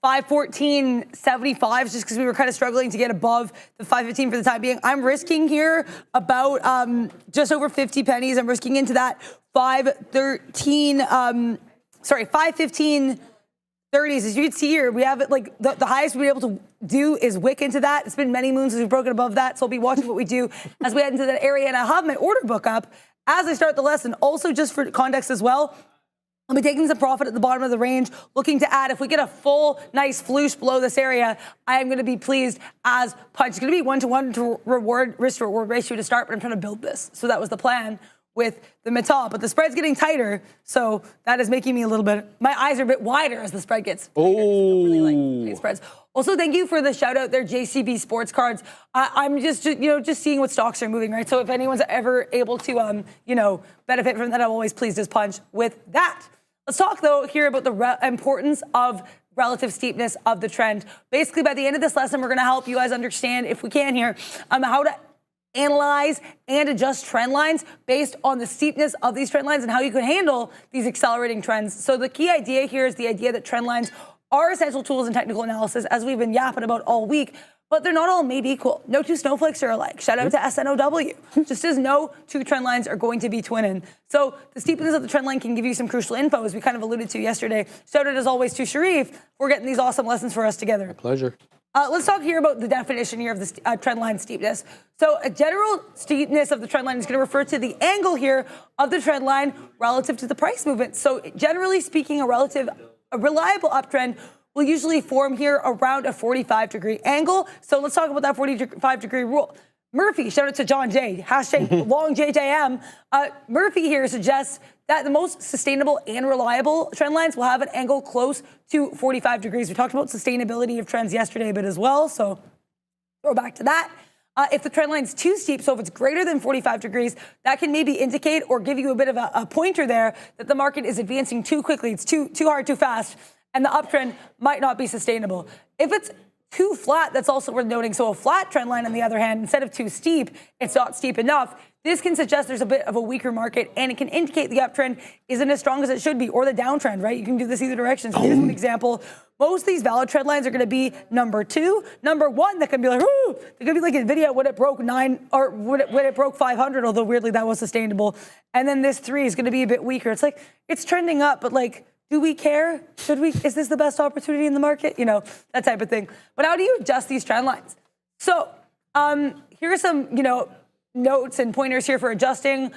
514.75 just because we were kind of struggling to get above the 515 for the time being. I'm risking here about just over 50 pennies. I'm risking into that 515.30s. As you can see here, we have it like the highest we'll be able to do is wick into that. It's been many moons since we've broken above that, so I'll be watching what we do as we head into that area. And I have my order book up as I start the lesson. Also, just for context as well, I'll be taking some profit at the bottom of the range, looking to add. If we get a full, nice floosh below this area, I am going to be pleased as punch. It's going to be 1-to-1 to risk to reward ratio to start, but I'm trying to build this. So that was the plan with the meta, but the spread's getting tighter, so that is making me a little bit, my eyes are a bit wider as the spread gets tighter. Oh. Really like tight spreads. Also, thank you for the shout out there, JCB Sports Cards. I'm just seeing what stocks are moving, right? So if anyone's ever able to, benefit from that, I'm always pleased as punch with that. Let's talk though here about the importance of relative steepness of the trend. Basically, by the end of this lesson, we're going to help you guys understand, if we can here, how to analyze and adjust trend lines based on the steepness of these trend lines and how you can handle these accelerating trends. So the key idea here is the idea that trend lines are essential tools in technical analysis, as we've been yapping about all week, but they're not all made equal. No two snowflakes are alike. Shout out to SNOW. Just as no two trend lines are going to be twinning. So the steepness of the trend line can give you some crucial info, as we kind of alluded to yesterday. Shout out as always to Sharif for getting these awesome lessons for us together. My pleasure. Let's talk here about the definition here of the trend line steepness. So a general steepness of the trend line is going to refer to the angle here of the trend line relative to the price movement. So generally speaking, a reliable uptrend will usually form here around a 45-degree angle. So let's talk about that 45-degree rule. Murphy, shout out to John J, hashtag long JJM. Murphy here suggests that the most sustainable and reliable trend lines will have an angle close to 45 degrees. We talked about sustainability of trends yesterday a bit as well, so go back to that. If the trend line's too steep, so if it's greater than 45 degrees, that can maybe indicate or give you a bit of a pointer there that the market is advancing too quickly. It's too hard, too fast, and the uptrend might not be sustainable. If it's too flat, that's also worth noting. So a flat trend line, on the other hand, instead of too steep, it's not steep enough. This can suggest there's a bit of a weaker market, and it can indicate the uptrend isn't as strong as it should be, or the downtrend, right? You can do this either direction. So here's an example. Most of these valid trend lines are going to be number 2. Number 1, that can be like, ooh, it could be like NVIDIA when it broke 9, or when it broke 500, although weirdly that was sustainable. And then this 3 is going to be a bit weaker. It's like, it's trending up, but like, do we care? Should we? Is this the best opportunity in the market? That type of thing. But how do you adjust these trend lines? So here are some, notes and pointers here for adjusting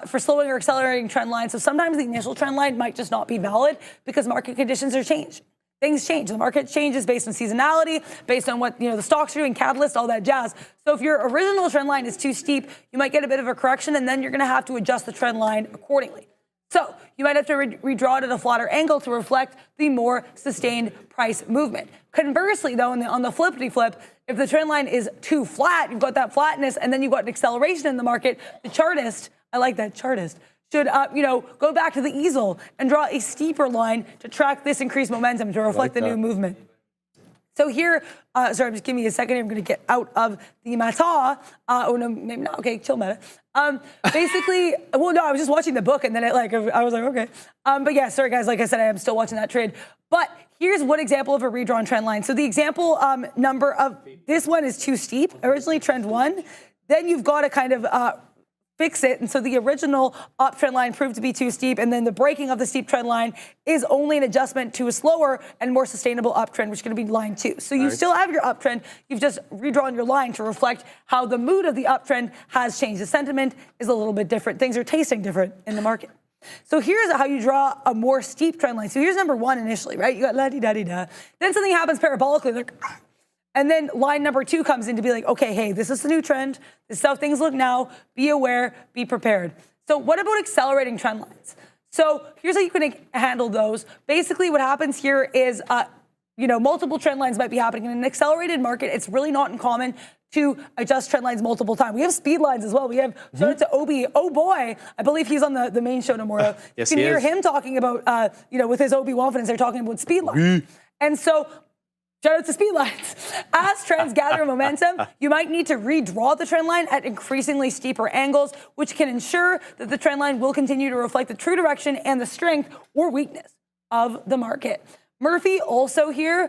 for slowing or accelerating trend lines. So sometimes the initial trend line might just not be valid because market conditions are changed. Things change. The market changes based on seasonality, based on what the stocks are doing, catalyst, all that jazz. So if your original trend line is too steep, you might get a bit of a correction, and then you're going to have to adjust the trend line accordingly. So you might have to redraw it at a flatter angle to reflect the more sustained price movement. Conversely, though, on the flippity flip, if the trend line is too flat, you've got that flatness, and then you've got an acceleration in the market, the chartist, I like that chartist, should go back to the easel and draw a steeper line to track this increased momentum to reflect the new movement. So here, sorry, just give me a second here. I'm going to get out of the meta. Oh, no, maybe not. Okay, chill meta. Basically, well, no, I was just watching the book, and then I was like, okay. But yeah, sorry, guys. Like I said, I am still watching that trade. But here's one example of a redrawn trend line. So the example number of this one is too steep. Originally, trend 1. Then you've got to kind of fix it. And so the original uptrend line proved to be too steep, and then the breaking of the steep trend line is only an adjustment to a slower and more sustainable uptrend, which is going to be line 2. So you still have your uptrend, you've just redrawn your line to reflect how the mood of the uptrend has changed. The sentiment is a little bit different. Things are tasting different in the market. So here's how you draw a more steep trend line. So here's number 1 initially, right? You got la-di-da-di-da. Then something happens parabolically, like, and then line number 2 comes in to be like, okay, hey, this is the new trend. This is how things look now. Be aware, be prepared. So what about accelerating trend lines? So here's how you can handle those. Basically, what happens here is multiple trend lines might be happening. In an accelerated market, it's really not uncommon to adjust trend lines multiple times. We have speed lines as well. We have, shout out to Obi. Oh boy, I believe he's on the main show tomorrow. Yes, you can he hear is. him talking about, with his Obi confidence, they're talking about speed lines. And so, shout out to speed lines. As trends gather momentum, you might need to redraw the trend line at increasingly steeper angles, which can ensure that the trend line will continue to reflect the true direction and the strength or weakness of the market. Murphy also here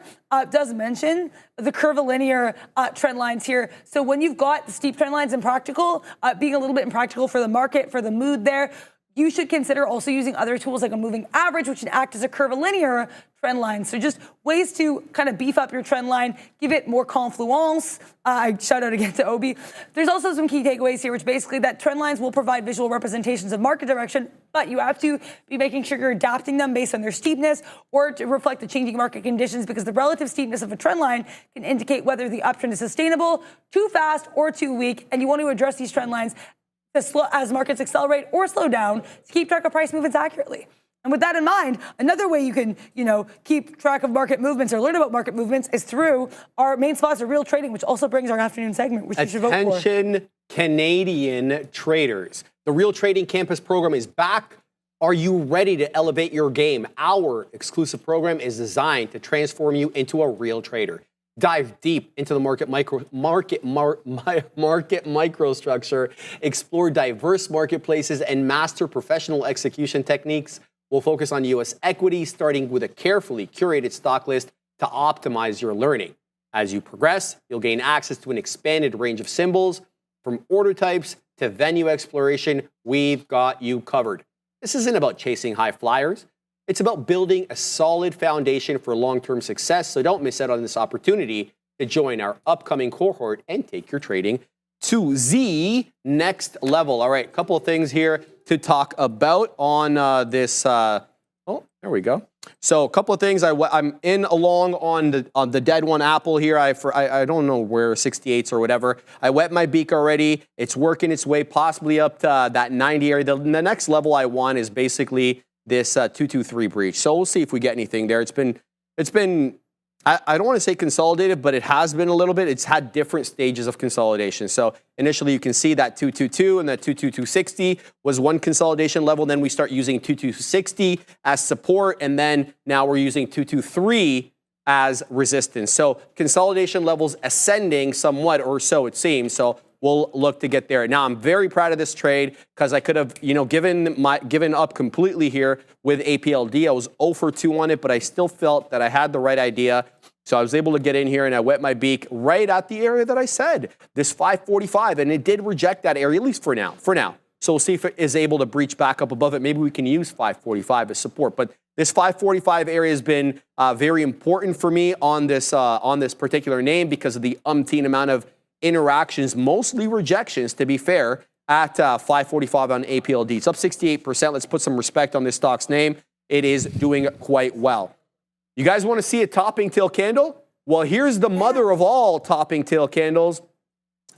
does mention the curvilinear trend lines here. So when you've got the steep trend lines impractical, being a little bit impractical for the market, for the mood there, you should consider also using other tools like a moving average, which can act as a curvilinear trend line. So just ways to kind of beef up your trend line, give it more confluence. I shout out again to Obi. There's also some key takeaways here, which basically that trend lines will provide visual representations of market direction, but you have to be making sure you're adapting them based on their steepness or to reflect the changing market conditions, because the relative steepness of a trend line can indicate whether the uptrend is sustainable, too fast, or too weak. And you want to address these trend lines as markets accelerate or slow down to keep track of price movements accurately. And with that in mind, another way you can, keep track of market movements or learn about market movements is through our main sponsor, Real Trading, which also brings our afternoon segment, which you should vote for. Attention, Canadian traders. The Real Trading Campus program is back. Are you ready to elevate your game? Our exclusive program is designed to transform you into a real trader. Dive deep into the market microstructure, explore diverse marketplaces, and master professional execution techniques. We'll focus on U.S. equities, starting with a carefully curated stock list to optimize your learning. As you progress, you'll gain access to an expanded range of symbols. From order types to venue exploration, we've got you covered. This isn't about chasing high flyers. It's about building a solid foundation for long-term success, so don't miss out on this opportunity to join our upcoming cohort and take your trading to the next level. All right, a couple of things here to talk about on this. There we go. So a couple of things. I'm in along on the dead one Apple here. I don't know where 68s or whatever. I wet my beak already. It's working its way possibly up to that 90 area. The next level I want is basically this 223 breach. So we'll see if we get anything there. It's been I don't want to say consolidated, but it has been a little bit. It's had different stages of consolidation. So initially you can see that 222 and that 22260 was one consolidation level. Then we start using 2260 as support. And then now we're using 223 as resistance. So consolidation levels ascending somewhat, or so it seems. So we'll look to get there. Now, I'm very proud of this trade because I could have, given up completely here with APLD. I was 0 for 2 on it, but I still felt that I had the right idea. So I was able to get in here and I wet my beak right at the area that I said, this 545, and it did reject that area, at least for now. So we'll see if it is able to breach back up above it. Maybe we can use 545 as support. But this 545 area has been very important for me on this particular name because of the umpteen amount of interactions, mostly rejections, to be fair, at 545 on APLD. It's up 68%. Let's put some respect on this stock's name. It is doing quite well. You guys want to see a topping tail candle? Well, here's the mother of all topping tail candles,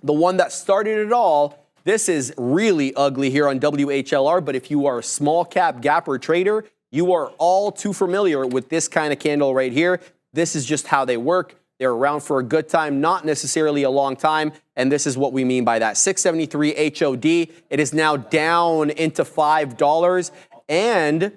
the one that started it all. This is really ugly here on WHLR, but if you are a small cap gapper trader, you are all too familiar with this kind of candle right here. This is just how they work. They're around for a good time, not necessarily a long time. And this is what we mean by that. 673 HOD. It is now down into $5 and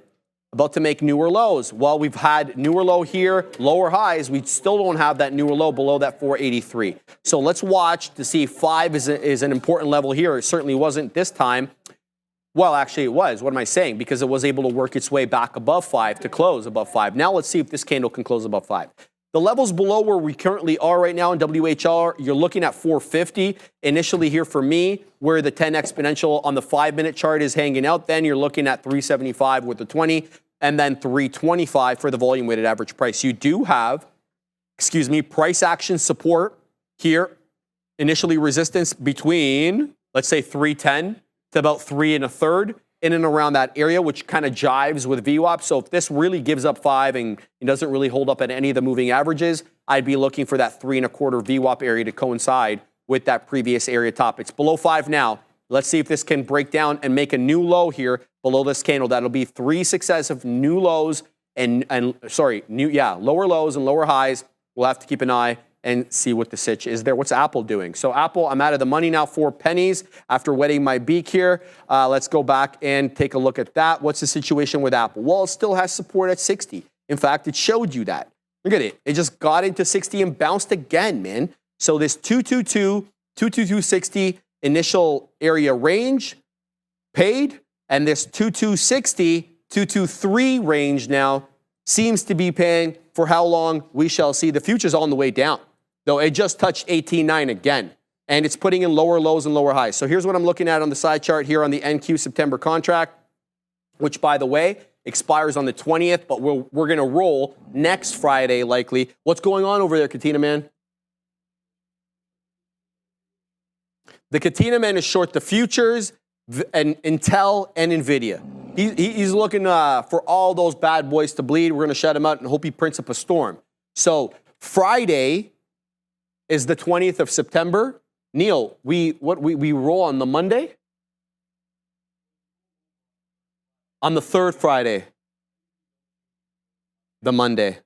about to make newer lows. While we've had newer low here, lower highs, we still don't have that newer low below that 483. So let's watch to see if 5 is an important level here. It certainly wasn't this time. Well, actually it was. What am I saying? Because it was able to work its way back above 5 to close above 5. Now let's see if this candle can close above 5. The levels below where we currently are right now in WHR, you're looking at 450. Initially here for me, where the 10 exponential on the 5-minute chart is hanging out, then you're looking at 375 with the 20, and then 325 for the volume weighted average price. You do have, price action support here. Initially resistance between, let's say 310 to about 3 1/3. In and around that area, which kind of jives with VWAP. So if this really gives up 5 and it doesn't really hold up at any of the moving averages, I'd be looking for that 3 1/4 VWAP area to coincide with that previous area top. It's below 5 now. Let's see if this can break down and make a new low here below this candle. That'll be 3 successive new lows lower lows and lower highs. We'll have to keep an eye and see what the sitch is there. What's Apple doing? So Apple, I'm out of the money now, 4 pennies after wetting my beak here. Let's go back and take a look at that. What's the situation with Apple? Well, it still has support at 60. In fact, it showed you that. Look at it. It just got into 60 and bounced again, man. So this 222, 222.60 initial area range paid, and this 2260, 223 range now seems to be paying for how long we shall see. The future's on the way down, though it just touched 18.9 again, and it's putting in lower lows and lower highs. So here's what I'm looking at on the side chart here on the NQ September contract, which, by the way, expires on the 20th, but we're going to roll next Friday likely. What's going on over there, Katina Man? The Katina Man is short the futures and Intel and NVIDIA. He's looking for all those bad boys to bleed. We're going to shut him out and hope he prints up a storm. So Friday is the 20th of September. Neil, we roll on the Monday? On the third Friday. The Monday.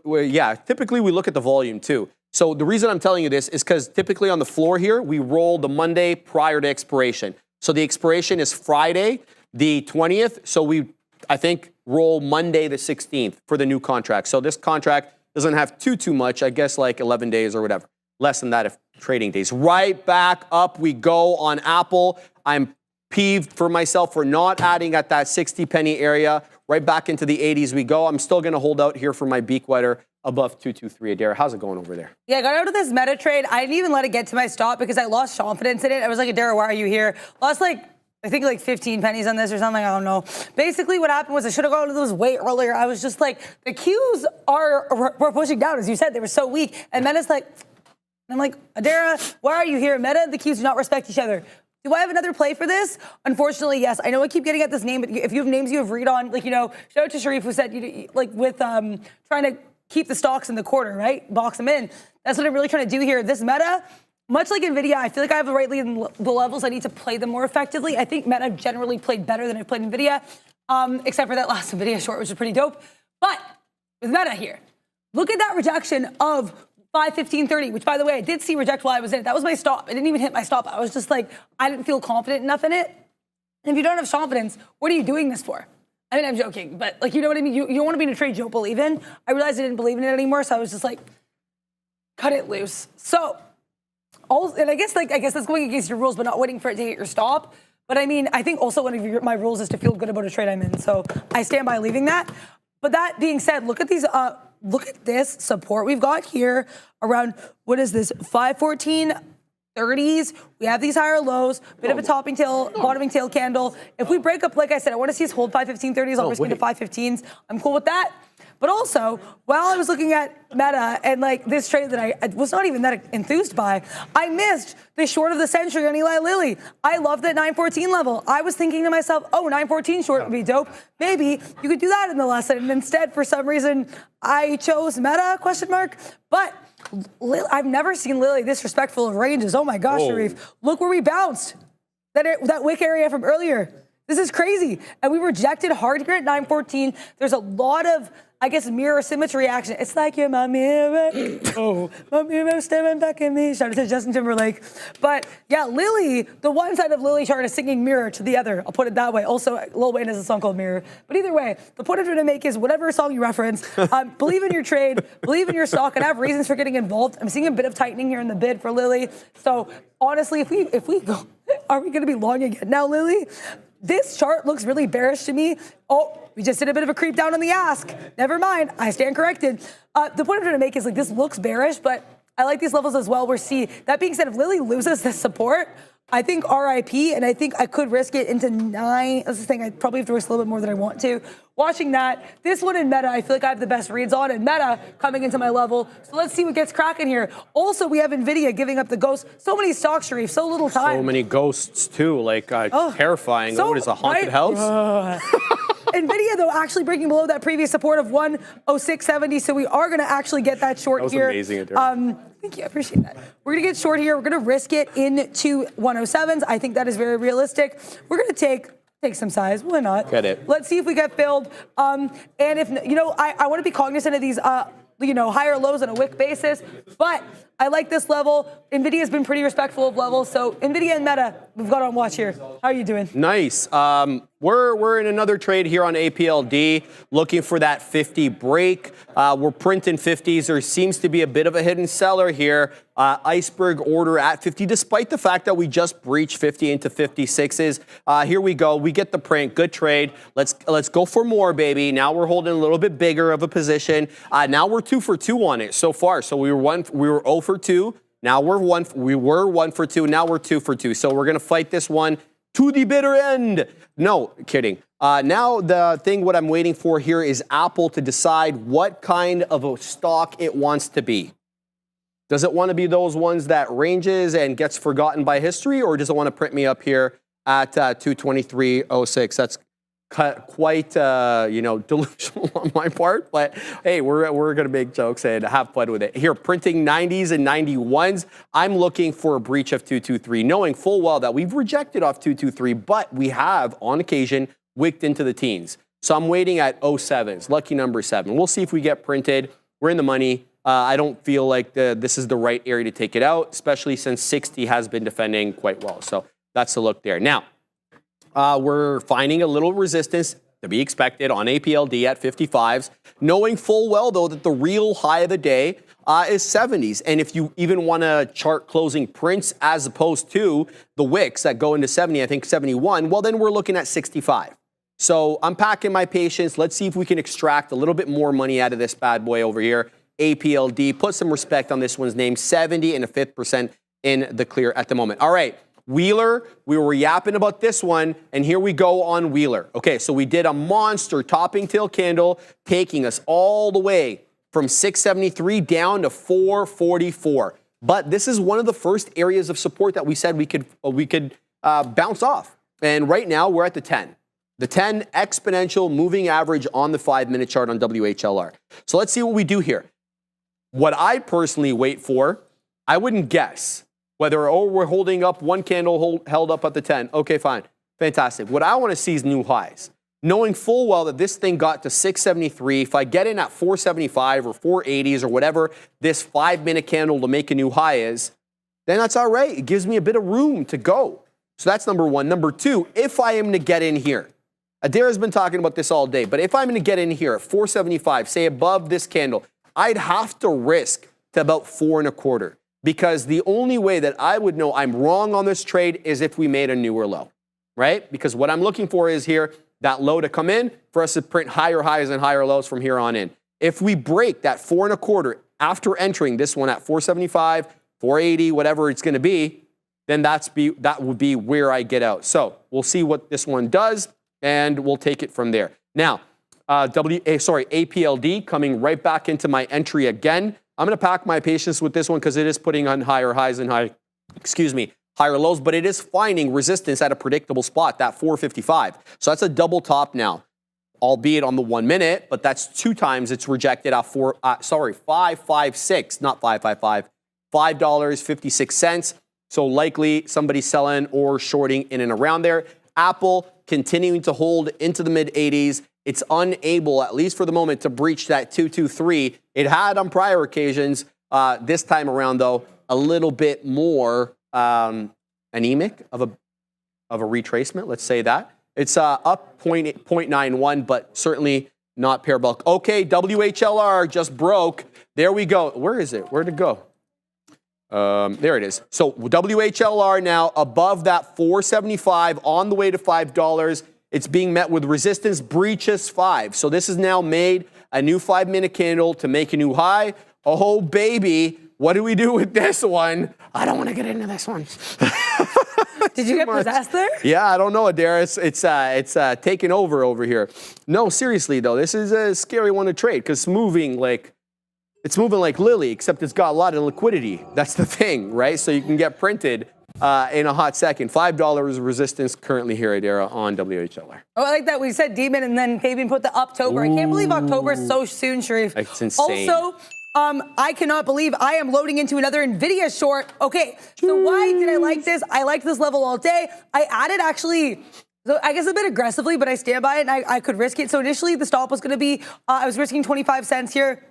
Yeah, typically we look at the volume too. So the reason I'm telling you this is because typically on the floor here, we roll the Monday prior to expiration. So the expiration is Friday, the 20th. So we, I think, roll Monday the 16th for the new contract. So this contract doesn't have too much, I guess like 11 days or whatever. Less than that if trading days. Right back up we go on Apple. I'm peeved for myself for not adding at that 60 penny area. Right back into the 80s we go. I'm still going to hold out here for my beak wetter above 223. Adair, how's it going over there? Yeah, I got out of this meta trade. I didn't even let it get to my stop because I lost confidence in it. I was like, Adair, why are you here? Lost I think like 15 pennies on this or something. I don't know. Basically what happened was I should have gone to those way earlier. I was just like, the Qs were pushing down, as you said. They were so weak. And Meta's like, I'm like, Adara, why are you here? Meta and the Qs do not respect each other. Do I have another play for this? Unfortunately, yes. I know I keep getting at this name, but if you have names you have read on, shout out to Sharif who said, with trying to keep the stocks in the quarter, right? Box them in. That's what I'm really trying to do here. This Meta, much like NVIDIA, I feel like I have the right lead in the levels. I need to play them more effectively. I think Meta generally played better than I've played NVIDIA, except for that last NVIDIA short, which is pretty dope. But with Meta here, look at that rejection of 515.30, which, by the way, I did see reject while I was in it. That was my stop. It didn't even hit my stop. I was just like, I didn't feel confident enough in it. And if you don't have confidence, what are you doing this for? I mean, I'm joking, but you know what I mean? You don't want to be in a trade you don't believe in. I realized I didn't believe in it anymore, so I was just like, cut it loose. So, and I guess that's going against your rules, but not waiting for it to hit your stop. But I mean, I think also one of my rules is to feel good about a trade I'm in. So I stand by leaving that. But that being said, look at these. Look at this support we've got here around, what is this, 514.30s. We have these higher lows, bit of a topping tail, bottoming tail candle. If we break up, like I said, I want to see us hold 515.30s. I'll risk into 515s. I'm cool with that. But also, while I was looking at Meta and this trade that I was not even that enthused by, I missed the short of the century on Eli Lilly. I love that 914 level. I was thinking to myself, 914 short would be dope. Maybe you could do that in the lesson. And instead, for some reason, I chose Meta, ? But I've never seen Lilly this respectful of ranges. Oh my gosh, Sharif. Look where we bounced. That wick area from earlier. This is crazy. And we rejected hard here at 914. There's a lot of, I guess, mirror symmetry action. It's like you're my mirror. Oh, my mirror staring back at me. Shout out to Justin Timberlake. But yeah, Lily, the one side of Lily chart is singing mirror to the other. I'll put it that way. Also, Lil Wayne has a song called Mirror. But either way, the point I'm trying to make is whatever song you reference, believe in your trade, believe in your stock, and have reasons for getting involved. I'm seeing a bit of tightening here in the bid for Lily. So honestly, if we go, are we going to be long again now, Lily? This chart looks really bearish to me. Oh, we just did a bit of a creep down on the ask. Never mind, I stand corrected. The point I'm trying to make is this looks bearish, but I like these levels as well. We're seeing. That being said, if Lily loses this support, I think RIP, and I think I could risk it into 9. That's the thing, I probably have to risk a little bit more than I want to. Watching that, this one in Meta, I feel like I have the best reads on, and Meta coming into my level. So let's see what gets cracking here. Also, we have NVIDIA giving up the ghost. So many stocks, Sharif, so little time. So many ghosts, too, terrifying. What is a haunted house? NVIDIA, though, actually breaking below that previous support of 106.70, so we are going to actually get that short here. That was amazing. Thank you, I appreciate that. We're going to get short here. We're going to risk it into 107s. I think that is very realistic. We're going to take take some size. Why not? Get it. Let's see if we get filled. And if, I want to be cognizant of these, higher lows on a wick basis, but I like this level. NVIDIA has been pretty respectful of levels. So NVIDIA and Meta, we've got on watch here. How are you doing? Nice. We're in another trade here on APLD, looking for that 50 break. We're printing 50s. There seems to be a bit of a hidden seller here. Iceberg order at 50, despite the fact that we just breached 50 into 56s. Here we go. We get the print. Good trade. Let's go for more, baby. Now we're holding a little bit bigger of a position. Now we're 2 for 2 on it so far. So we were 0 for 2. Now we were 1 for 2. Now we're 2 for 2. So we're gonna fight this one to the bitter end. No, kidding. Now the thing what I'm waiting for here is Apple to decide what kind of a stock it wants to be. Does it want to be those ones that ranges and gets forgotten by history, or does it want to print me up here at 223.06? That's quite delusional on my part, but hey, we're gonna make jokes and have fun with it. Here, printing 90s and 91s. I'm looking for a breach of 223, knowing full well that we've rejected off 223, but we have on occasion wicked into the teens. So I'm waiting at 07s, lucky number 7. We'll see if we get printed. We're in the money. I don't feel like this is the right area to take it out, especially since 60 has been defending quite well. So that's the look there. Now, we're finding a little resistance to be expected on APLD at 55s, knowing full well, though, that the real high of the day is 70s. And if you even want to chart closing prints as opposed to the wicks that go into 70, I think 71, well, then we're looking at 65. So I'm packing my patience. Let's see if we can extract a little bit more money out of this bad boy over here. APLD, put some respect on this one's name, 70 and a 5% in the clear at the moment. All right. Wheeler, we were yapping about this one, and here we go on Wheeler. Okay, so we did a monster topping tail candle, taking us all the way from 673 down to 444. But this is one of the first areas of support that we said we could bounce off. And right now we're at the 10. The 10 exponential moving average on the 5-minute chart on WHLR. So let's see what we do here. What I personally wait for, I wouldn't guess. Whether, we're holding up one candle held up at the 10. Okay, fine. Fantastic. What I want to see is new highs. Knowing full well that this thing got to 673, if I get in at 475 or 480s or whatever this 5-minute candle to make a new high is, then that's all right. It gives me a bit of room to go. So that's number one. Number two, if I am to get in here, Adara's been talking about this all day, but if I'm going to get in here at 475, say above this candle, I'd have to risk to about 4.25. Because the only way that I would know I'm wrong on this trade is if we made a newer low, right? Because what I'm looking for is here, that low to come in for us to print higher highs and higher lows from here on in. If we break that 4.25 after entering this one at 475, 480, whatever it's going to be, then that would be where I get out. So we'll see what this one does, and we'll take it from there. Now, APLD coming right back into my entry again. I'm going to pack my patience with this one because it is putting on higher highs and higher lows, but it is finding resistance at a predictable spot, that 455. So that's a double top now, albeit on the 1 minute, but that's 2 times it's rejected at 556, not 555, $5.56. So likely somebody selling or shorting in and around there. Apple continuing to hold into the mid 80s. It's unable, at least for the moment, to breach that 223. It had on prior occasions. This time around, though, a little bit more anemic of a retracement. Let's say that. It's up 0.91, but certainly not parabolic. Okay, WHLR just broke. There we go. Where is it? Where'd it go? There it is. So WHLR now above that 475 on the way to $5. It's being met with resistance, breaches 5. So this has now made a new 5-minute candle to make a new high. Oh, baby. What do we do with this one? I don't want to get into this one. Did you get possessed there? Yeah, I don't know, Adara. It's taken over here. No, seriously, though. This is a scary one to trade because it's moving like Lily, except it's got a lot of liquidity. That's the thing, right? So you can get printed in a hot second. $5 resistance currently here, Adara, on WHLR. Oh, I like that. We said demon and then Fabian put the October. Ooh. I can't believe October is so soon, Sharif. It's insane. Also, I cannot believe I am loading into another NVIDIA short. Okay, so why did I like this? I liked this level all day. I added actually So I guess a bit aggressively, but I stand by it and I could risk it. So initially the stop was going to be, I was risking 25 cents here.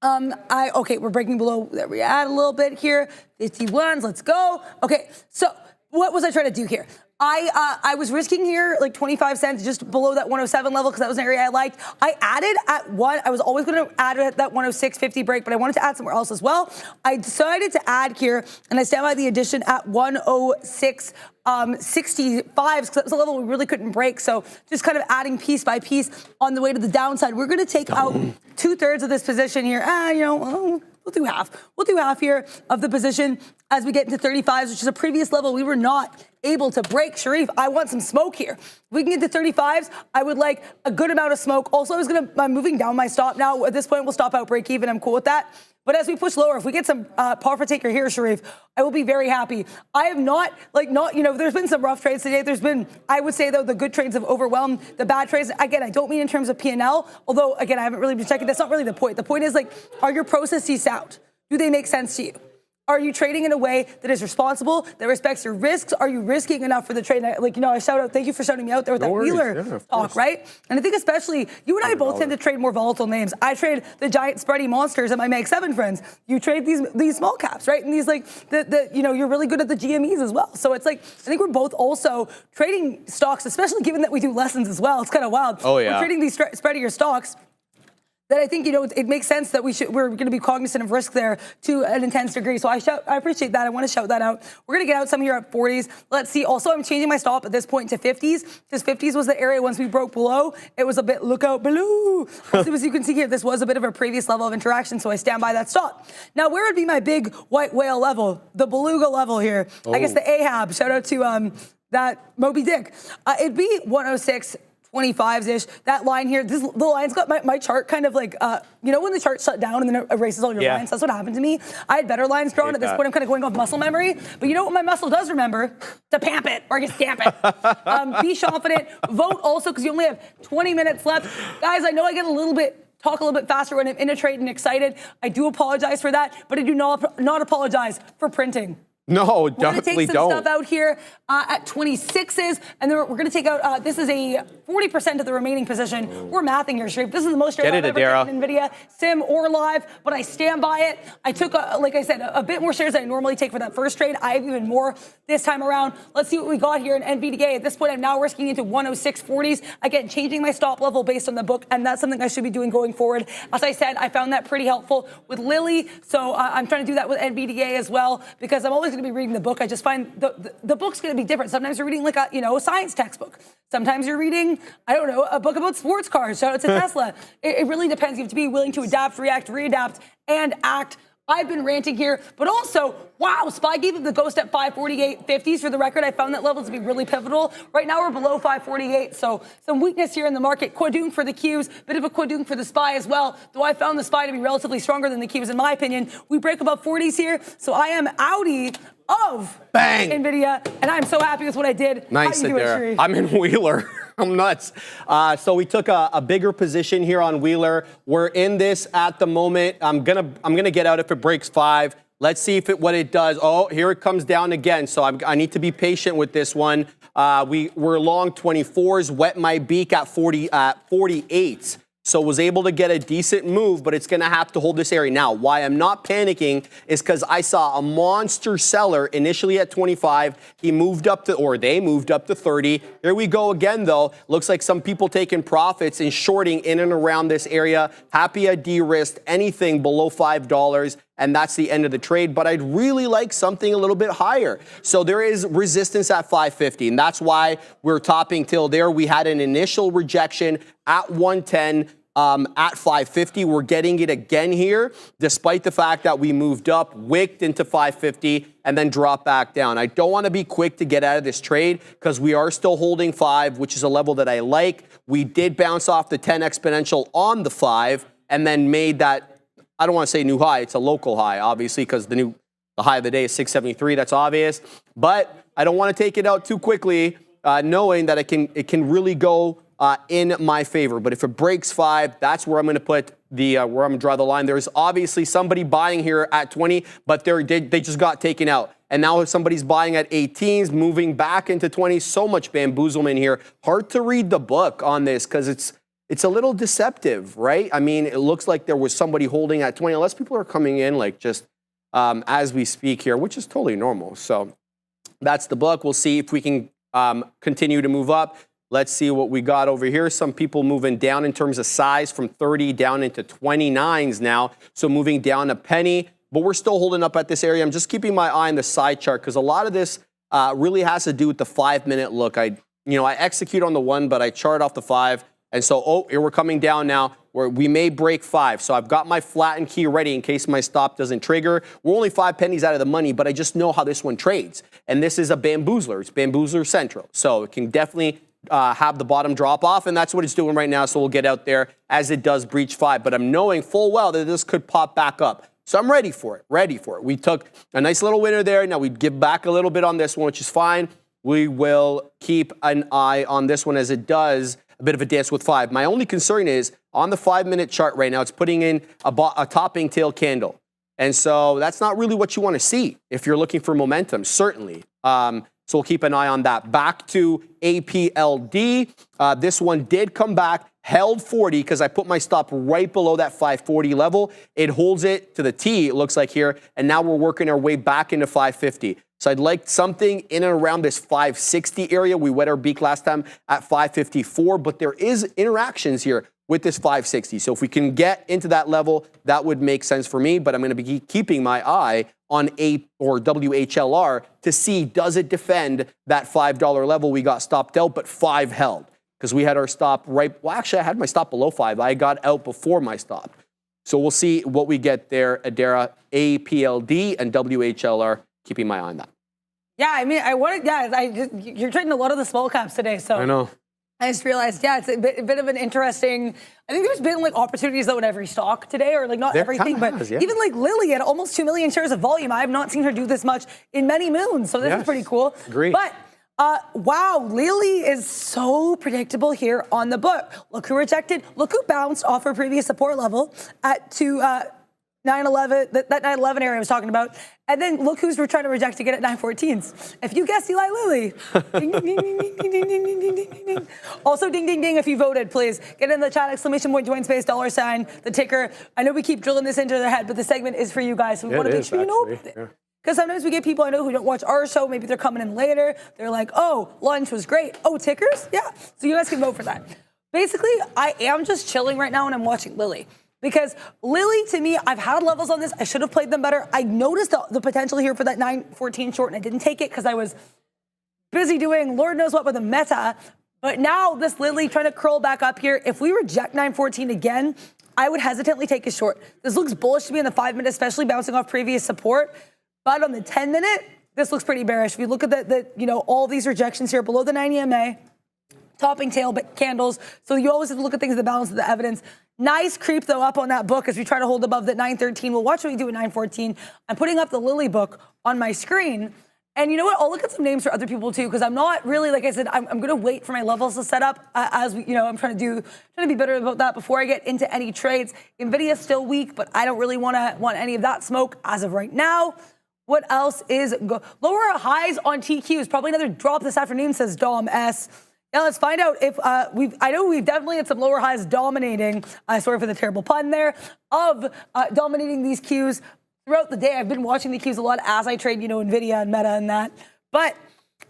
Okay, we're breaking below, there we add a little bit here. 51s, let's go. Okay, so what was I trying to do here? I was risking here like 25 cents just below that 107 level because that was an area I liked. I added at one. I was always going to add at that 106.50 break, but I wanted to add somewhere else as well. I decided to add here, and I stand by the addition at 106. 65s, because that was a level we really couldn't break. So just kind of adding piece by piece on the way to the downside. We're going to take out 2/3 of this position here. We'll do half. We'll do half here of the position as we get into 35s, which is a previous level we were not able to break. Sharif, I want some smoke here. If we can get to 35s, I would like a good amount of smoke. Also, I'm moving down my stop now. At this point, we'll stop out break even. I'm cool with that. But as we push lower, if we get some par for taker here, Sharif, I will be very happy. I have there's been some rough trades today. There's been, I would say, though, the good trades have overwhelmed the bad trades. Again, I don't mean in terms of P&L, although, again, I haven't really been checking. That's not really the point. The point is, are your processes sound? Do they make sense to you? Are you trading in a way that is responsible, that respects your risks? Are you risking enough for the trade? I shout out, thank you for shouting me out there with that Wheeler talk, right? And I think especially, you and I both tend to trade more volatile names. I trade the giant spready monsters at my Mag 7 friends. You trade these small caps, right? And these you're really good at the GMEs as well. So it's I think we're both also trading stocks, especially given that we do lessons as well. It's kind of wild. Oh, yeah. We're trading these spreadier stocks. That I think, it makes sense that we're going to be cognizant of risk there to an intense degree. So I appreciate that. I want to shout that out. We're going to get out some here at 40s. Let's see. Also, I'm changing my stop at this point to 50s because 50s was the area once we broke below. It was a bit look out below. As you can see here, this was a bit of a previous level of interaction. So I stand by that stop. Now, where would be my big white whale level? The beluga level here. Oh. I guess the Ahab. Shout out to that Moby Dick. It'd be 106. 25s-ish. That line here, the line's got my chart kind of when the chart shut down and then it erases all your lines? That's what happened to me. I had better lines drawn. At this point, I'm kind of going off muscle memory. But you know what my muscle does remember? To pamp it or just stamp it. Be confident. Vote also because you only have 20 minutes left. Guys, I know I get talk a little bit faster when I'm in a trade and excited. I do apologize for that, but I do not apologize for printing. No, definitely don't. We're going to take some stuff out here at 26s, and then we're going to take out, this is a 40% of the remaining position. We're mathing here, Sharif. This is the most trades I've ever taken in NVIDIA, sim or live, but I stand by it. I took, like I said, a bit more shares than I normally take for that first trade. I have even more this time around. Let's see what we got here in NVDA. At this point, I'm now risking into 106.40s. Again, changing my stop level based on the book, and that's something I should be doing going forward. As I said, I found that pretty helpful with Lily, so I'm trying to do that with NVDA as well, because I'm always going to be reading the book. I just find the book's going to be different. Sometimes you're reading like a science textbook. Sometimes you're reading, a book about sports cars. Shout out to Tesla. It really depends. You have to be willing to adapt, react, readapt, and act. I've been ranting here, but also, wow, SPY gave it the ghost at 548.50s. For the record, I found that level to be really pivotal. Right now, we're below 548, so some weakness here in the market. Quadung for the Qs, bit of a quadung for the SPY as well, though I found the SPY to be relatively stronger than the Qs, in my opinion. We break above 40s here, so I am outie of NVIDIA, and I'm so happy with what I did. Nice, Adara. I'm in Wheeler. I'm nuts. So we took a bigger position here on Wheeler. We're in this at the moment. I'm gonna get out if it breaks 5. Let's see what it does. Oh, here it comes down again. So I need to be patient with this one. We're long 24s. Wet my beak at 48. So was able to get a decent move, but it's going to have to hold this area. Now, why I'm not panicking is because I saw a monster seller initially at 25. They moved up to 30. Here we go again, though. Looks like some people taking profits and shorting in and around this area. Happy I de-risked anything below $5. And that's the end of the trade, but I'd really like something a little bit higher. So there is resistance at 550, and that's why we're topping till there. We had an initial rejection at 110, at 550. We're getting it again here, despite the fact that we moved up, wicked into 550, and then dropped back down. I don't want to be quick to get out of this trade because we are still holding 5, which is a level that I like. We did bounce off the 10 exponential on the 5 and then made that, I don't want to say new high. It's a local high, obviously, because the high of the day is 673. That's obvious. But I don't want to take it out too quickly, knowing that it can really go in my favor. But if it breaks 5, that's where I'm going to put where I'm going to draw the line. There's obviously somebody buying here at 20, but they just got taken out. and now if somebody's buying at 18s, moving back into 20s, so much bamboozlement here. Hard to read the book on this because it's a little deceptive, right? I mean, it looks like there was somebody holding at 20, unless people are coming in like just as we speak here, which is totally normal. So that's the book. We'll see if we can continue to move up. Let's see what we got over here. Some people moving down in terms of size from 30 down into 29s now. So moving down a penny, but we're still holding up at this area. I'm just keeping my eye on the side chart because a lot of this really has to do with the 5-minute look. I execute on the 1, but I chart off the 5. And so, here we're coming down now where we may break 5. So I've got my flattened key ready in case my stop doesn't trigger. We're only 5 pennies out of the money, but I just know how this one trades. And this is a bamboozler. It's bamboozler central. So it can definitely have the bottom drop off, and that's what it's doing right now. So we'll get out there as it does breach 5. But I'm knowing full well that this could pop back up. So I'm ready for it, We took a nice little winner there. Now we give back a little bit on this one, which is fine. We will keep an eye on this one as it does a bit of a dance with 5. My only concern is on the 5-minute chart right now, it's putting in a topping tail candle. And so that's not really what you want to see if you're looking for momentum, certainly. So we'll keep an eye on that. Back to APLD. This one did come back, held 40 because I put my stop right below that 540 level. It holds it to the T, it looks like here, and now we're working our way back into 550. So I'd like something in and around this 560 area. We wet our beak last time at 554, but there is interactions here with this 560. So if we can get into that level, that would make sense for me, but I'm going to be keeping my eye on WHLR to see, does it defend that $5 level we got stopped out, but 5 held. Because we had our stop actually I had my stop below 5. I got out before my stop. So we'll see what we get there, Adara, APLD, and WHLR, keeping my eye on that. Yeah, I mean, you're trading a lot of the small caps today, so. I know. I just realized, it's a bit of an interesting. I think there's been like opportunities though in every stock today, or like not There everything, but has, yeah. even like Lily at almost 2 million shares of volume. I have not seen her do this much in many moons, so this is pretty cool. Agreed. But wow, Lily is so predictable here on the book. Look who rejected. Look who bounced off her previous support level at 911, that 911 area I was talking about. And then look who's we're trying to reject again at 914s. If you guessed Eli Lilly. Ding, ding, ding, ding, ding, ding, ding, ding, ding, ding, ding. Also, ding, ding, ding, if you voted, please. Get in the chat, exclamation point, join space, $, the ticker. I know we keep drilling this into their head, but the segment is for you guys, so we want to make sure you know about it. Because sometimes we get people I know who don't watch our show. Maybe they're coming in later. They're like, oh, lunch was great. Oh, tickers? Yeah. So you guys can vote for that. Basically, I am just chilling right now and I'm watching Lily. Because Lily, to me, I've had levels on this. I should have played them better. I noticed the potential here for that 914 short, and I didn't take it because I was busy doing Lord knows what with a meta. But now this Lily trying to curl back up here. If we reject 914 again, I would hesitantly take a short. This looks bullish to me in the 5-minute, especially bouncing off previous support. But on the 10-minute, this looks pretty bearish. If you look at all these rejections here below the 90 EMA, topping tail but candles. So you always have to look at things, the balance of the evidence. Nice creep, though, up on that book as we try to hold above that 913. We'll watch what we do at 914. I'm putting up the Lily book on my screen. And you know what? I'll look at some names for other people, too, because I'm not really, like I said, I'm going to wait for my levels to set up as we, I'm trying to be better about that before I get into any trades. NVIDIA's still weak, but I don't really want any of that smoke as of right now. What else is lower highs on TQs? Probably another drop this afternoon, says Dom S. Now let's find out if I know we've definitely had some lower highs dominating. Sorry for the terrible pun there. Dominating these Qs throughout the day. I've been watching the Qs a lot as I trade, NVIDIA and Meta and that. But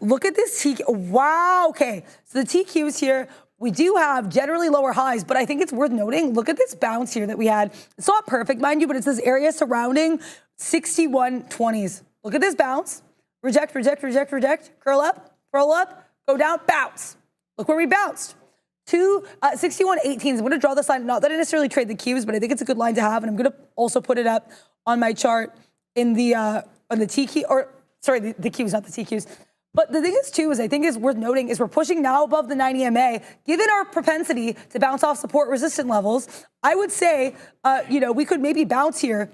look at this TQ. Wow. Okay. So the TQs here, we do have generally lower highs, but I think it's worth noting. Look at this bounce here that we had. It's not perfect, mind you, but it's this area surrounding 6120s. Look at this bounce. Reject, reject, reject, reject. Curl up, go down, bounce. Look where we bounced. 6118s. I'm going to draw this line. Not that I necessarily trade the Qs, but I think it's a good line to have. And I'm going to also put it up on my chart in the on the TQ, or sorry, the Qs, not the TQs. But the thing is, too, is I think is worth noting is we're pushing now above the 90 EMA. Given our propensity to bounce off support resistant levels, I would say, we could maybe bounce here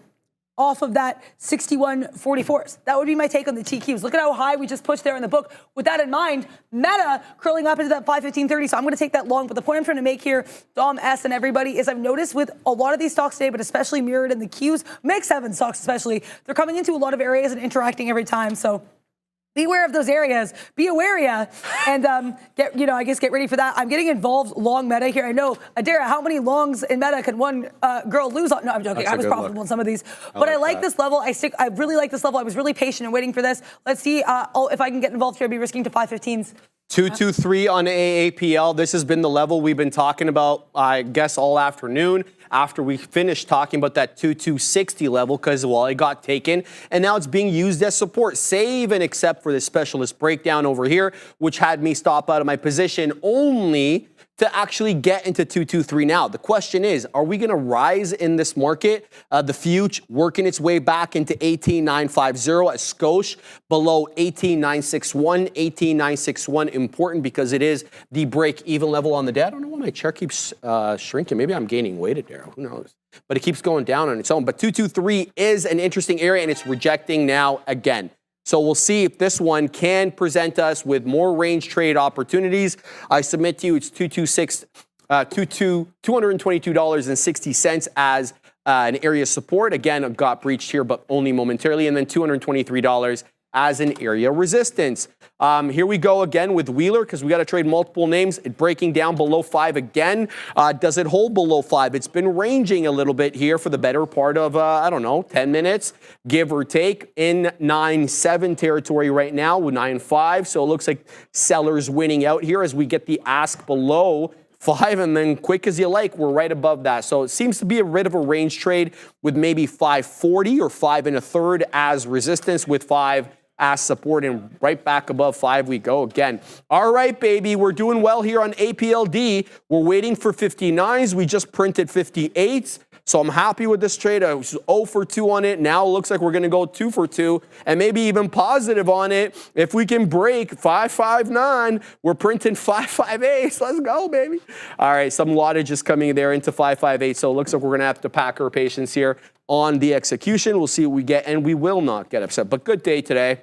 off of that 61.44s. That would be my take on the TQs. Look at how high we just pushed there in the book. With that in mind, Meta curling up into that 515.30, so I'm going to take that long. But the point I'm trying to make here, Dom, S, and everybody, is I've noticed with a lot of these stocks today, but especially mirrored in the Qs, Mag 7 stocks especially, they're coming into a lot of areas and interacting every time. So be aware of those areas, be aware, and get ready for that. I'm getting involved long Meta here. I know, Adara, how many longs in Meta can one girl lose on? No, I'm joking. I was profitable in some of these, but I like this level. I really like this level. I was really patient and waiting for this. Let's see if I can get involved here. I'll be risking to 515s. 223 on AAPL. This has been the level we've been talking about, I guess, all afternoon after we finished talking about that 2260 level because, well, it got taken and now it's being used as support, save and except for this specialist breakdown over here, which had me stop out of my position only to actually get into 223 now. The question is, are we going to rise in this market? The Fuge working its way back into 18,950 at Scotia, below 18,961. 18,961 important because it is the break-even level on the day. I don't know why my chart keeps shrinking. Maybe I'm gaining weight at there. Who knows? But it keeps going down on its own. But 223 is an interesting area, and it's rejecting now again. So we'll see if this one can present us with more range trade opportunities. I submit to you it's $222.60 as an area support. Again, it got breached here, but only momentarily. And then $223 as an area resistance. Here we go again with Wheeler because we got to trade multiple names. It breaking down below 5 again. Does it hold below 5? It's been ranging a little bit here for the better part of, 10 minutes, give or take, in 9.7 territory right now with 9.5. So it looks like sellers winning out here as we get the ask below 5, and then quick as you like, we're right above that. So it seems to be a bit of a range trade with maybe 540 or 5 1/3 as resistance with 5 as support, and right back above 5 we go again. All right, baby, we're doing well here on APLD. We're waiting for 59s. We just printed 58s. So I'm happy with this trade. I was 0 for 2 on it. Now it looks like we're going to go 2 for 2 and maybe even positive on it. If we can break 559, we're printing 558. Let's go, baby. All right, some wattage is coming there into 558. So it looks like we're going to have to pack our patience here on the execution. We'll see what we get, and we will not get upset. But good day today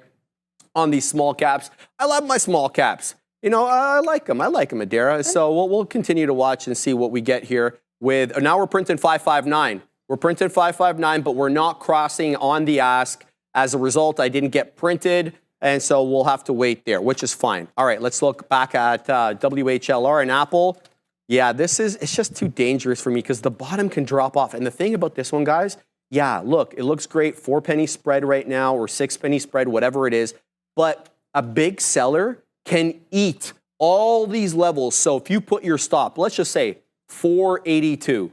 on these small caps. I love my small caps. You know, I like them. I like them, Adara. So we'll continue to watch and see what we get here. With now we're printing 559. We're printing 559, but we're not crossing on the ask. As a result, I didn't get printed, and so we'll have to wait there, which is fine. All right, let's look back at WHLR and Apple. Yeah, it's just too dangerous for me because the bottom can drop off. And the thing about this one, guys, yeah, look, it looks great. 4-penny spread right now, or 6-penny spread, whatever it is. But a big seller can eat all these levels. So if you put your stop, let's just say 482,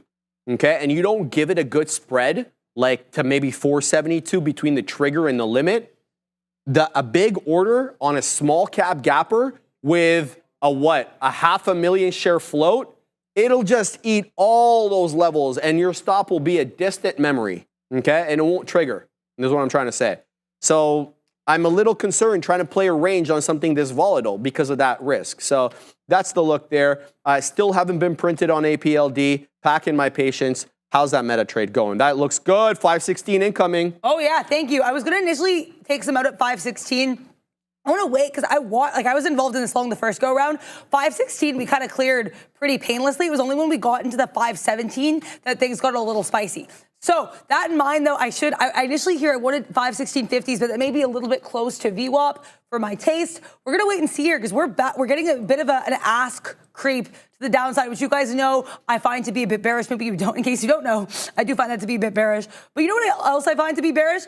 okay, and you don't give it a good spread, like to maybe 472 between the trigger and the limit, a big order on a small cap gapper with a 500,000 share float, it'll just eat all those levels and your stop will be a distant memory, okay, and it won't trigger. And this is what I'm trying to say. So I'm a little concerned trying to play a range on something this volatile because of that risk. So that's the look there. I still haven't been printed on APLD. Packing my patience. How's that meta trade going? That looks good. 516 incoming. Oh, yeah. Thank you. I was going to initially take some out at 516. I want to wait because I was involved in this long the first go round. 516 we kind of cleared pretty painlessly. It was only when we got into the 517 that things got a little spicy. So that in mind, though, I initially here I wanted 516.50s, but that may be a little bit close to VWAP for my taste. We're gonna wait and see here because we're getting a bit of an ask creep to the downside, which you guys know I find to be a bit bearish. Maybe you don't. In case you don't know, I do find that to be a bit bearish. But you know what else I find to be bearish?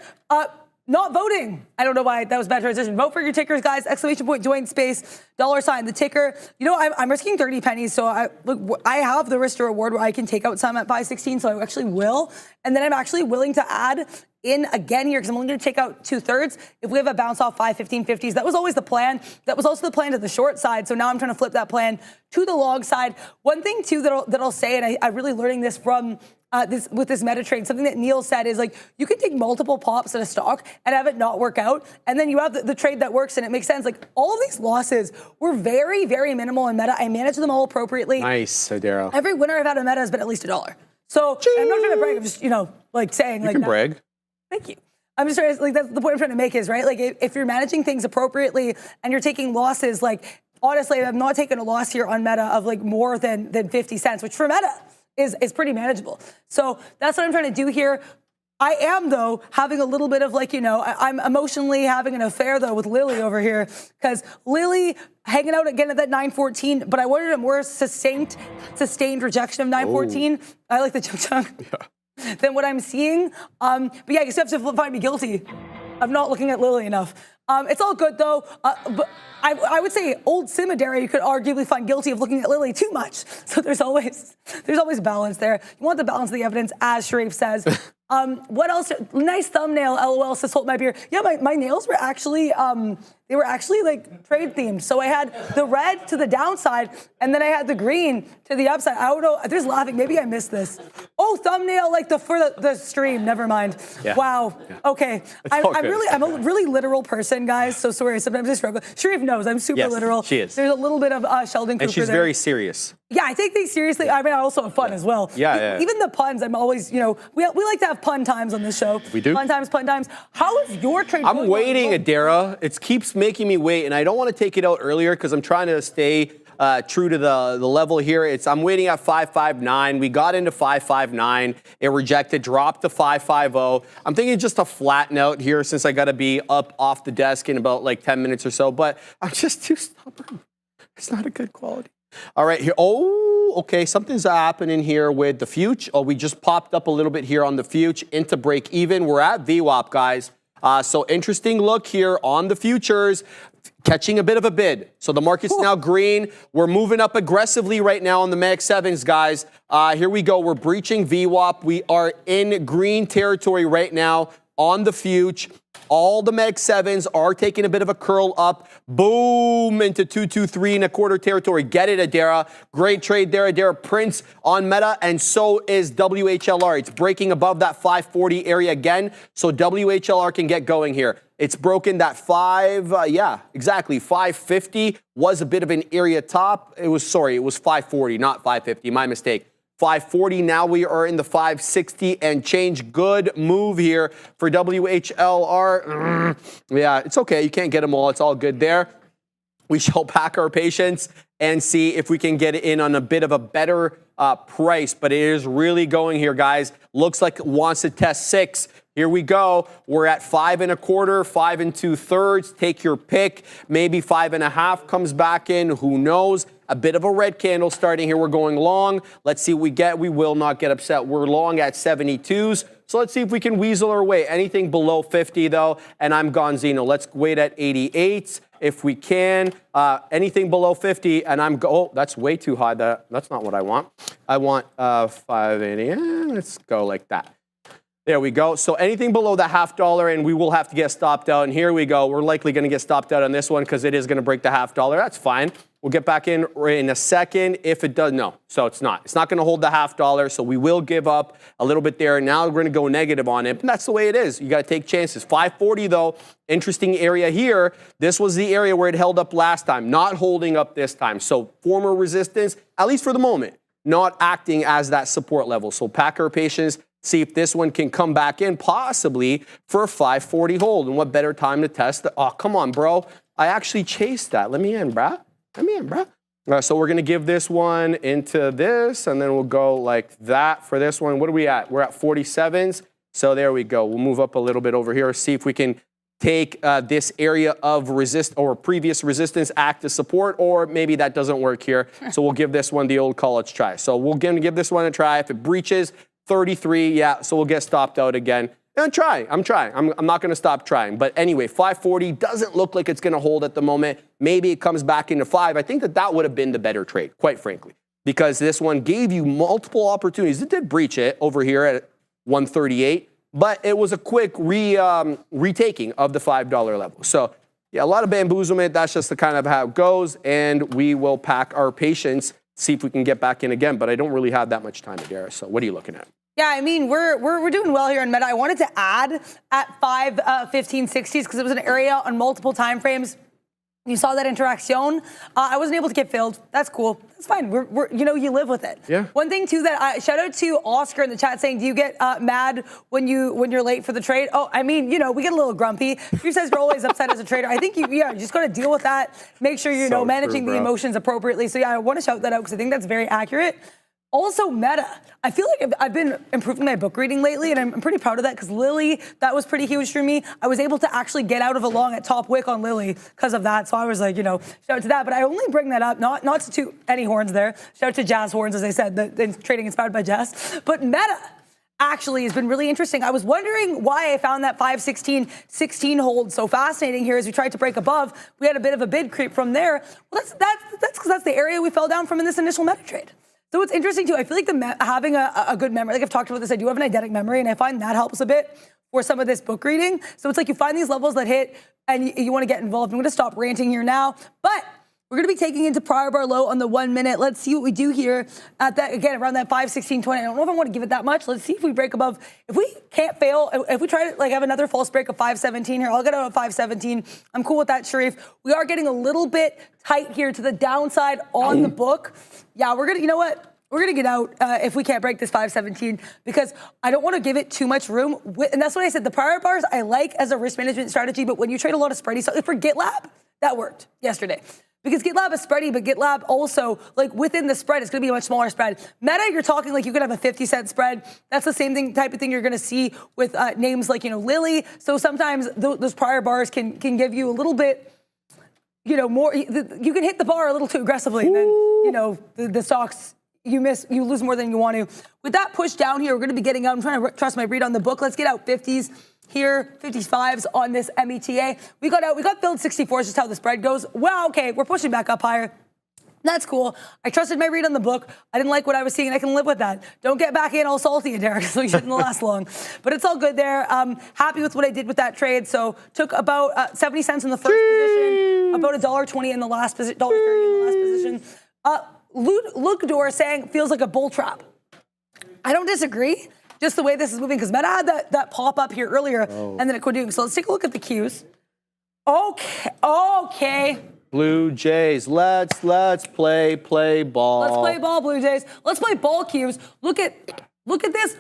Not voting. I don't know why that was a bad transition. Vote for your tickers, guys. Exclamation point, join space, $, the ticker. You know, I'm risking 30 pennies, so I have the risk to reward where I can take out some at 516, so I actually will. And then I'm actually willing to add in again here because I'm only going to take out 2/3 if we have a bounce off 515.50s. That was always the plan. That was also the plan to the short side. So now I'm trying to flip that plan to the long side. One thing too that I'll say, and I'm really learning this from with this meta trade, something that Neil said is like you can take multiple pops at a stock and have it not work out, and then you have the trade that works and it makes sense. Like all of these losses were very, very minimal in meta. I managed them all appropriately. Nice, Daryl. Every winner I've had in meta has been at least $1. So I'm not trying to brag. I'm just saying. You can brag. Thank you. I'm just trying to, like, that's the point I'm trying to make is, right? Like, if you're managing things appropriately and you're taking losses, like, honestly, I'm not taking a loss here on Meta of like more than 50 cents, which for Meta is pretty manageable. So that's what I'm trying to do here. I am, though, having a little bit of like, I'm emotionally having an affair, though, with Lily over here, because Lily hanging out again at that 914, but I wanted a more sustained rejection of 914. I like the chunk than what I'm seeing. But yeah, you still have to find me guilty of not looking at Lily enough. It's all good, though. But I would say old Simidary you could arguably find guilty of looking at Lily too much. So there's always balance there. You want the balance of the evidence, as Sharif says. What else? Nice thumbnail, LOL, says hold my beer. Yeah, my nails were actually, they were actually like trade themed. So I had the red to the downside, and then I had the green to the upside. I don't know, there's laughing, maybe I missed this. Oh, thumbnail like for the stream, never mind. Yeah. Wow, yeah. Okay. I'm a really literal person, guys, so sorry, sometimes I struggle. Sharif knows, I'm super literal. She is. There's a little bit of Sheldon Cooper and she's there. very serious. Yeah, I take things seriously. I mean, I also have fun as well. Yeah. Even the puns, I'm always, we like to have pun times on this show. We do? Pun times. How is your trade I'm going? waiting, Adara. It keeps making me wait, and I don't want to take it out earlier because I'm trying to stay true to the level here. I'm waiting at 559. We got into 559. It rejected, dropped to 550. I'm thinking just to flatten out here since I got to be up off the desk in about like 10 minutes or so, but I'm just too stubborn. It's not a good quality. All right, here. Oh, okay. Something's happening here with the future. Oh, we just popped up a little bit here on the future into break even. We're at VWAP, guys. So interesting look here on the futures, catching a bit of a bid. So the market's now green. We're moving up aggressively right now on the Mag 7s, guys. Here we go. We're breaching VWAP. We are in green territory right now on the future. All the Mag 7s are taking a bit of a curl up. Boom, into 223.25 territory. Get it, Adara. Great trade there, Adara. Prince on Meta, and so is WHLR. It's breaking above that 540 area again, so WHLR can get going here. It's broken that 550 was a bit of an area top. It was 540, not 550. My mistake. 540, now we are in the 560 and change. Good move here for WHLR. Yeah, it's okay. You can't get them all. It's all good there. We shall pack our patience and see if we can get it in on a bit of a better price. But it is really going here, guys. Looks like it wants to test 6. Here we go. We're at 5.25, 5 2/3. Take your pick. Maybe 5.5 comes back in. Who knows? A bit of a red candle starting here. We're going long. Let's see what we get. We will not get upset. We're long at 72s. So let's see if we can weasel our way. Anything below 50, though, and I'm Gonzino. Let's wait at 88s if we can. Anything below 50, and oh, that's way too high. That's not what I want. I want 580. Let's go like that. There we go. So anything below the $0.50, and we will have to get stopped out. And here we go. We're likely going to get stopped out on this one because it is going to break the $0.50. That's fine. We'll get back in a second. If it does, no. So it's not. It's not going to hold the $0.50. So we will give up a little bit there. Now we're going to go negative on it. But that's the way it is. You got to take chances. 540, though, interesting area here. This was the area where it held up last time. Not holding up this time. So former resistance, at least for the moment, not acting as that support level. So pack our patience. See if this one can come back in, possibly for a 540 hold. And what better time to test it? Oh, come on, bro. I actually chased that. Let me in, bruh. Let me in, bruh. So we're going to give this one into this, and then we'll go like that for this one. What are we at? We're at 47s. So there we go. We'll move up a little bit over here, see if we can take this area of previous resistance act as support, or maybe that doesn't work here. So we'll give this one the old college try. So we're going to give this one a try. If it breaches 33, yeah, so we'll get stopped out again. And I'm trying. I'm not going to stop trying. But anyway, 540 doesn't look like it's going to hold at the moment. Maybe it comes back into 5. I think that would have been the better trade, quite frankly, because this one gave you multiple opportunities. It did breach it over here at 138, but it was a quick retaking of the $5 level. So, yeah, a lot of bamboozlement. That's just the kind of how it goes, and we will pack our patience, see if we can get back in again. But I don't really have that much time, Adara. So what are you looking at? Yeah, I mean, we're doing well here in Meta. I wanted to add at 5, 15, 60s because it was an area on multiple time frames You saw that interaction. I wasn't able to get filled. That's cool. That's fine. We're you live with it. Yeah. One thing too that shout out to Oscar in the chat saying, do you get mad when you're late for the trade? Oh, I mean, we get a little grumpy. Who says you're always upset as a trader? I think you just got to deal with that. Make sure you're managing the emotions appropriately. So yeah, I want to shout that out because I think that's very accurate. Also, meta. I feel like I've been improving my book reading lately, and I'm pretty proud of that because Lily, that was pretty huge for me. I was able to actually get out of a long at top wick on Lily because of that. So I was like, shout out to that. But I only bring that up, not to toot any horns there. Shout out to Jazz Horns, as I said, the trading inspired by Jazz. But meta actually has been really interesting. I was wondering why I found that 5-16-16 hold so fascinating here as we tried to break above. We had a bit of a bid creep from there. Well, that's because that's the area we fell down from in this initial meta trade. So it's interesting too. I feel like having a good memory, like I've talked about this, I do have an eidetic memory, and I find that helps a bit for some of this book reading. So it's like you find these levels that hit, and you want to get involved. I'm going to stop ranting here now, but we're going to be taking into prior bar low on the 1 minute. Let's see what we do here at that, again, around that 5-16-20. I don't know if I want to give it that much. Let's see if we break above. If we can't fail, if we try to have another false break of 5-17 here, I'll get out at 5-17. I'm cool with that, Sharif. We are getting a little bit tight here to the downside on the book. Yeah, we're going to, we're going to get out if we can't break this 5-17 because I don't want to give it too much room. And that's what I said. The prior bars I like as a risk management strategy, but when you trade a lot of spready stuff, for GitLab, that worked yesterday. Because GitLab is spready, but GitLab also, within the spread, it's going to be a much smaller spread. Meta, you're talking you could have a 50-cent spread. That's the same type of thing you're going to see with names like, Lily. So sometimes those prior bars can give you a little bit, more. You can hit the bar a little too aggressively, and then, the stocks, you lose more than you want to. With that push down here, we're going to be getting out. I'm trying to trust my read on the book. Let's get out 50s. Here, 55s on this META. We got filled 64s, just how the spread goes. Well, okay, we're pushing back up higher. That's cool. I trusted my read on the book. I didn't like what I was seeing, and I can live with that. Don't get back in all salty, Derek, so you shouldn't last long. But it's all good there. Happy with what I did with that trade. So took about 70 cents in the first position, about $1.20 in the last position, $1.30 in the last position. Luke Dor saying feels like a bull trap. I don't disagree. Just the way this is moving, because Meta had that pop up here earlier, and then it quit doing. So let's take a look at the cues. Okay. Blue Jays, let's play ball. Let's play ball, Blue Jays. Let's play ball cues. Look at this.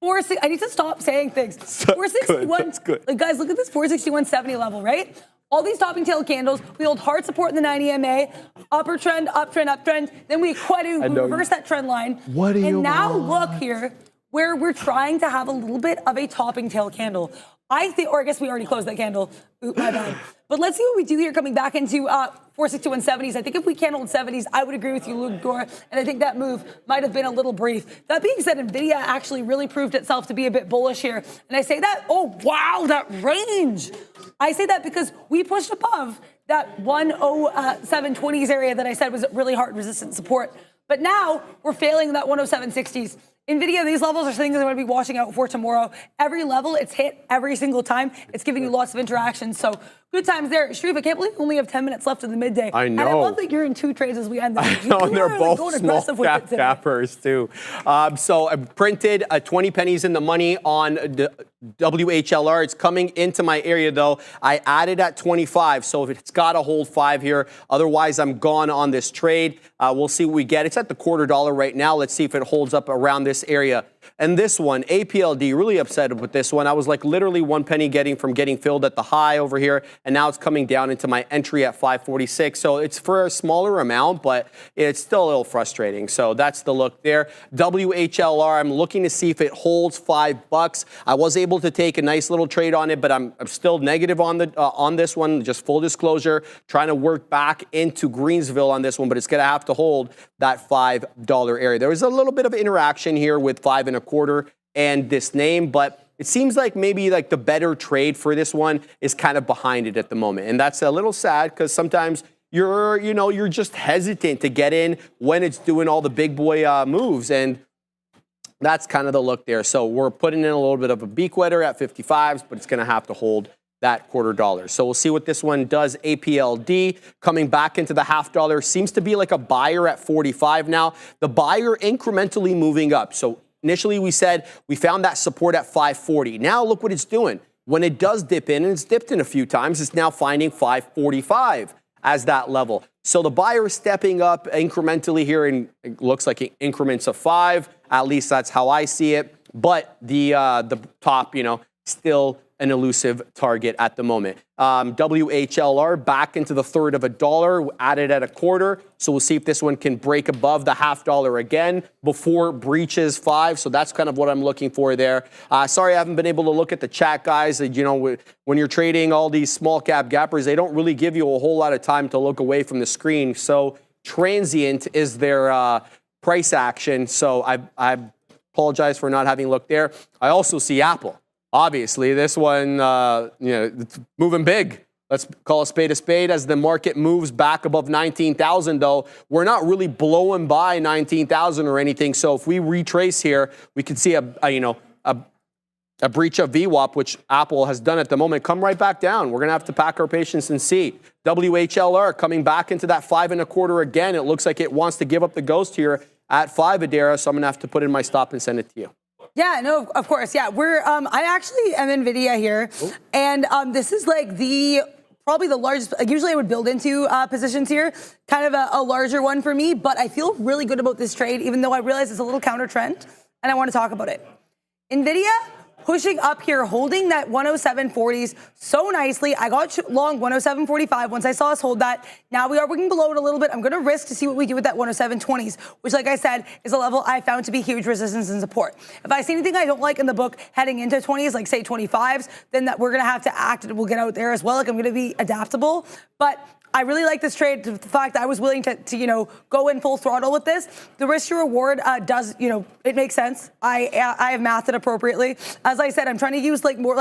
I need to stop saying things. 461. That's good. Guys, look at this 461.70 level, right? All these topping tail candles. We hold hard support in the 90 MA. Upper trend, uptrend. Then we reverse that trend line. What do you And now want? look here, where we're trying to have a little bit of a topping tail candle. I think, or I guess we already closed that candle. Ooh, my bad. But let's see what we do here coming back into 461.70s. I think if we can't hold 70s, I would agree with you, Luke Gore, and I think that move might have been a little brief. That being said, NVIDIA actually really proved itself to be a bit bullish here. And I say that, oh, wow, that range. I say that because we pushed above that 107.20s area that I said was really hard resistant support. But now we're failing that 107.60s. NVIDIA, these levels are things I'm going to be watching out for tomorrow. Every level, it's hit every single time. It's giving you lots of interactions. So good times there. Sharif, I can't believe we only have 10 minutes left in the midday. I know. And I love that you're in 2 trades as we end the I know, and they're both small cap cappers too. So I printed 20 pennies in the money on WHLR. It's coming into my area though. I added at 25, so if it's got to hold 5 here. Otherwise, I'm gone on this trade. We'll see what we get. It's at the $0.25 right now. Let's see if it holds up around this area. And this one, APLD, really upset with this one. I was literally 1 penny from getting filled at the high over here, and now it's coming down into my entry at 546. So it's for a smaller amount, but it's still a little frustrating. So that's the look there. WHLR, I'm looking to see if it holds $5. I was able to take a nice little trade on it, but I'm still negative on this one. Just full disclosure, trying to work back into Greensville on this one, but it's going to have to hold that $5 area. There was a little bit of interaction here with 5 1/4 and this name, but it seems like maybe the better trade for this one is kind of behind it at the moment. And that's a little sad because sometimes you're just hesitant to get in when it's doing all the big boy moves. And that's kind of the look there. So we're putting in a little bit of a beak wetter at 55s, but it's going to have to hold that $0.25. So we'll see what this one does. APLD coming back into the $0.50 seems to be like a buyer at 45 now. The buyer incrementally moving up. So initially we said we found that support at 540. Now look what it's doing. When it does dip in, and it's dipped in a few times, it's now finding 545. as that level. So the buyer is stepping up incrementally here, and it looks like increments of 5. At least that's how I see it. But the top, still an elusive target at the moment. WHLR back into the third of a dollar, added at a quarter. So we'll see if this one can break above the $0.50 again before breaches 5. So that's kind of what I'm looking for there. Sorry, I haven't been able to look at the chat, guys. When you're trading all these small cap gappers, they don't really give you a whole lot of time to look away from the screen. So transient is their price action. So I apologize for not having looked there. I also see Apple. Obviously, this one, it's moving big. Let's call a spade as the market moves back above 19,000, though. We're not really blowing by 19,000 or anything. So if we retrace here, we can see a breach of VWAP, which Apple has done at the moment, come right back down. We're going to have to pack our patience and see. WHLR coming back into that 5.25 again. It looks like it wants to give up the ghost here at 5, Adara. So I'm going to have to put in my stop and send it to you. Yeah, no, of course. Yeah, I actually am NVIDIA here. Ooh. And this is like probably the largest, like usually I would build into positions here, kind of a larger one for me, but I feel really good about this trade, even though I realize it's a little counter trend, and I want to talk about it. NVIDIA pushing up here, holding that 107.40s so nicely. I got long 107.45 once I saw us hold that. Now we are working below it a little bit. I'm going to risk to see what we do with that 107.20s, which, like I said, is a level I found to be huge resistance and support. If I see anything I don't like in the book heading into 20s, like say 25s, then we're going to have to act and we'll get out there as well. Like I'm going to be adaptable. But I really like this trade, the fact that I was willing to go in full throttle with this. The risk to reward does, it makes sense. I have mathed it appropriately. As I said, I'm trying to use more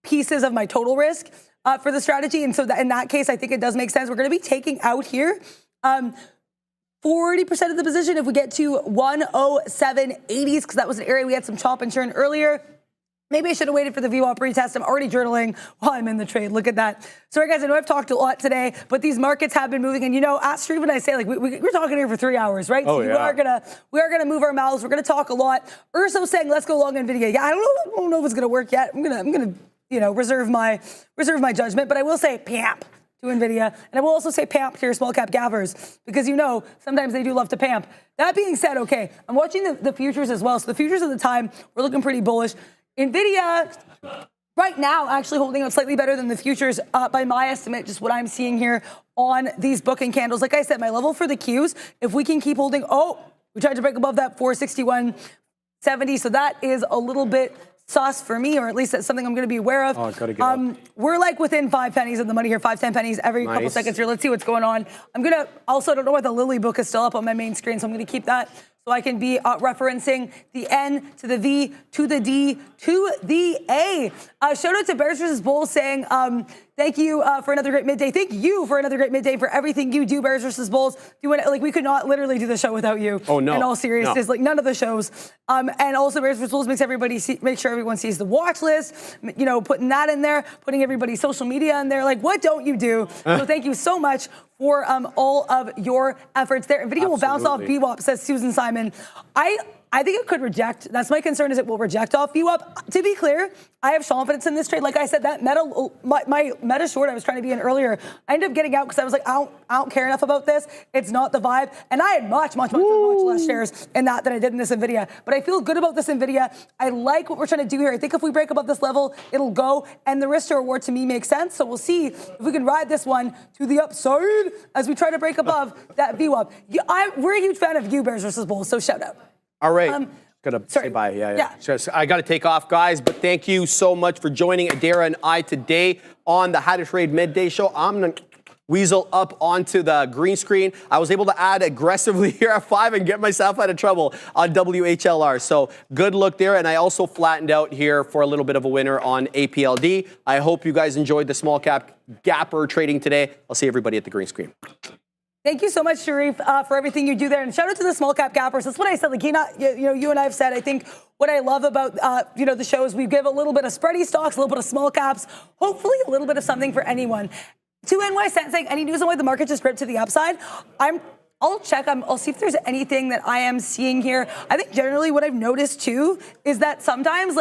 pieces of my total risk for the strategy. And so in that case, I think it does make sense. We're going to be taking out here 40% of the position if we get to 107.80s, because that was an area we had some chop and churn earlier. Maybe I should have waited for the VWAP retest. I'm already journaling while I'm in the trade. Look at that. Sorry, guys, I know I've talked a lot today, but these markets have been moving. And, at Stream, and I say, we're talking here for 3 hours, right? Oh, so yeah. we are gonna move our mouths. We're going to talk a lot. Urso saying, let's go long NVIDIA. Yeah, I don't know if it's going to work yet. I'm gonna reserve my judgment. But I will say, pamp to NVIDIA. And I will also say pamp to your small cap gappers, because sometimes they do love to pamp. That being said, okay, I'm watching the futures as well. So the futures at the time, we're looking pretty bullish. NVIDIA right now actually holding out slightly better than the futures by my estimate, just what I'm seeing here on these booking candles. Like I said, my level for the Qs, if we can keep holding, we tried to break above that 461.70, so that is a little bit sus for me, or at least that's something I'm going to be aware of. I gotta get up. We're within 5 pennies of the money here, 5-10 pennies every couple seconds here. Let's see what's going on. I don't know why the Lily book is still up on my main screen, so I'm going to keep that so I can be referencing the N to the V to the D to the A. Shout out to Bears vs. Bulls saying, thank you for another great midday. Thank you for another great midday for everything you do, Bears vs. Bulls. We could not literally do the show without you. Oh, no. In all seriousness, none of the shows. And also Bears vs. Bulls makes make sure everyone sees the watch list, putting that in there, putting everybody's social media in there. What don't you do? So thank you so much for all of your efforts there. NVIDIA will bounce off VWAP, says Susan Simon. I think it could reject. That's my concern, is it will reject off VWAP. To be clear, I have confidence in this trade. Like I said, that my meta short I was trying to be in earlier, I ended up getting out because I was like, I don't care enough about this. It's not the vibe. And I had much less shares in that than I did in this NVIDIA. But I feel good about this NVIDIA. I like what we're trying to do here. I think if we break above this level, it'll go. And the risk to reward to me makes sense. So we'll see if we can ride this one to the upside as we try to break above that VWAP. We're a huge fan of you, Bears vs. Bulls, so shout out. All right. Gotta say bye. Yeah. I got to take off, guys, but thank you so much for joining Adara and I today on the How to Trade Midday Show. I'm going to weasel up onto the green screen. I was able to add aggressively here at 5 and get myself out of trouble on WHLR. So good look there. And I also flattened out here for a little bit of a winner on APLD. I hope you guys enjoyed the small cap gapper trading today. I'll see everybody at the green screen. Thank you so much, Sharif, for everything you do there. And shout out to the small cap gappers. That's what I said. You and I have said, I think what I love about, the show is we give a little bit of spready stocks, a little bit of small caps, hopefully a little bit of something for anyone. To NY Sensing, any news on why the market just ripped to the upside? I'll check. I'll see if there's anything that I am seeing here. I think generally what I've noticed too is that sometimes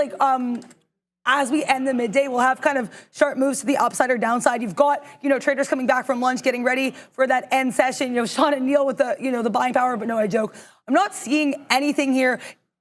as we end the midday, we'll have kind of sharp moves to the upside or downside. You've got, traders coming back from lunch, getting ready for that end session. Sean and Neil with the, the buying power, but no, I joke. I'm not seeing anything here.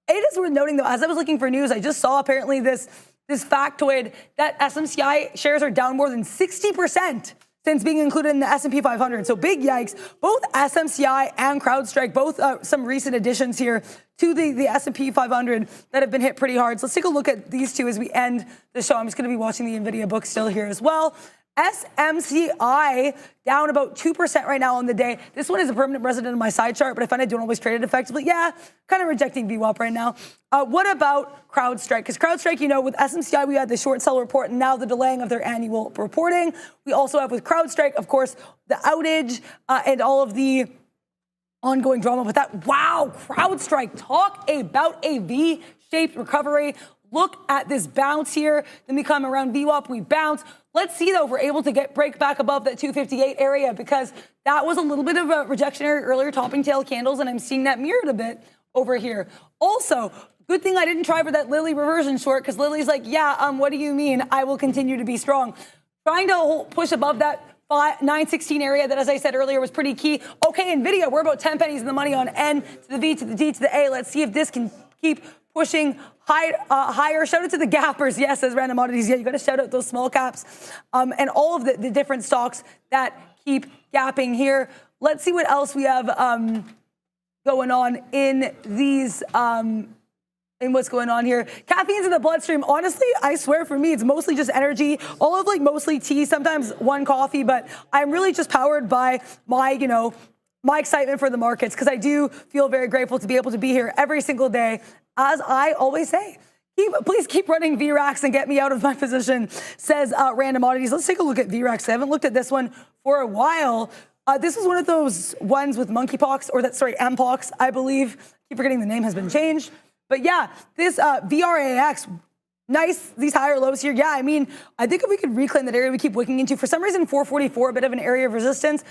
It is worth noting, though, as I was looking for news, I just saw apparently this factoid that SMCI shares are down more than 60% since being included in the S&P 500. So big yikes. Both SMCI and CrowdStrike, both some recent additions here to the S&P 500 that have been hit pretty hard. So let's take a look at these two as we end the show. I'm just going to be watching the NVIDIA book still here as well. SMCI down about 2% right now on the day. This one is a permanent resident of my side chart, but I find I don't always trade it effectively. Yeah, kind of rejecting VWAP right now. What about CrowdStrike? Because CrowdStrike, with SMCI, we had the short sell report and now the delaying of their annual reporting. We also have with CrowdStrike, of course, the outage and all of the ongoing drama with that. Wow, CrowdStrike, talk about a V-shaped recovery. Look at this bounce here. Then we come around VWAP, we bounce. Let's see, though, if we're able to break back above that 258 area, because that was a little bit of a rejection area earlier, topping tail candles, and I'm seeing that mirrored a bit over here. Also, good thing I didn't try for that Lily reversion short, because Lily's like, yeah, what do you mean? I will continue to be strong. Trying to push above that 916 area that, as I said earlier, was pretty key. Okay, NVIDIA, we're about 10 pennies in the money on N to the V to the D to the A. Let's see if this can keep pushing higher. Shout out to the gappers. Yes, as random oddities. Yeah, you got to shout out those small caps and all of the different stocks that keep gapping here. Let's see what else we have going on in these. And what's going on here. Caffeine's in the bloodstream. Honestly, I swear for me, it's mostly just energy. All of mostly tea, sometimes one coffee, but I'm really just powered by my, my excitement for the markets, because I do feel very grateful to be able to be here every single day. As I always say, please keep running VRAX and get me out of my position, says Random Oddities. Let's take a look at VRAX. I haven't looked at this one for a while. This is one of those ones with monkeypox, or Mpox, I believe. Keep forgetting the name has been changed. But yeah, this VRAX, nice, these higher lows here. Yeah, I think if we could reclaim that area we keep wicking into, for some reason, 444, a bit of an area of resistance.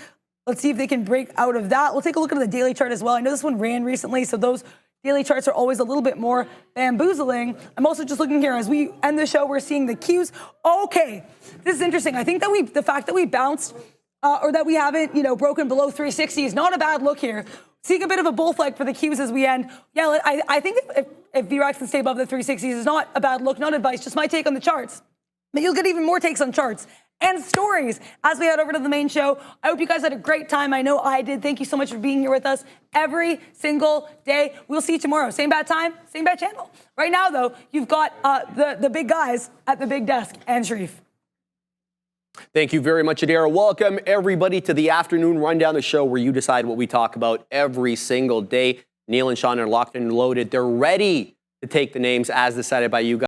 Let's see if they can break out of that. We'll take a look at the daily chart as well. I know this one ran recently, so those daily charts are always a little bit more bamboozling. I'm also just looking here as we end the show, we're seeing the Qs. Okay, this is interesting. I think that the fact that we bounced or that we haven't, broken below 360 is not a bad look here. Seeing a bit of a bull flag for the Qs as we end. Yeah, I think if VRAX can stay above the 360s is not a bad look, not advice, just my take on the charts. But you'll get even more takes on charts and stories as we head over to the main show. I hope you guys had a great time. I know I did. Thank you so much for being here with us every single day. We'll see you tomorrow. Same bad time, same bad channel. Right now, though, you've got the big guys at the big desk and Sharif. Thank you very much, Adara. Welcome, everybody, to the afternoon rundown, the show where you decide what we talk about every single day. Neil and Sean are locked and loaded. They're ready to take the names as decided by you guys.